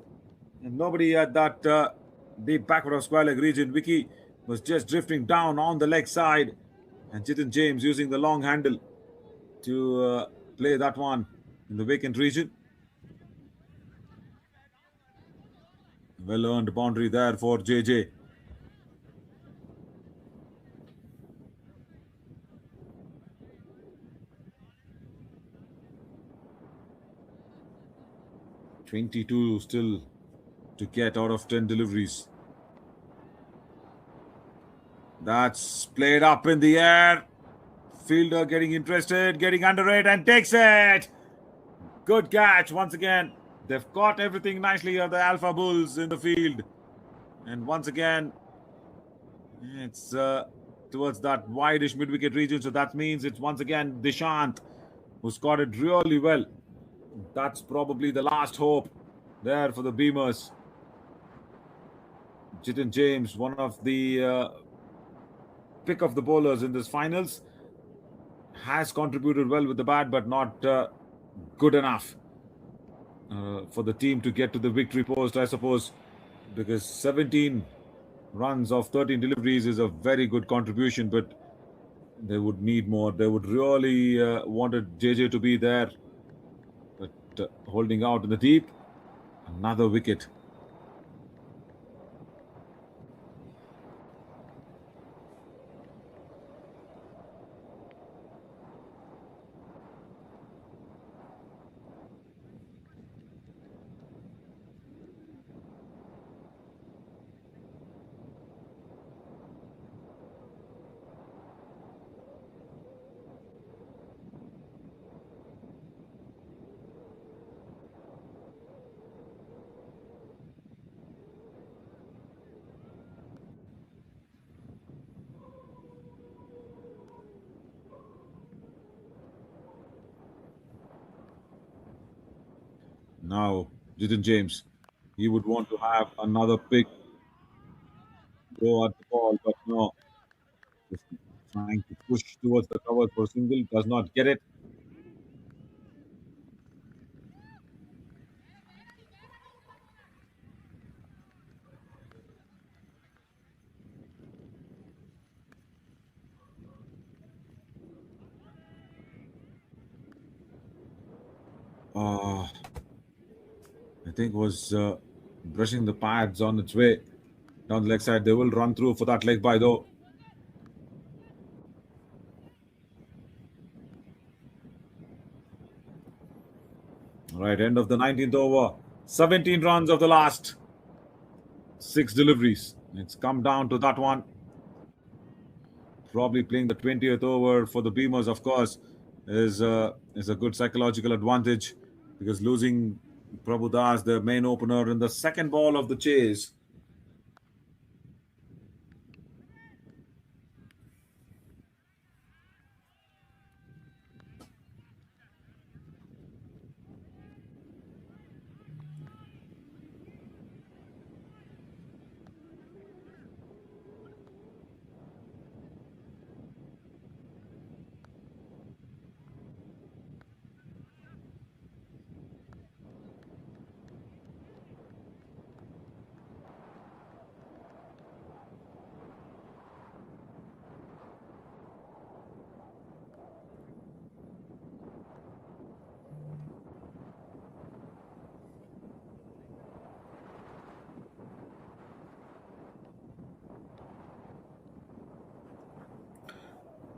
A: And nobody at that deep backward of square leg region. Vicky was just drifting down on the leg side, and Jitin James using the long handle to play that one in the vacant region. Well earned boundary there for JJ. 22 still to get out of 10 deliveries. That's played up in the air. Fielder getting interested, getting under it, and takes it. Good catch once again. They've caught everything nicely of the Alpha Bulls in the field. And once again, it's towards that wideish mid-wicket region. So that means it's once again Dishant who scored it really well. That's probably the last hope there for the Beamers. Jitin James, one of the pick of the bowlers in this finals, has contributed well with the bat, but not good enough for the team to get to the victory post, I suppose, because 17 runs of 13 deliveries is a very good contribution, but they would need more. They would really wanted JJ to be there, but holding out in the deep, another wicket. Now, Jitin James, he would want to have another big go at the ball, but no, just trying to push towards the cover for single, does not get it. I think was brushing the pads on its way down the leg side. They will run through for that leg by though. Right, end of the 19th over. 17 runs of the last 6 deliveries. It's come down to that one. Probably playing the 20th over for the Beamers, of course, is a good psychological advantage because losing Prabhu Das, the main opener, in the second ball of the chase.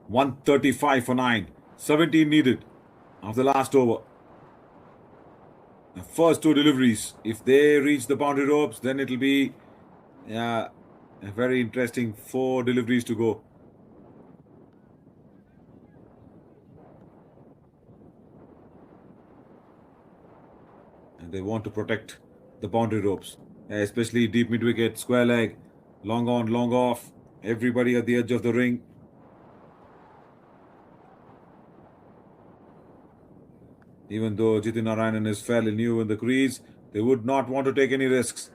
A: $135 for 9. 17 needed of the last over. The first 2 deliveries. If they reach the boundary ropes, then it'll be a very interesting 4 deliveries to go. And they want to protect the boundary ropes, especially deep mid wicket, square leg, long on, long off. Everybody at the edge of the ring. Even though Jitin Narayanan is fairly new in the crease, they would not want to take any risks.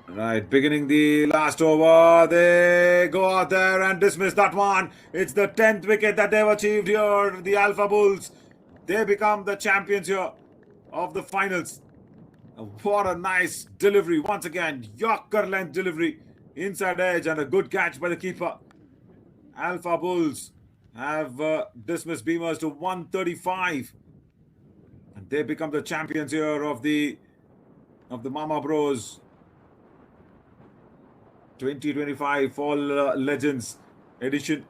A: Right, beginning the last over, they go out there and dismiss that one. It's the 10th wicket that they've achieved here. The Alpha Bulls, they become the champions here of the finals. What a nice delivery. Once again, Yorker length delivery, inside edge, and a good catch by the keeper. Alpha Bulls have dismissed Beamers to 135. And they become the champions here of the MamaBro's 2025 Fall Legends edition.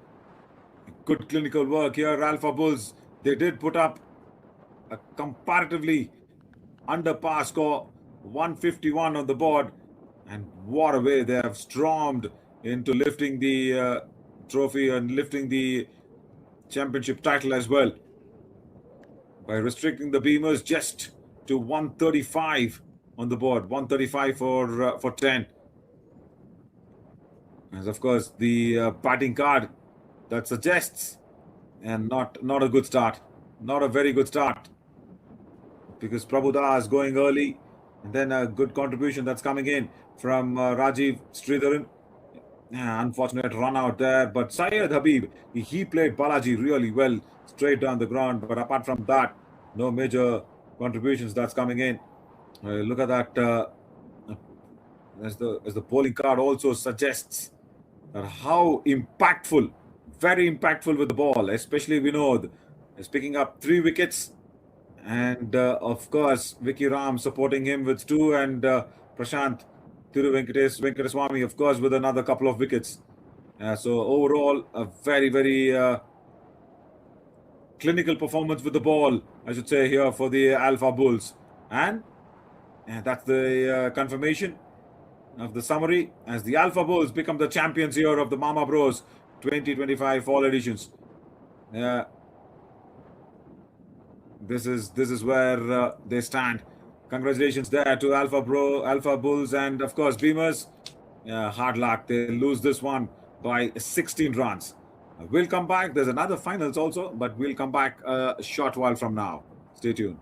A: Good clinical work here, Alpha Bulls. They did put up a comparatively under par score, 151 on the board. And what a way they have stormed into lifting the trophy and lifting the championship title as well, by restricting the Beamers just to 135 on the board, 135 for 10. As of course the batting card that suggests, and not a good start, not a very good start, because Prabhu Das going early, and then a good contribution that's coming in from Rajiv Sridharan. Unfortunate run out there, but Syed Habib, he played Balaji really well straight down the ground. But apart from that, no major contributions that's coming in. Look at that, as the bowling card also suggests that how impactful, very impactful with the ball, especially Vinod is picking up 3 wickets, and of course Vicky Ram supporting him with 2, and Prashant Venkateswamy, of course, with another couple of wickets. So overall, a very, very clinical performance with the ball, I should say, here for the Alpha Bulls. And that's the confirmation of the summary, as the Alpha Bulls become the champions here of the MamaBro's 2025 Fall editions. This is where they stand. Congratulations there to Alpha Bulls, and of course Beamers. Hard luck. They lose this one by 16 runs. We'll come back. There's another finals also, but we'll come back a short while from now. Stay tuned.